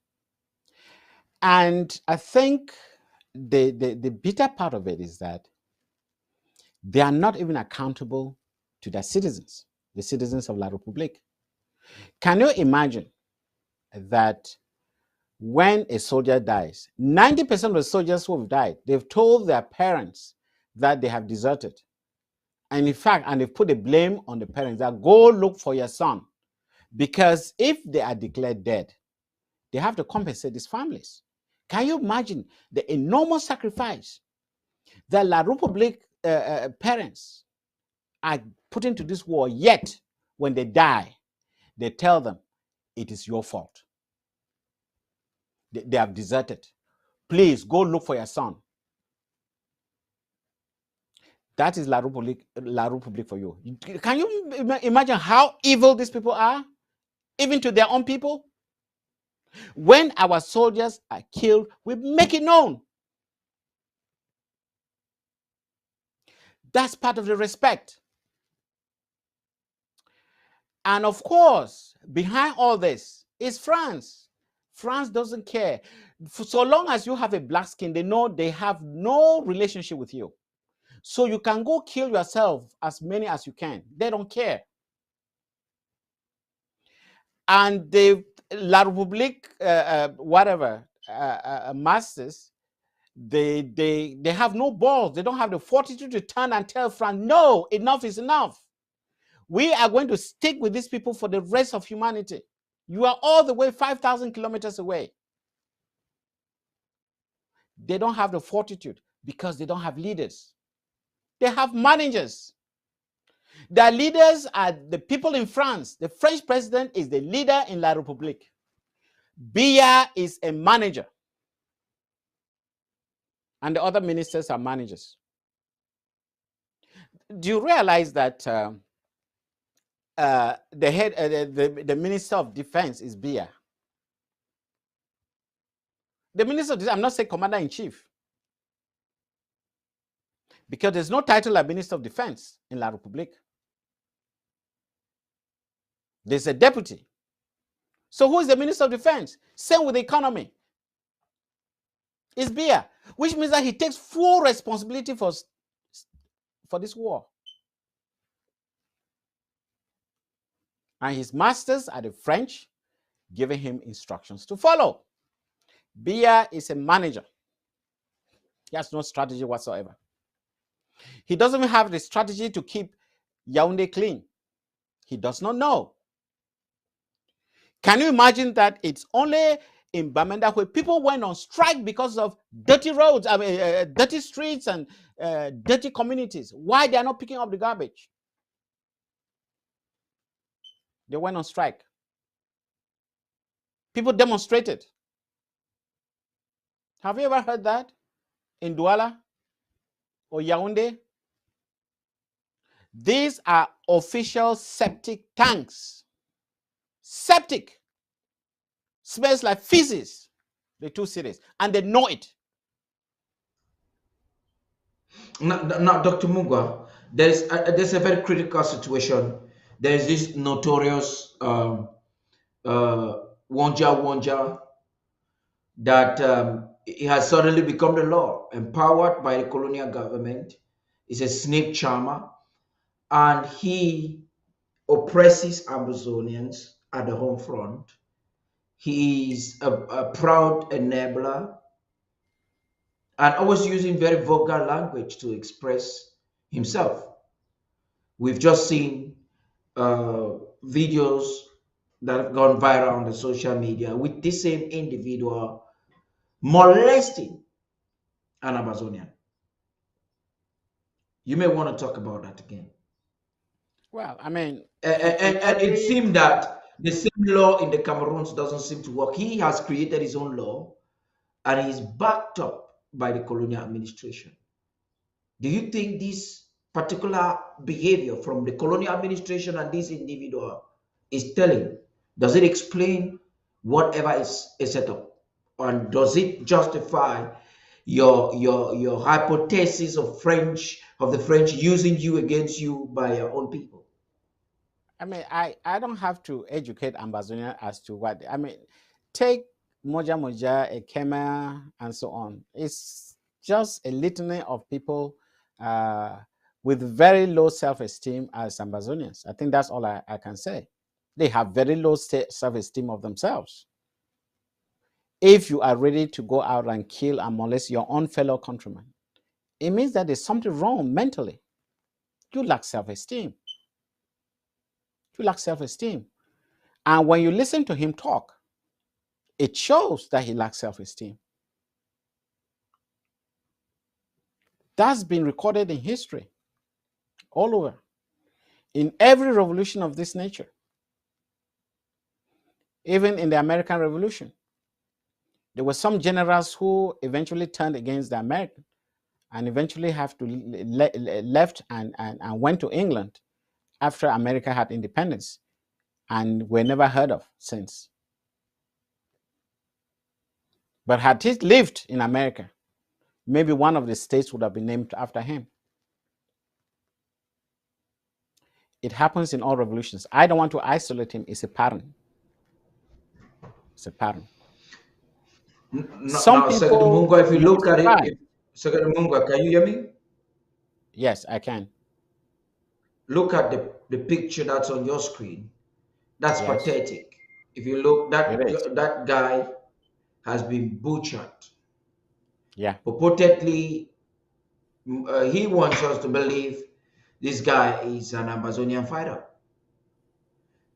Speaker 5: And I think the bitter part of it is that they are not even accountable to their citizens, the citizens of La République. Can you imagine that when a soldier dies, 90% of the soldiers who have died, they've told their parents that they have deserted. And in fact, and they've put the blame on the parents that go look for your son. Because if they are declared dead, they have to compensate these families. Can you imagine the enormous sacrifice that La République parents are put into this war, yet when they die, they tell them, it is your fault. They have deserted. Please go look for your son. That is La République for you. Can you imagine how evil these people are, even to their own people? When our soldiers are killed, we make it known. That's part of the respect. And of course, behind all this is France. France doesn't care. For so long as you have a black skin, they know they have no relationship with you. So you can go kill yourself as many as you can. They don't care. And the La Republique, whatever, masters, they have no balls. They don't have the fortitude to turn and tell France, no, enough is enough. We are going to stick with these people for the rest of humanity. You are all the way 5,000 kilometers away. They don't have the fortitude because they don't have leaders. They have managers. Their leaders are the people in France. The French president is the leader in La République. Biya is a manager. And the other ministers are managers. Do you realize that the head, the minister of defense is Biya? The minister of defense, I'm not saying commander in chief, because there's no title like minister of defense in La République. There's a deputy. So who is the minister of defense? Same with the economy. It's Biya, which means that he takes full responsibility for this war. And his masters are the French, giving him instructions to follow. Biya is a manager. He has no strategy whatsoever. He doesn't even have the strategy to keep Yaoundé clean. He does not know. Can you imagine that it's only in Bamenda where people went on strike because of dirty roads, dirty streets and dirty communities? Why they are not picking up the garbage? They went on strike. People demonstrated. Have you ever heard that in Douala or Yaoundé? These are official septic tanks. Septic. Smells like feces, the two cities, and they know it.
Speaker 3: Now, Dr. Mungwa, there's a very critical situation. There's this notorious Wonja that it has suddenly become the law, empowered by the colonial government. He's a snake charmer, and he oppresses Amazonians at the home front. He is a proud enabler and always using very vulgar language to express himself. We've just seen videos that have gone viral on the social media with this same individual molesting an Amazonian. You may want to talk about that again.
Speaker 5: Well, I mean,
Speaker 3: And it seemed that the same law in the Cameroons doesn't seem to work. He has created his own law and he's backed up by the colonial administration. Do you think this particular behavior from the colonial administration and this individual is telling? Does it explain whatever is set up? And does it justify your hypothesis of the French using you against you by your own people?
Speaker 5: I mean, I don't have to educate Ambazonia as to what, I mean, take Moja Moja, Ekema, and so on. It's just a litany of people with very low self-esteem as Ambazonians. I think that's all I can say. They have very low self-esteem of themselves. If you are ready to go out and kill and molest your own fellow countrymen, it means that there's something wrong mentally. You lack self-esteem. You lack self-esteem. And when you listen to him talk, it shows that he lacks self-esteem. That's been recorded in history all over, in every revolution of this nature, even in the American Revolution. There were some generals who eventually turned against the American and eventually have to left and went to England after America had independence and were never heard of since. But had he lived in America, maybe one of the states would have been named after him. It happens in all revolutions. I don't want to isolate him. It's a pattern. It's a pattern.
Speaker 3: Now, Secretary Mungwa, if you look at it, Secretary Mungwa, can you hear me?
Speaker 5: Yes, I can.
Speaker 3: Look at the picture that's on your screen. That's pathetic. If you look,
Speaker 5: It is.
Speaker 3: that guy has been butchered.
Speaker 5: Yeah.
Speaker 3: Purportedly, he wants us to believe this guy is an Amazonian fighter.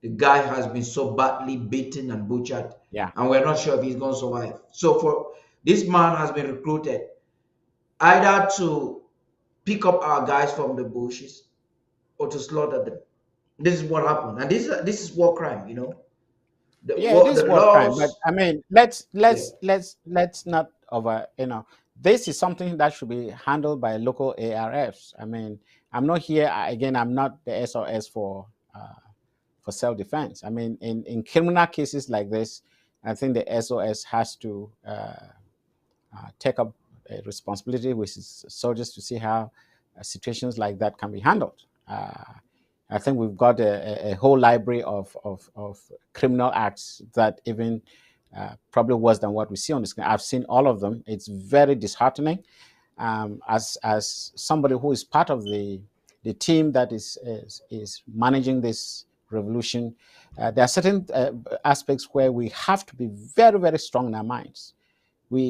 Speaker 3: The guy has been so badly beaten and butchered,
Speaker 5: Yeah.
Speaker 3: and we're not sure if he's going to survive. So, for this man has been recruited either to pick up our guys from the bushes or to slaughter them. This is what happened, and this is war crime. You know,
Speaker 5: Yeah, it is
Speaker 3: the
Speaker 5: war crime, but
Speaker 3: laws.
Speaker 5: I mean, let's
Speaker 3: Yeah,
Speaker 5: let's let's let's not over. This is something that should be handled by local ARFs. I mean, I'm not here again. I'm not the SOS for self defense. I mean, in criminal cases like this, I think the SOS has to take up a responsibility with its soldiers to see how situations like that can be handled. I think we've got a whole library of criminal acts that even probably worse than what we see on the screen. I've seen all of them. It's very disheartening. As somebody who is part of the team that is managing this revolution, there are certain aspects where we have to be very, very strong in our minds. We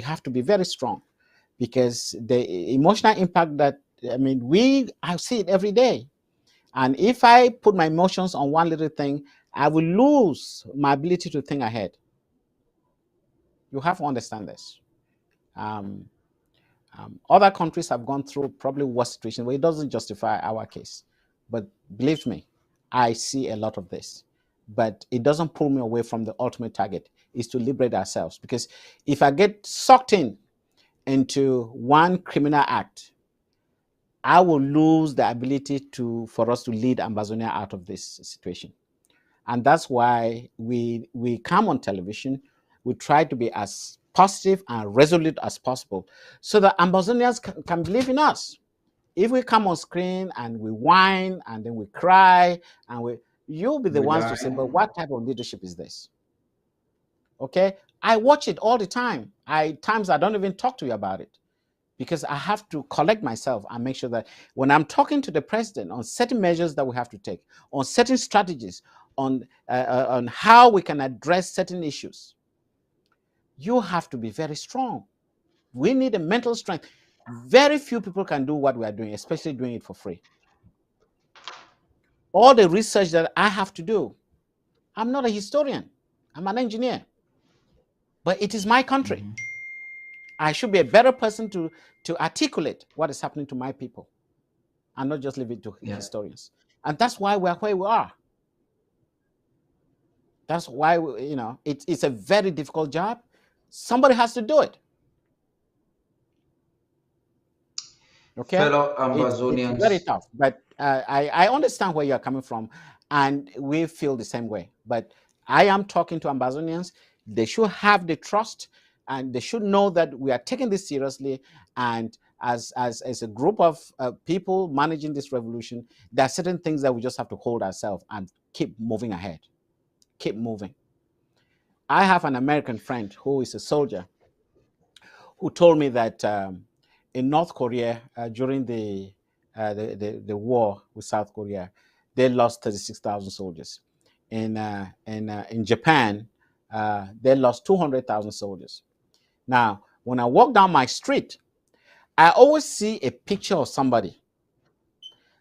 Speaker 5: have to be very strong because the emotional impact that I see it every day. And if I put my emotions on one little thing, I will lose my ability to think ahead. You have to understand this. Um, Other countries have gone through probably worse situations where it doesn't justify our case. But believe me, I see a lot of this. But it doesn't pull me away from the ultimate target, is to liberate ourselves. Because if I get sucked into one criminal act, I will lose the ability for us to lead Amazonia out of this situation. And that's why we come on television. We try to be as positive and resolute as possible so that Amazonians can believe in us. If we come on screen and we whine and then we cry and you'll be the
Speaker 3: we
Speaker 5: ones to
Speaker 3: die.
Speaker 5: say, but what type of leadership is this? Okay? I watch it all the time. Times I don't even talk to you about it because I have to collect myself and make sure that when I'm talking to the president on certain measures that we have to take, on certain strategies, on how we can address certain issues, you have to be very strong. We need a mental strength. Very few people can do what we are doing, especially doing it for free. All the research that I have to do, I'm not a historian, I'm an engineer, but it is my country. I should be a better person to articulate what is happening to my people and not just leave it to historians. And that's why we're where we are. That's why it's a very difficult job. Somebody has to do it. Okay,
Speaker 3: Fellow
Speaker 5: it's very
Speaker 3: Amazonians.
Speaker 5: tough, but I understand where you're coming from, and we feel the same way. But I am talking to Amazonians. They should have the trust, and they should know that we are taking this seriously. And as a group of people managing this revolution, there are certain things that we just have to hold ourselves and keep moving ahead. Keep moving. I have an American friend who is a soldier who told me that in North Korea during the war with South Korea, they lost 36,000 soldiers. In Japan, they lost 200,000 soldiers. Now, when I walk down my street, I always see a picture of somebody.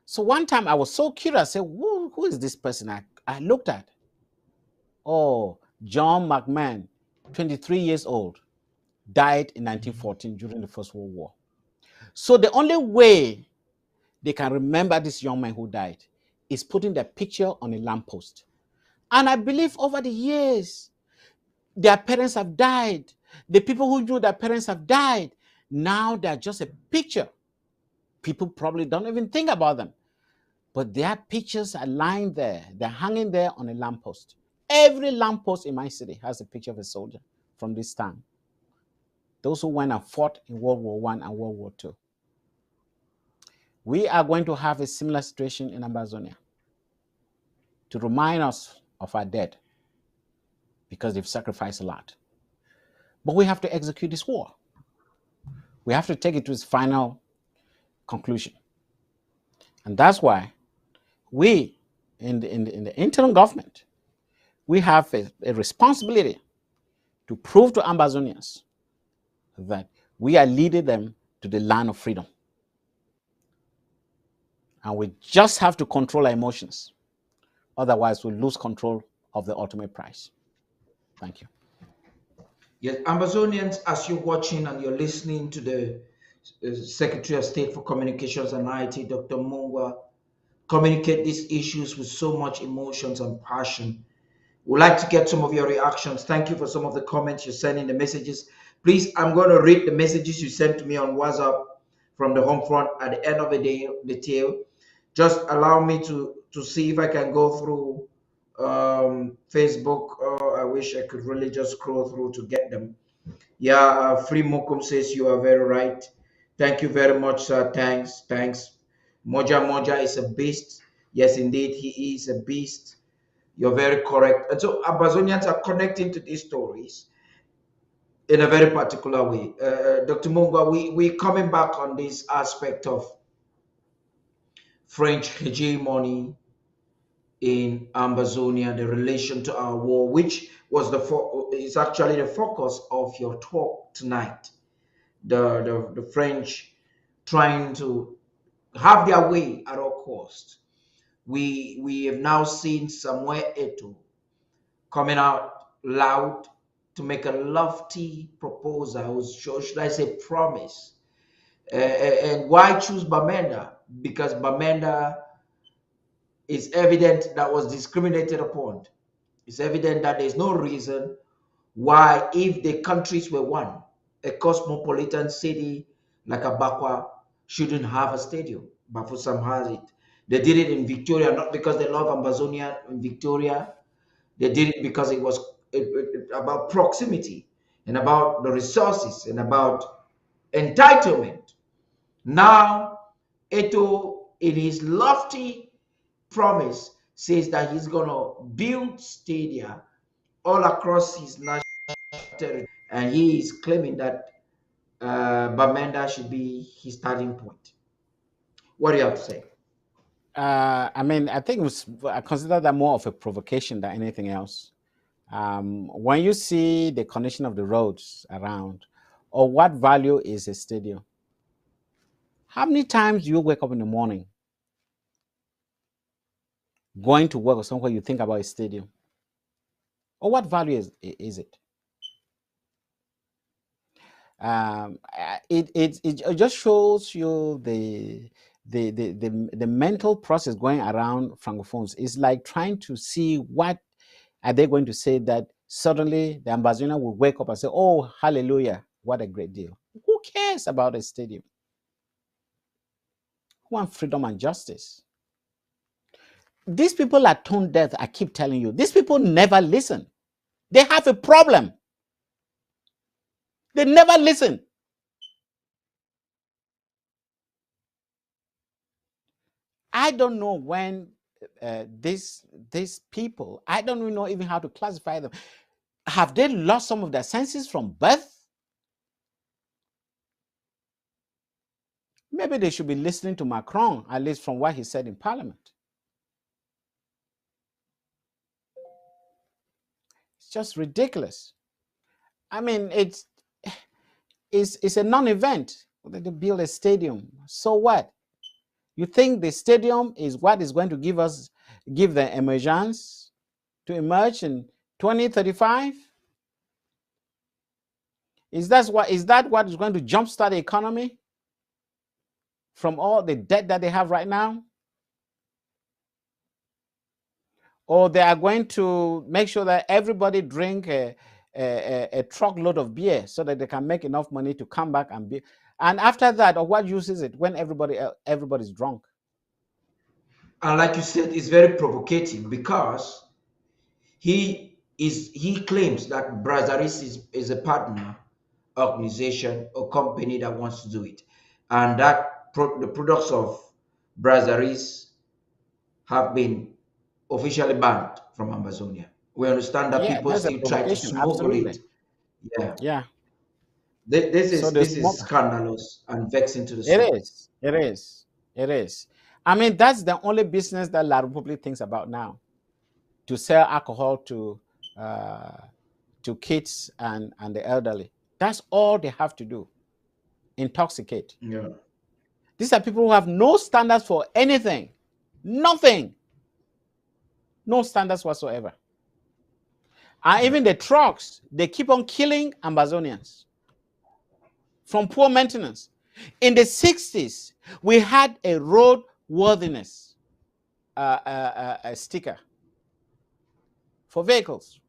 Speaker 5: So one time I was so curious, I said, who is this person? I looked at. Oh, John McMahon, 23 years old, died in 1914 during the First World War. So the only way they can remember this young man who died is putting the picture on a lamppost. And I believe over the years, their parents have died. The people who knew their parents have died. Now they're just a picture. People probably don't even think about them. But their pictures are lying there. They're hanging there on a lamppost. Every lamppost in my city has a picture of a soldier from this time. Those who went and fought in World War I and World War II. We are going to have a similar situation in Amazonia to remind us of our dead because they've sacrificed a lot. But we have to execute this war. We have to take it to its final conclusion. And that's why we in the internal government, we have a responsibility to prove to Ambazonians that we are leading them to the land of freedom. And we just have to control our emotions. Otherwise, we'll lose control of the ultimate prize. Thank you.
Speaker 3: Yes, Amazonians, as you're watching and you're listening to the Secretary of State for Communications and IT, Dr. Mungwa, communicate these issues with so much emotions and passion. We'd like to get some of your reactions. Thank you for some of the comments you're sending, the messages. Please, I'm going to read the messages you sent to me on WhatsApp from the home front at the end of the day, the tail. Just allow me to see if I can go through Facebook. I wish I could really just scroll through to get them. Yeah, Free Mokum says you are very right. Thank you very much, sir. Thanks. Moja Moja is a beast. Yes, indeed, he is a beast. You're very correct. And so Amazonians are connecting to these stories in a very particular way. Dr. Mungwa, we coming back on this aspect of French hegemony in Amazonia, the relation to our war, which was is actually the focus of your talk tonight. The French trying to have their way at all cost. We have now seen Samuel Eto'o coming out loud to make a lofty proposal, or should I say promise. And why choose Bamenda? Because Bamenda is evident that was discriminated upon. It's evident that there's no reason why, if the countries were one, a cosmopolitan city like Abakwa shouldn't have a stadium. Bafusam has it. They did it in Victoria, not because they love Amazonia in Victoria. They did it because it was about proximity and about the resources and about entitlement. Now, Eto'o, in his lofty promise, says that he's going to build stadia all across his national territory, and he is claiming that Bamenda should be his starting point. What do you have to say?
Speaker 5: I mean, I think I consider that more of a provocation than anything else. When you see the condition of the roads around, or what value is a stadium? How many times do you wake up in the morning going to work or somewhere you think about a stadium? Or what value is it? It just shows you the mental process going around francophones. It's like trying to see what are they going to say that suddenly the Ambazonian will wake up and say, oh, hallelujah, what a great deal. Who cares about a stadium? Who wants freedom and justice? These people are tone deaf, I keep telling you. These people never listen. They have a problem. They never listen. I don't know when these people, I don't even know how to classify them. Have they lost some of their senses from birth? Maybe they should be listening to Macron, at least from what he said in Parliament. It's just ridiculous. I mean, it's a non-event. They build a stadium. So what? You think the stadium is what is going to give the emergence to emerge in 2035? Is that what is going to jumpstart the economy from all the debt that they have right now? Or they are going to make sure that everybody drink a truckload of beer so that they can make enough money to come back and be. And after that, or what use is it when everybody's drunk?
Speaker 3: And like you said, it's very provocating because he claims that Brazaris is a partner organization or company that wants to do it, and that the products of Brazaris have been officially banned from Amazonia. We understand that
Speaker 5: Yeah,
Speaker 3: people
Speaker 5: that's a
Speaker 3: still try to
Speaker 5: provocation.
Speaker 3: smuggle
Speaker 5: Absolutely.
Speaker 3: it.
Speaker 5: Yeah.
Speaker 3: This
Speaker 5: So
Speaker 3: is scandalous and vexing to the soul.
Speaker 5: It is. I mean, that's the only business that La Republic thinks about now. to sell alcohol to kids and the elderly. That's all they have to do. Intoxicate.
Speaker 3: Yeah.
Speaker 5: These are people who have no standards for anything. Nothing. No standards whatsoever. And even the trucks, they keep on killing Amazonians from poor maintenance. In the 60s, we had a roadworthiness sticker for vehicles.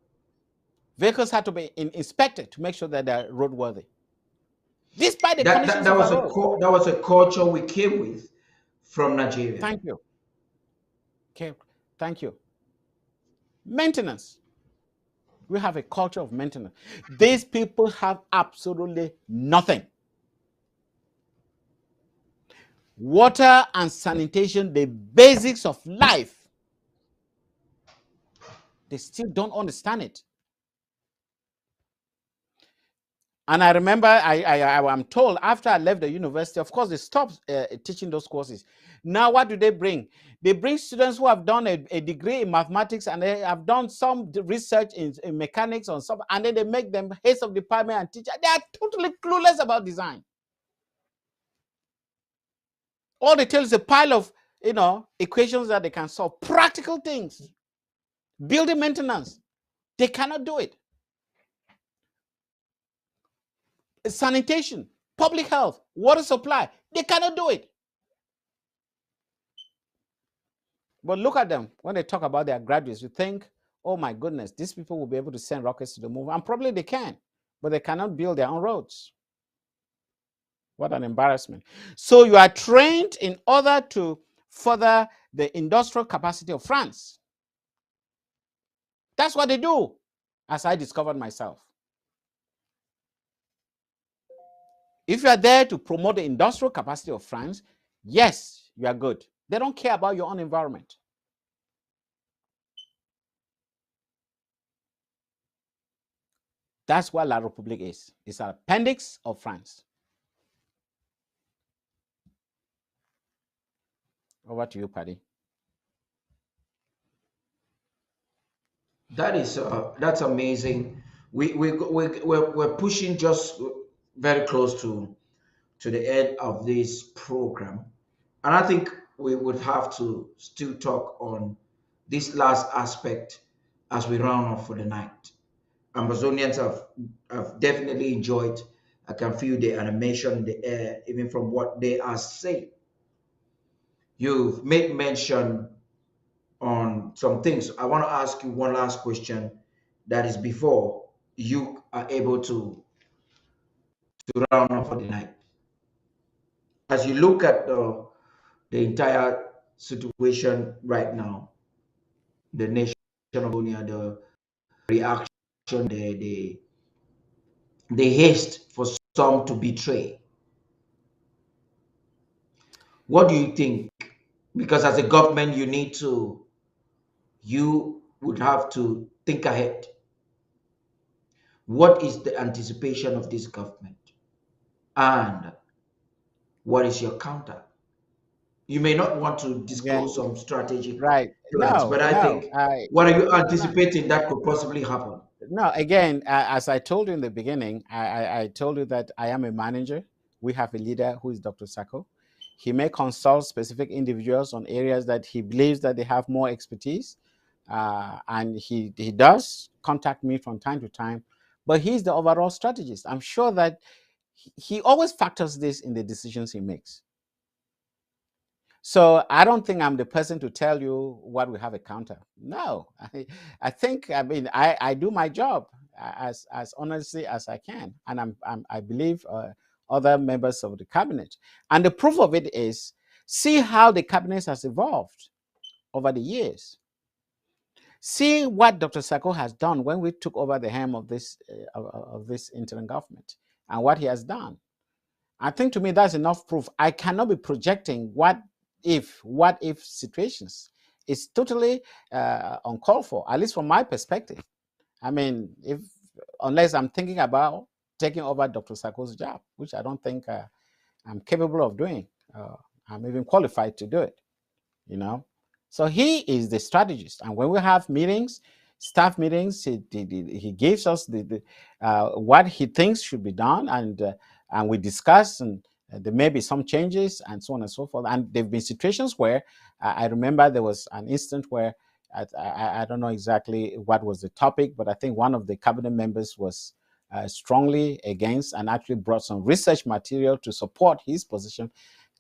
Speaker 5: Vehicles had to be inspected to make sure that they're roadworthy. Despite the conditions of the road.
Speaker 3: That was a culture we came with from Nigeria.
Speaker 5: Thank you. Okay, thank you. Maintenance. We have a culture of maintenance. These people have absolutely nothing. Water and sanitation, the basics of life. They still don't understand it. And I remember I'm told after I left the university, of course, they stopped teaching those courses. Now, what do they bring? They bring students who have done a degree in mathematics and they have done some research in mechanics or something, and then they make them heads of department and teacher. They are totally clueless about design. All they tell is a pile of equations that they can solve. Practical things. Building maintenance. They cannot do it. Sanitation, public health, water supply, they cannot do it. But look at them. When they talk about their graduates, you think, oh my goodness, these people will be able to send rockets to the moon. And probably they can, but they cannot build their own roads. What an embarrassment. So you are trained in order to further the industrial capacity of France. That's what they do, as I discovered myself. If you are there to promote the industrial capacity of France, yes, you are good. They don't care about your own environment. That's what La République is. It's an appendix of France. Over to you, Paddy.
Speaker 3: That's amazing. We're pushing just very close to the end of this program, and I think we would have to still talk on this last aspect as we round off for the night. Amazonians have definitely enjoyed. I can feel the animation in the air, even from what they are saying. You've made mention on some things. I want to ask you one last question that is before you are able to round off for the night. As you look at the entire situation right now, the nation of Colombia, the reaction, the haste for some to betray. What do you think? Because as a government, you would have to think ahead. What is the anticipation of this government? And what is your counter? You may not want to disclose some strategic plans, but I think what are you anticipating that could possibly happen?
Speaker 5: No, again, as I told you in the beginning, I told you that I am a manager. We have a leader who is Dr. Sako. He may consult specific individuals on areas that he believes that they have more expertise. And he does contact me from time to time, but he's the overall strategist. I'm sure that he always factors this in the decisions he makes. So I don't think I'm the person to tell you what we have a counter. No, I think, I do my job as honestly as I can. And I believe other members of the cabinet. And the proof of it is, see how the cabinet has evolved over the years. See what Dr. Sako has done when we took over the helm of this interim government and what he has done. I think to me that's enough proof. I cannot be projecting what if situations. It's totally uncalled for, at least from my perspective. I mean, unless I'm thinking about taking over Dr. Sako's job, which I don't think I'm capable of doing. I'm even qualified to do it, So he is the strategist. And when we have meetings, staff meetings, he gives us what he thinks should be done, and we discuss, and there may be some changes and so on and so forth. And there have been situations where I remember there was an instance where I don't know exactly what was the topic, but I think one of the cabinet members was strongly against and actually brought some research material to support his position.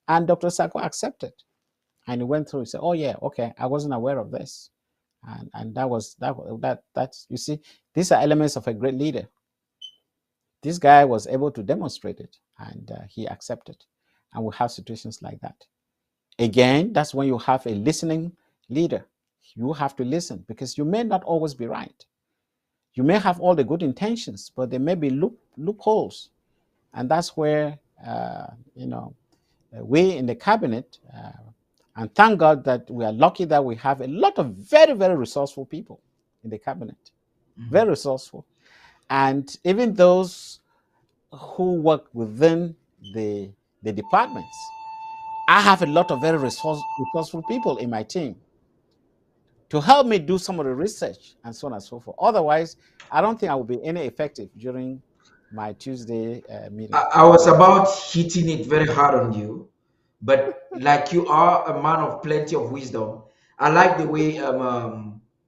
Speaker 5: And Dr. Sako accepted. And he went through and said, "Oh yeah, okay, I wasn't aware of this." And that's, you see, these are elements of a great leader. This guy was able to demonstrate it, and he accepted. And we have situations like that. Again, that's when you have a listening leader. You have to listen, because you may not always be right. You may have all the good intentions, but there may be loopholes. And that's where, we in the cabinet, and thank God that we are lucky that we have a lot of very, very resourceful people in the cabinet, very resourceful. And even those who work within the departments, I have a lot of very resourceful people in my team to help me do some of the research and so on and so forth. Otherwise, I don't think I will be any effective during my Tuesday meeting.
Speaker 3: I was about hitting it very hard on you, but like you are a man of plenty of wisdom, I like the way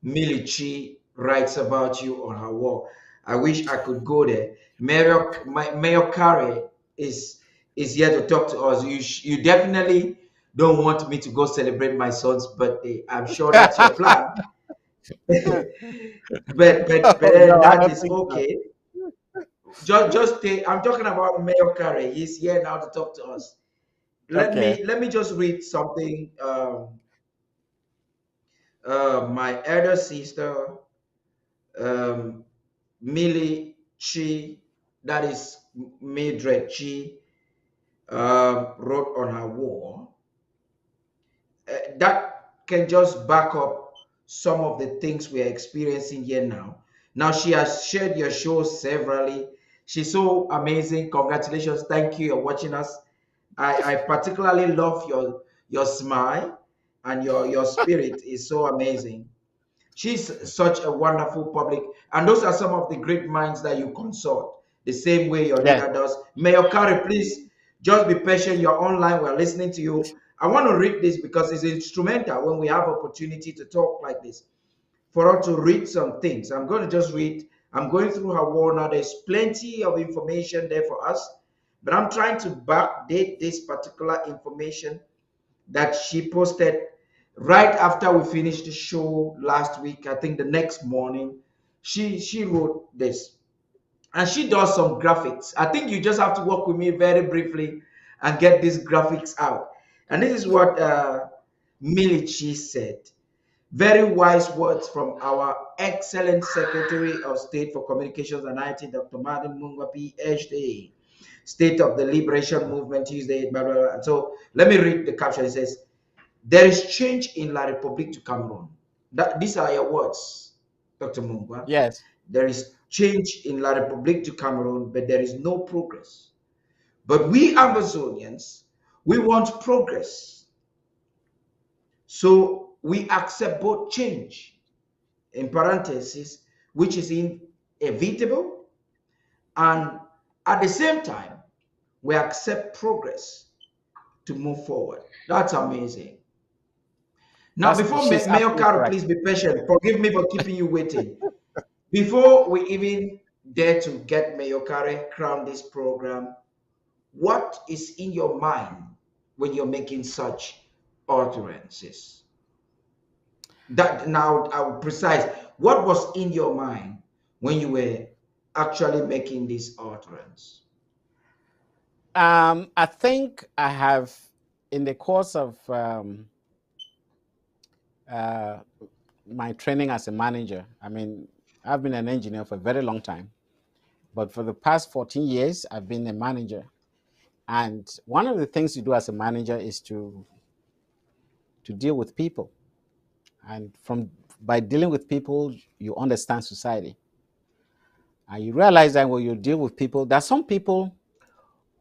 Speaker 3: Milichi writes about you on her wall. I wish I could go there. Mayor Kare is here to talk to us. You definitely don't want me to go celebrate my son's birthday. I'm sure that's your plan. But
Speaker 5: No, I
Speaker 3: that
Speaker 5: don't
Speaker 3: is
Speaker 5: think so.
Speaker 3: okay. Just stay. I'm talking about Mayor Kare. He's here now to talk to us.
Speaker 5: Okay.
Speaker 3: Let me just read something. My elder sister, um, Millie Chi, that is Mildred Chi, wrote on her wall. That can just back up some of the things we are experiencing here now. Now, she has shared your show severally. She's so amazing. Congratulations. Thank you. You're watching us. I particularly love your smile, and your spirit is so amazing. She's such a wonderful public, and those are some of the great minds that you consult the same way your
Speaker 5: Yes.
Speaker 3: leader does. Mayor Kari, please just be patient. You're online. We're listening to you. I want to read this because it's instrumental when we have opportunity to talk like this. For us to read some things, I'm going to just read. I'm going through her wall now. There's plenty of information there for us, but I'm trying to backdate this particular information that she posted right after we finished the show last week. I think the next morning, she wrote this, and she does some graphics. I think you just have to work with me very briefly and get these graphics out. And this is what Milichi said. Very wise words from our excellent Secretary of State for Communications and IT, Dr. Martin Mungwa, PhD. State of the Liberation Movement Tuesday, blah, blah, blah. And so let me read the caption. It says, "There is change in La République du Cameroon." These are your words, Dr. Mungwa.
Speaker 5: Yes.
Speaker 3: There is change in La République du Cameroon, but there is no progress. But we Amazonians, we want progress. So we accept both change, in parentheses, which is inevitable, and at the same time, we accept progress to move forward. That's amazing. Now, before
Speaker 5: She's
Speaker 3: Mayor
Speaker 5: absolutely
Speaker 3: Caro,
Speaker 5: correct.
Speaker 3: please be patient. Forgive me for keeping you waiting. Before we even dare to get Mayor Kare crown this program, what is in your mind when you're making such utterances? That now I will precise. What was in your mind when you were actually making this utterance?
Speaker 5: I think I have, in the course of uh, my training as a manager, I mean, I've been an engineer for a very long time, but for the past 14 years, I've been a manager. And one of the things you do as a manager is to deal with people. And by dealing with people, you understand society. And you realize that when you deal with people, there are some people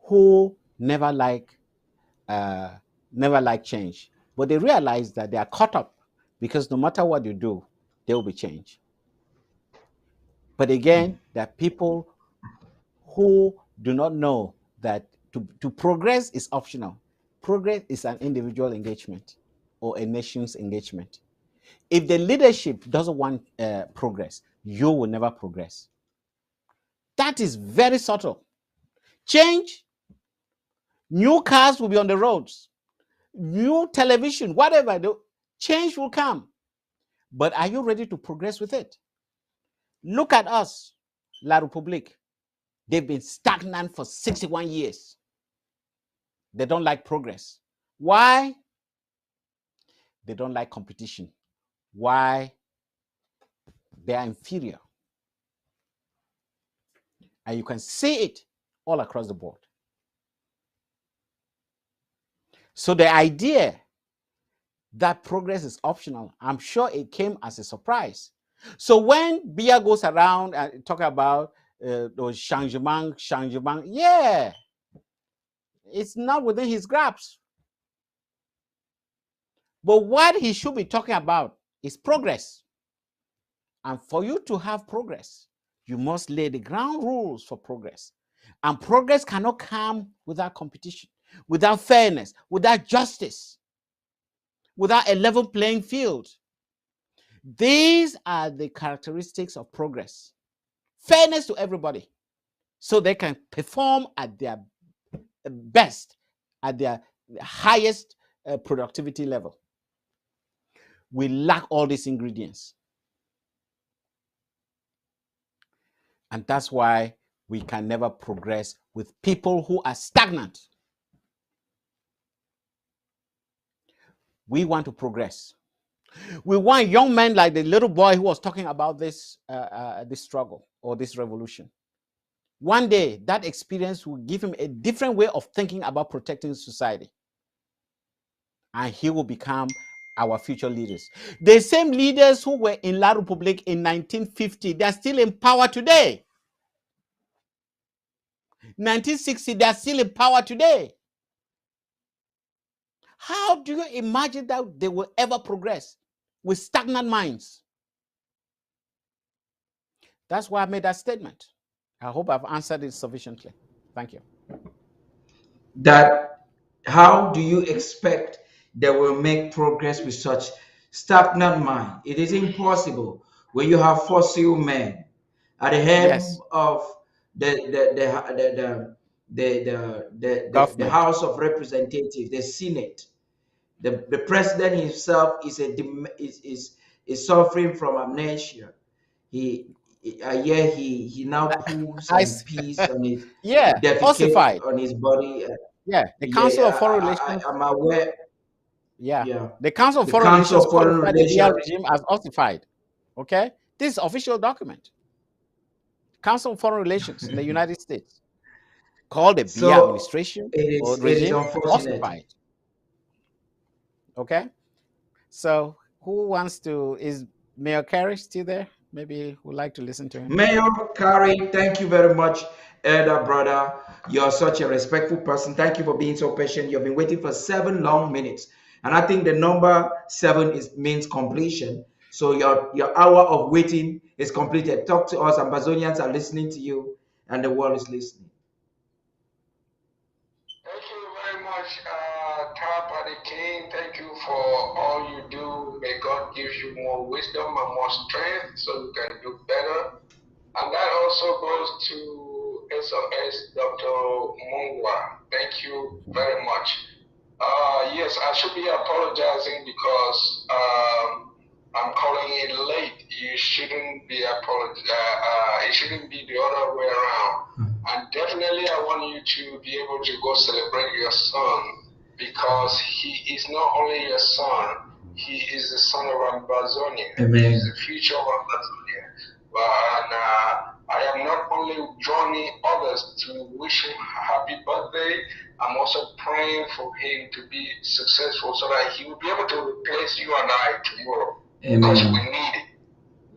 Speaker 5: who uh, never like change, but they realize that they are caught up because no matter what you do, there will be change. But again, there are people who do not know that to progress is optional. Progress is an individual engagement or a nation's engagement. If the leadership doesn't want progress, you will never progress. That is very subtle. Change, new cars will be on the roads, new television, whatever, the change will come. But are you ready to progress with it? Look at us, La République. They've been stagnant for 61 years. They don't like progress. Why? They don't like competition. Why? They are inferior. And you can see it all across the board. So the idea that progress is optional, I'm sure it came as a surprise. So when Bia goes around and talk about those changement, yeah, it's not within his grasp. But what he should be talking about is progress. And for you to have progress, you must lay the ground rules for progress. And progress cannot come without competition, without fairness, without justice, without a level playing field. These are the characteristics of progress. Fairness to everybody, so they can perform at their best, at their highest productivity level. We lack all these ingredients. And that's why we can never progress with people who are stagnant. We want to progress. We want young men like the little boy who was talking about this struggle or this revolution. One day, that experience will give him a different way of thinking about protecting society. And he will become our future leaders. The same leaders who were in La République in 1950, they're still in power today. 1960, they're still in power today. How do you imagine that they will ever progress with stagnant minds? That's why I made that statement. I hope I've answered it sufficiently. Thank you.
Speaker 3: That how do you expect they will make progress with such stagnant mind? It is impossible when you have fossil men at the head
Speaker 5: Yes.
Speaker 3: of the
Speaker 5: Government.
Speaker 3: House of Representatives, the Senate. The president himself is suffering from amnesia. He now poops and pees on his
Speaker 5: Yeah,
Speaker 3: defecates
Speaker 5: ossified.
Speaker 3: on his body.
Speaker 5: Yeah, the Council of Foreign
Speaker 3: I,
Speaker 5: Relations.
Speaker 3: I'm aware.
Speaker 5: Yeah.
Speaker 3: Yeah,
Speaker 5: The Council of
Speaker 3: the
Speaker 5: Foreign
Speaker 3: Council
Speaker 5: Relations
Speaker 3: of Foreign
Speaker 5: qualified the BR
Speaker 3: Relations.
Speaker 5: regime as ossified. Okay? This is official document. Council of Foreign Relations in the United States called the BR
Speaker 3: So
Speaker 5: administration or
Speaker 3: it is
Speaker 5: regime
Speaker 3: unfortunate.
Speaker 5: ossified. Okay? So who wants to, is Mayor Carey still there? Maybe would like to listen to him.
Speaker 3: Mayor Kari, thank you very much, elder brother. You're such a respectful person. Thank you for being so patient. You've been waiting for 7 long minutes, and I think the number 7 means completion. So your hour of waiting is completed. Talk to us. Ambazonians are listening to you, and the world is listening.
Speaker 7: Thank you very much, Tapa the King. Thank you for all you do. May God give you more wisdom and more strength so you can do better. And that also goes to SOS Dr. Mungwa. Thank you very much. Yes, I should be apologizing because I'm calling it late. You shouldn't be it shouldn't be the other way around. And definitely, I want you to be able to go celebrate your son because he is not only your son, he is the son of Ambazonia.
Speaker 3: Amen.
Speaker 7: He is the future of Ambazonia. And I am not only joining others to wish him a happy birthday, I'm also praying for him to be successful so that he will be able to replace you and I tomorrow.
Speaker 3: Amen.
Speaker 7: Because we need it.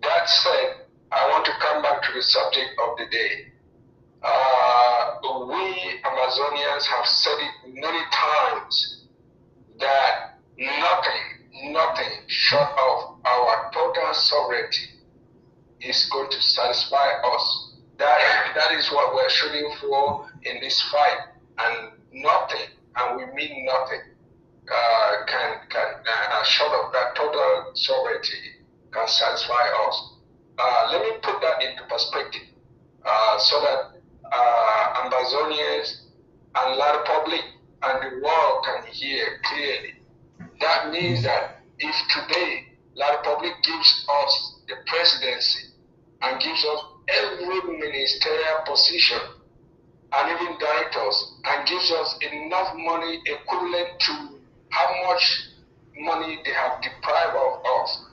Speaker 7: That said, I want to come back to the subject of the day. We Amazonians have said it many times that nothing short of our total sovereignty is going to satisfy us. That is what we're shooting for in this fight, and nothing, and we mean nothing, short of that total sovereignty can satisfy us. Let me put that into perspective, so that Ambazonians and La Republic and the world can hear clearly. That means that if today La Republic gives us the presidency and gives us every ministerial position and even directors and gives us enough money equivalent to how much money they have deprived of us,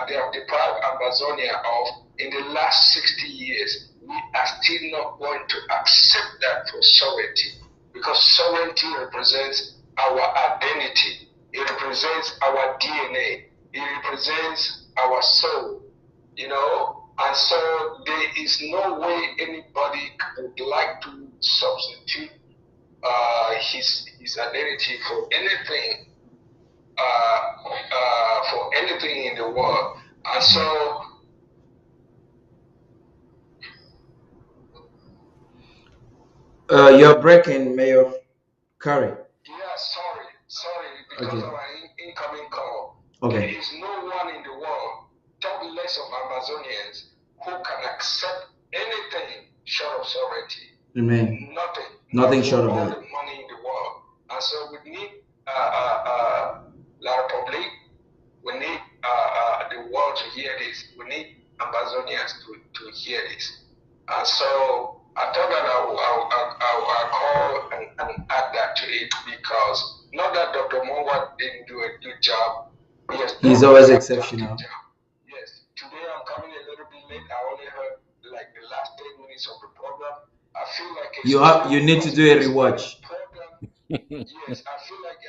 Speaker 7: they have deprived Amazonia of in the last 60 years, we are still not going to accept that for sovereignty, because sovereignty represents our identity, it represents our DNA, it represents our soul, you know. And so there is no way anybody would like to substitute his identity for anything, in the world. And so
Speaker 3: you're breaking, Mayor Curry.
Speaker 7: yeah, sorry, because
Speaker 3: Okay.
Speaker 7: of an incoming call.
Speaker 3: Okay.
Speaker 7: There is no one in the world, talk less of Amazonians, who can accept anything short of sovereignty.
Speaker 3: Amen.
Speaker 7: Nothing.
Speaker 3: Nothing short of
Speaker 7: all
Speaker 3: that.
Speaker 7: the money in the world. And so we need La Republic. We need the world to hear this. We need Amazonians to hear this. And so I thought that I'll call and add that to it, because not that Dr. Mungwa didn't do a good job. Yes,
Speaker 3: He's always exceptional.
Speaker 7: Yes. Today I'm coming a little bit late. I only heard like the last 10 minutes of the program. I feel like
Speaker 3: You need to do a rewatch.
Speaker 7: Yes, I feel like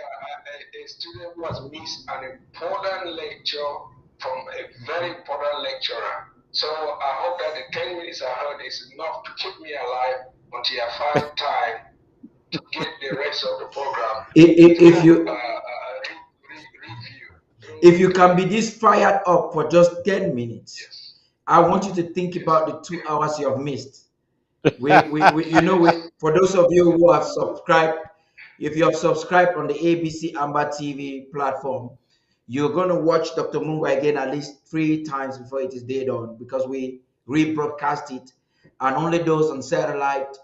Speaker 7: a student who has missed an important lecture from a very important lecturer. So I hope that the 10 minutes I heard is enough to keep me alive until I find time to get the rest of the program.
Speaker 3: If you can be this fired up for just 10 minutes, yes. I want you to think about the 2 hours you have missed. For those of you who have subscribed, if you have subscribed on the ABC Amber TV platform, you're going to watch Dr. Mungwa again at least 3 times before it is dead on, because we rebroadcast it, and only those on satellite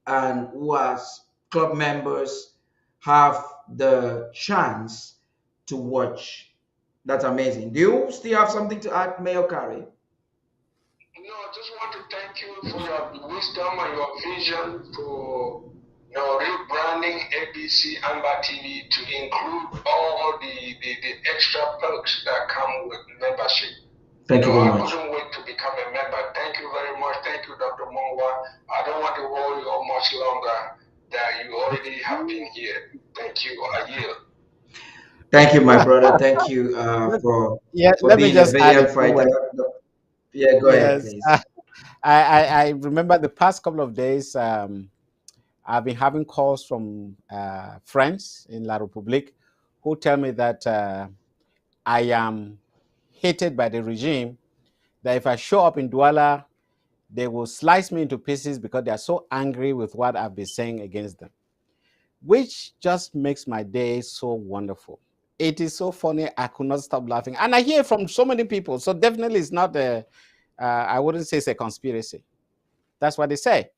Speaker 3: and who are club members have the chance to watch. That's amazing. Do you still have something to add, Mayor Kari?
Speaker 7: No, I just want to thank you for your wisdom and your vision for rebranding ABC Amber TV to include all the extra perks that come with membership.
Speaker 3: Thank you very much.
Speaker 7: I couldn't wait to become a member. Thank you very much. Thank you, Dr. Mungwa. I don't want to hold you much longer than you already have been here. Thank you. I yield.
Speaker 3: Thank you, my brother. Thank you for being a valiant fighter. Yeah, go ahead, please.
Speaker 5: I remember the past couple of days, I've been having calls from friends in La Republique who tell me that I am hated by the regime, that if I show up in Douala, they will slice me into pieces because they are so angry with what I've been saying against them, which just makes my day so wonderful. It is so funny, I could not stop laughing. And I hear from so many people, so definitely it's not I wouldn't say it's a conspiracy. That's what they say.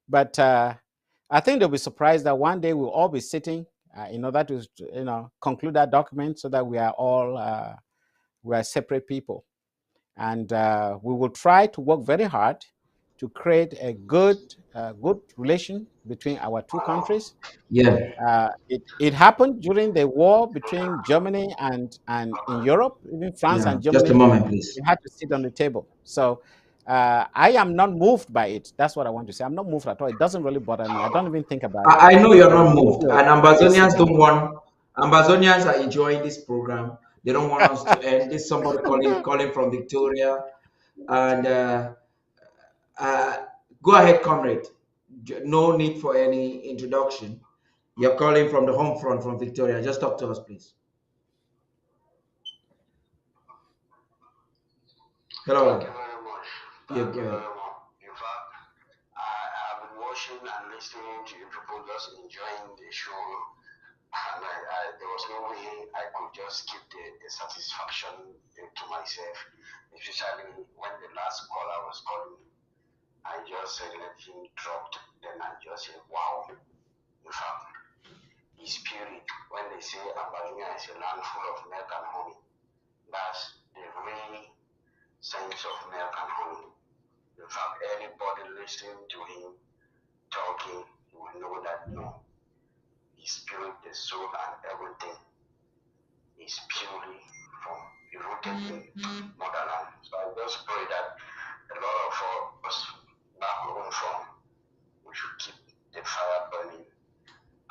Speaker 5: But I think they'll be surprised that one day we'll all be sitting in order to conclude that document, so that we are all we are separate people. And we will try to work very hard to create a good relation between our two countries.
Speaker 3: Yeah.
Speaker 5: It happened during the war between Germany and in Europe, even France and Germany.
Speaker 3: Just a moment, please.
Speaker 5: We had to sit on the table. So I am not moved by it. That's what I want to say. I'm not moved at all. It doesn't really bother me. I don't even think about it.
Speaker 3: I know you're not moved. And Ambazonians don't want. Ambazonians are enjoying this program. They don't want us to end. This somebody calling from Victoria. And go ahead, comrade. No need for any introduction. You're calling from the home front from Victoria. Just talk to us, please. Hello.
Speaker 7: Thank you very much.
Speaker 3: Yeah,
Speaker 7: Thank
Speaker 3: go
Speaker 7: you
Speaker 3: ahead.
Speaker 7: very much. In fact, I've been watching and listening to you people, just enjoying the show. And there was no way I could just keep the satisfaction to myself, especially when the last caller was calling. I just let him drop. Then I just said, wow. In fact, the spirit, when they say Ambazunia is a land full of milk and honey, that's the real sense of milk and honey. In fact, anybody listening to him talking will know that no, the spirit, the soul, and everything is purely from rooted in motherland. So I just pray that a lot of us back home from we should keep the fire burning.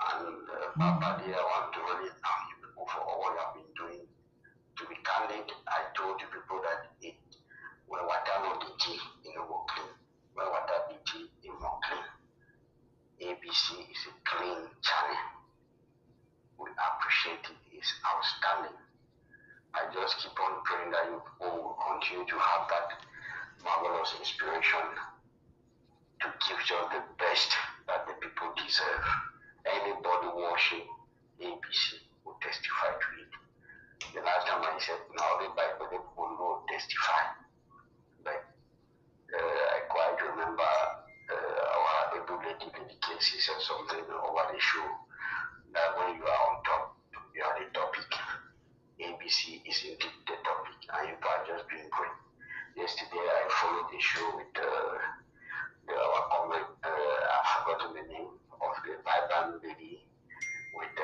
Speaker 7: And Papa, dear, I want to really thank you people for all you have been doing. To be candid, I told you people that when water no DT, it will clean. When water DT, it will clean. ABC is a clean channel. We appreciate it. It's outstanding. I just keep on praying that you all will continue to have that marvelous inspiration to give just the best that the people deserve. Anybody watching ABC will testify to it. The last time I said, now the Bible will testify. But I quite remember our able lady cases or something over the show that when you are on top, you are the topic. ABC is indeed the topic, and you are just doing great. Yesterday I followed the show with our comrade, I've forgotten the name of the vibrant lady, with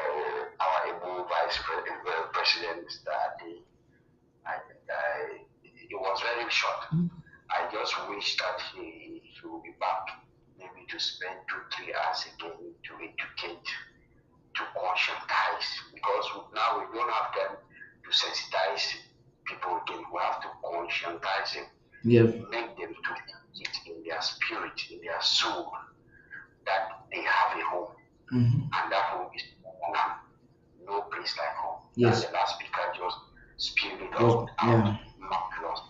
Speaker 7: our able vice president, Mr. Ade. It was very short. I just wish that he will be back, maybe to spend 2-3 hours again to educate, to conscientize, because now we don't have time to sensitize people again. We have to conscientize them, make them to it in their spirit, in their soul, that they have a home, and that home is no place like home.
Speaker 3: Yes.
Speaker 7: And the last speaker just spewed it out, not lost.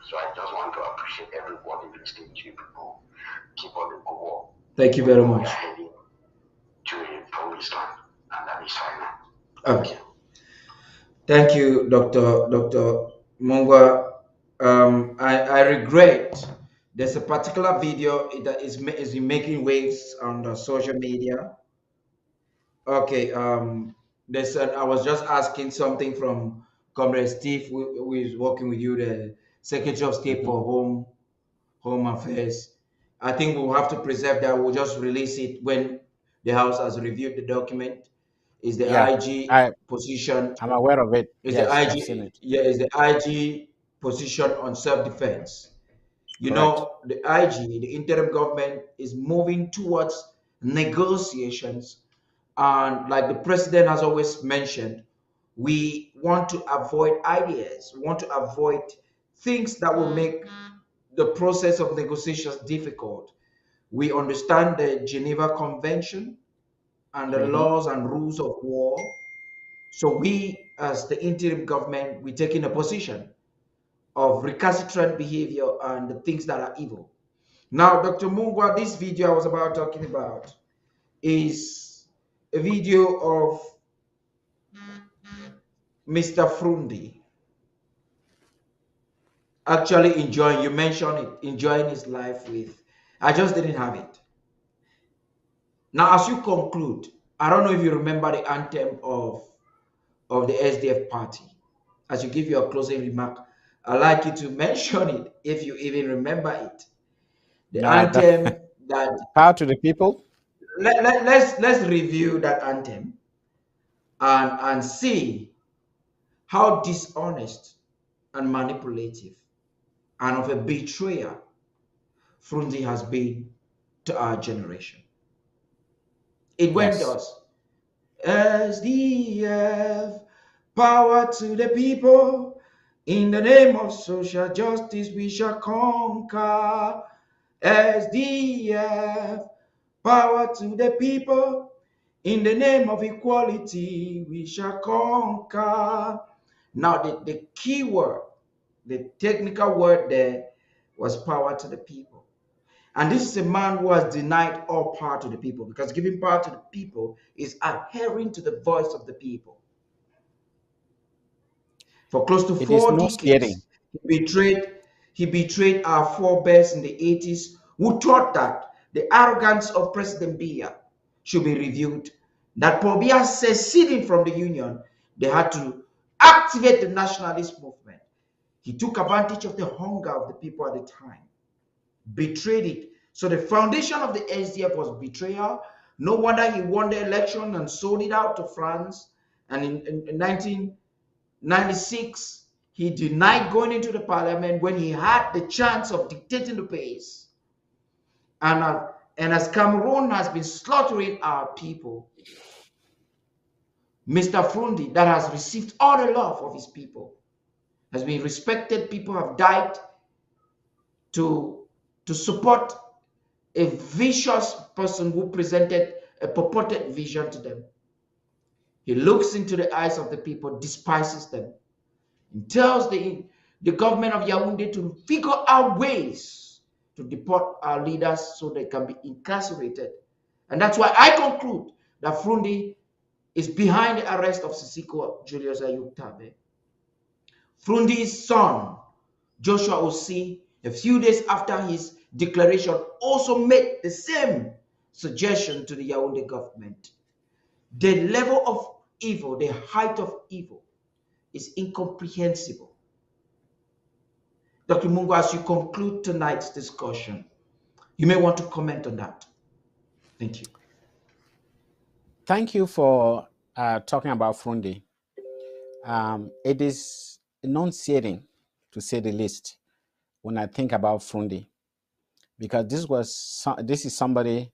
Speaker 7: So I just want to appreciate everybody listening to you people. Keep on the good work.
Speaker 3: Thank you very
Speaker 7: We
Speaker 3: much.
Speaker 7: are heading to a promised land, and that is final.
Speaker 3: Okay. Thank you, Dr. Mungwa. I regret there's a particular video that is making waves on the social media. Okay. I was just asking something from Comrade Steve, who is working with you, the Secretary of State for Home Affairs. I think we'll have to preserve that. We'll just release it when the House has reviewed the document. Is the
Speaker 5: Yeah,
Speaker 3: IG position?
Speaker 5: I'm aware of it.
Speaker 3: Is
Speaker 5: Yes,
Speaker 3: the
Speaker 5: I've seen
Speaker 3: IG?
Speaker 5: it.
Speaker 3: Yeah, is the IG position on self-defense? You
Speaker 5: Correct.
Speaker 3: know, the IG, the interim government, is moving towards negotiations, and like the president has always mentioned, we want to avoid ideas. We want to avoid things that will make the process of negotiations difficult. We understand the Geneva Convention and the laws and rules of war. So we, as the interim government, we taking a position of recalcitrant behavior and the things that are evil. Now, Dr. Mungwa, this video I was talking about is a video of Mr. Frundi actually enjoying, you mentioned it, enjoying his life with, I just didn't have it. Now, as you conclude, I don't know if you remember the anthem of the SDF party. As you give your closing remark, I'd like you to mention it if you even remember it. The anthem that
Speaker 5: Power to the people.
Speaker 3: let's review that anthem and see how dishonest and manipulative and of a betrayer Frunzi has been to our generation. It went thus: SDF, power to the people. In the name of social justice, we shall conquer. SDF, power to the people. In the name of equality, we shall conquer. Now, the key word The technical word there was power to the people. And this is a man who has denied all power to the people, because giving power to the people is adhering to the voice of the people. For close to
Speaker 5: It is
Speaker 3: 4
Speaker 5: no steering.
Speaker 3: decades, he betrayed our forebears in the 80s, who thought that the arrogance of President Biya should be reviewed. That Paul Biya seceding from the union, they had to activate the nationalist movement. He took advantage of the hunger of the people at the time, betrayed it. So the foundation of the SDF was betrayal. No wonder he won the election and sold it out to France. And in 1996, he denied going into the parliament when he had the chance of dictating the pace. And as Cameroon has been slaughtering our people, Mr. Frundi, that has received all the love of his people, has been respected. People have died to support a vicious person who presented a purported vision to them. He looks into the eyes of the people, despises them, and tells the government of Yaoundé to figure out ways to deport our leaders so they can be incarcerated. And that's why I conclude that Frundi is behind the arrest of Sisiko Julius Ayub Tabe. Frundi's son, Joshua Osi, a few days after his declaration, also made the same suggestion to the Yaoundé government. The level of evil, the height of evil, is incomprehensible. Dr. Mungwa, as you conclude tonight's discussion, you may want to comment on that. Thank you.
Speaker 5: Thank you for talking about Frundi. It is nauseating, to say the least, when I think about Frundi, because this is somebody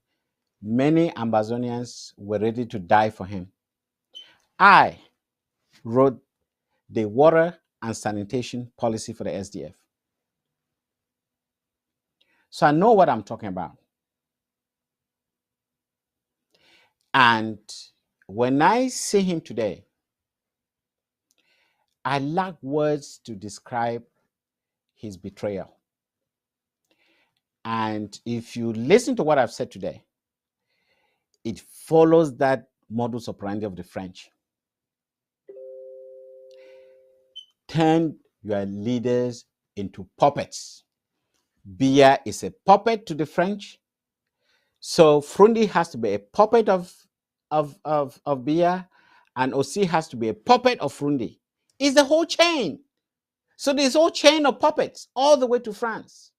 Speaker 5: many Ambazonians were ready to die for him. I wrote the water and sanitation policy for the SDF. So I know what I'm talking about. And when I see him today, I lack words to describe his betrayal. And if you listen to what I've said today, it follows that modus operandi of the French. Turn your leaders into puppets. Biya is a puppet to the French. So Frundi has to be a puppet of Biya, and Osi has to be a puppet of Frundi. It's the whole chain. So there's a whole chain of puppets all the way to France.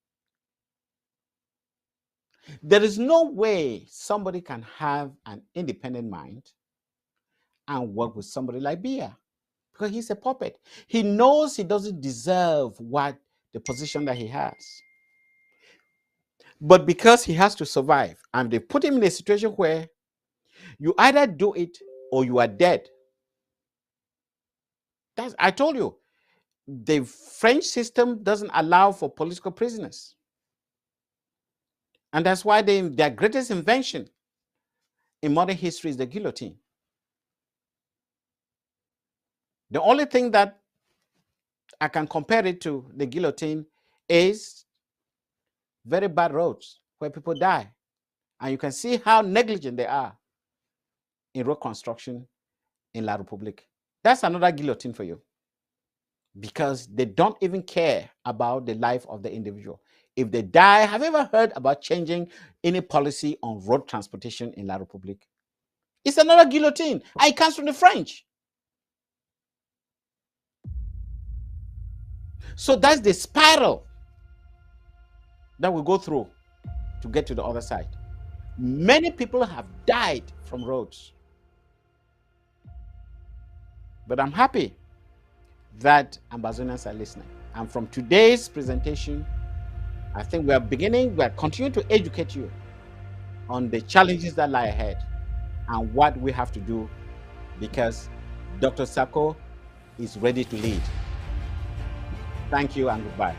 Speaker 5: There is no way somebody can have an independent mind and work with somebody like Biya, because he's a puppet. He knows he doesn't deserve the position that he has. But because he has to survive, and they put him in a situation where you either do it or you are dead. I told you, the French system doesn't allow for political prisoners. And that's why their greatest invention in modern history is the guillotine. The only thing that I can compare it to the guillotine is very bad roads where people die. And you can see how negligent they are in road construction in La Republique. That's another guillotine for you, because they don't even care about the life of the individual. If they die, have you ever heard about changing any policy on road transportation in La Republique? It's another guillotine. And it comes from the French. So that's the spiral that we go through to get to the other side. Many people have died from roads. But I'm happy that Ambazonians are listening. And from today's presentation, I think we are continuing to educate you on the challenges that lie ahead and what we have to do, because Dr. Sako is ready to lead. Thank you and goodbye.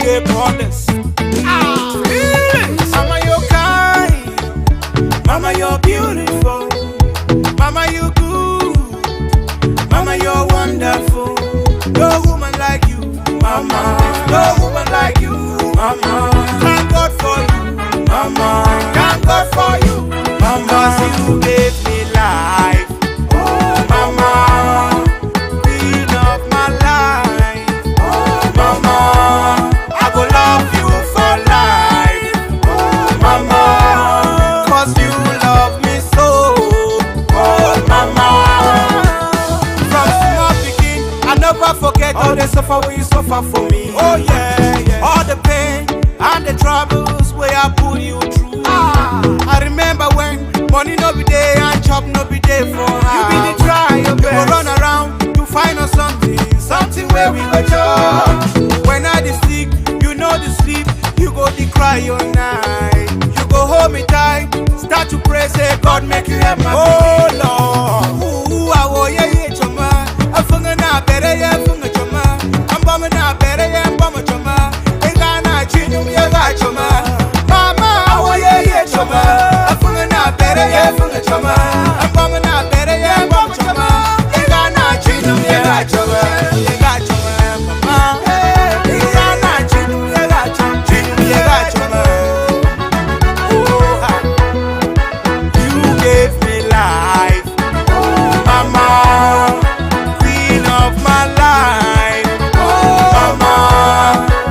Speaker 4: gay brothers. Mama, you're kind. Mama, you're beautiful. Mama, you good. Mama, you're wonderful. No woman like you, Mama. No woman like you, Mama. Thank God for you, Mama. Thank God for you, Mama. 'Cause you gave me life. Oh, Mama. Queen of my life. Oh, Mama. I go love you for life. Oh, Mama. 'Cause you love me so. Oh, Mama. From small begin, I never forget all the suffer when you suffer for me. Oh yeah, yeah. All the pain and the troubles where I put you through. I remember when money no be there and chop no be there for her. You be the try your best. You go run around to find us something where we go chop. When I dey sick, you know the sleep, you go dey cry all night. You go hold me tight, start to pray, say God make you help my baby. Oh Lord, ooh, I wo ye choma. Afunga na bere ye funga choma. Ambama na bere ye ambama choma. Enga na chinu ye ga choma. Mama, I wo ye choma. Afunga na bere ye funga choma. Ambama na bere ye ambama choma. Enga na chinu ye ga choma. Ye ga choma, mama. Enga na chinu ye ga choma. Chinu ye ga choma. Oh, you gave me life, oh, Mama. Queen of my life, oh, Mama.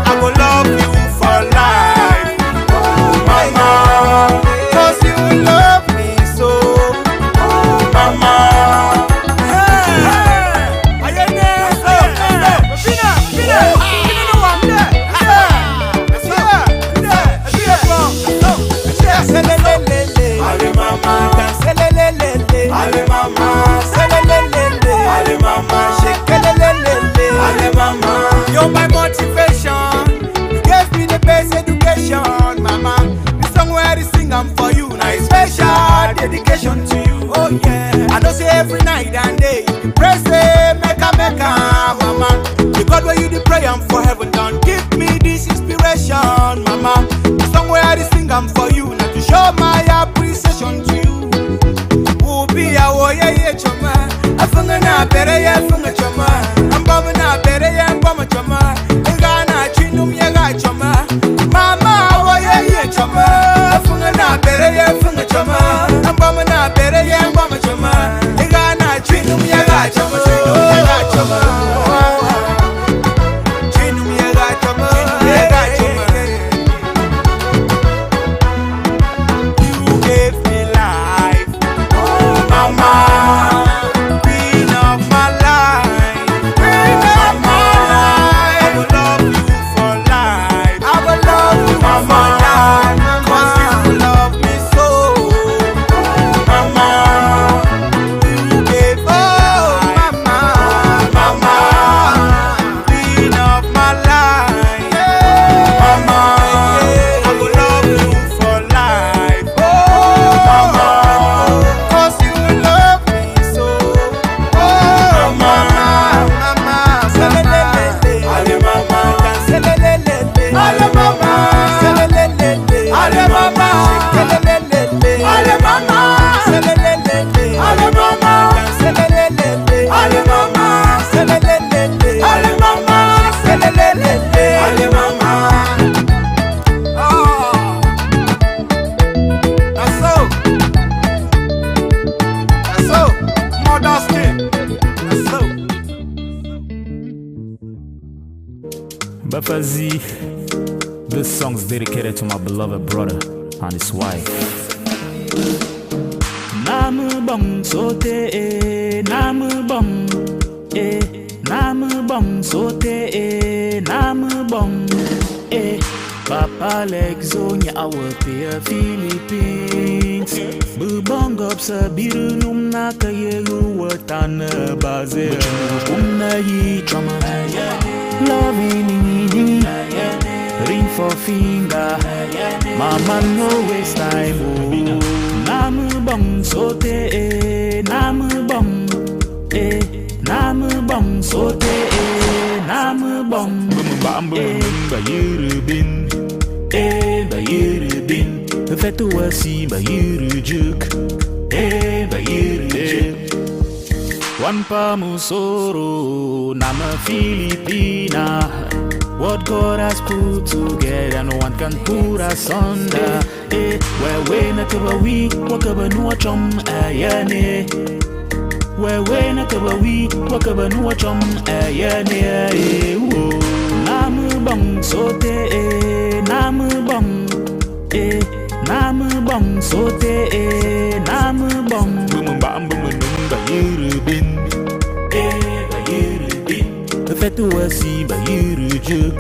Speaker 4: I will love you for life, oh, Mama. 'Cause you love me so, oh, Mama. Ale mama, selelelele. Ale mama, selelelele. Ale mama, shekelelelele. Ale mama, you're my motivation. You gave me the best education, mama. The song where I sing, I'm for you. Now it's special dedication to you. Oh yeah, I know say every night and day you pray say make a mama. The God where you dey pray, I'm for heaven. Don't give me this inspiration, mama. The song where I sing, I'm for you. Now to show my appreciation to you. Ubi ya wo ye choma. Afunga na bere ye funga choma. Ambama na bere ye ambama choma. Enga na chinum ye ga choma. Mama wo ye choma. Afunga na bere ye funga choma. Ambama na bere ye ambama choma. Enga na chinum ye ga choma. Chinum ye ga choma. Chinum ye ga choma. Chinum ye ga choma. You gave me life, oh Mama, queen of my life, queen of my life. I will love you for life. I will love you for life, 'cause you love me so, oh Mama. You gave me life, Mama, queen of my life, Mama. I will love you for life, oh Mama, 'cause you love me so, oh Mama. Mama, selelelele. Ale mama, selelelele. Ale mama, selelelele. Ale mama, shekelelele. Ale mama, selelelele. Ale mama, selelelele. Ale mama, selelelele. Ale mama, selelelele. Ale mama. Oh. That's so, mother's day. That's so.
Speaker 9: Bafazi, this song's dedicated to my beloved brother and his wife. Namu bong sote, namu bong, namu bong sote, namu bong, Papa Lexonia, our peer Philippines. Bubong up sa birunum na kayeru watana baze. Umna yi chama, loving ring for finger. Mama no waste time. Oh, namu bong sote, namu bong, namu bong sote, namu bong. ba yürübin ba yürübin Fetuasi ba yürücük ba yürücük Wanpa musoro nama Filipina What God has put together no one can put us under Wewe na kabawi wakaba nuwa chom ayane Wewe na kabawi wakaba nuwa chom ayane Namu bang sote namu bang namu bang sote namu bang Bumba ba yürübin ba yürübin Fetuasi ba yürücük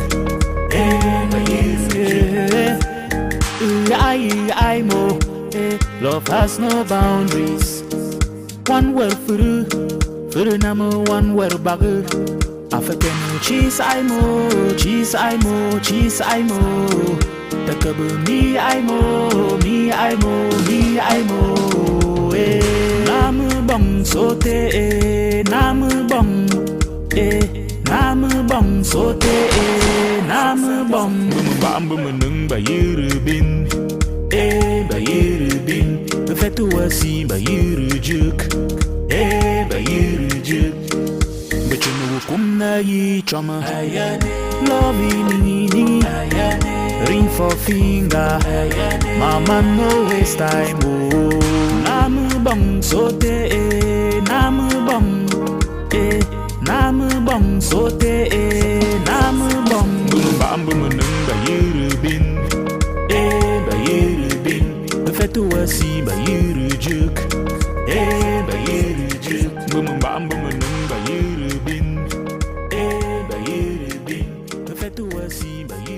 Speaker 9: ba yürücük I mo love has no boundaries One word furu namu one word bagu African cheese I mo Takabu me I mo Namu bang sote namu bang sote namu bang Bumba ba yürübin ba yürübin Fetuasi ba yürücük ba yürücük Bıçını vukum na yi chama Love ni Ring for finger Mama no waste time oh Namu bang sote namu bang sote namu bang ba yürübin ba yürübin Fetuasi ba yürücük ba yürücük ba yürübin ba yürübin Fetuasi ba yürücük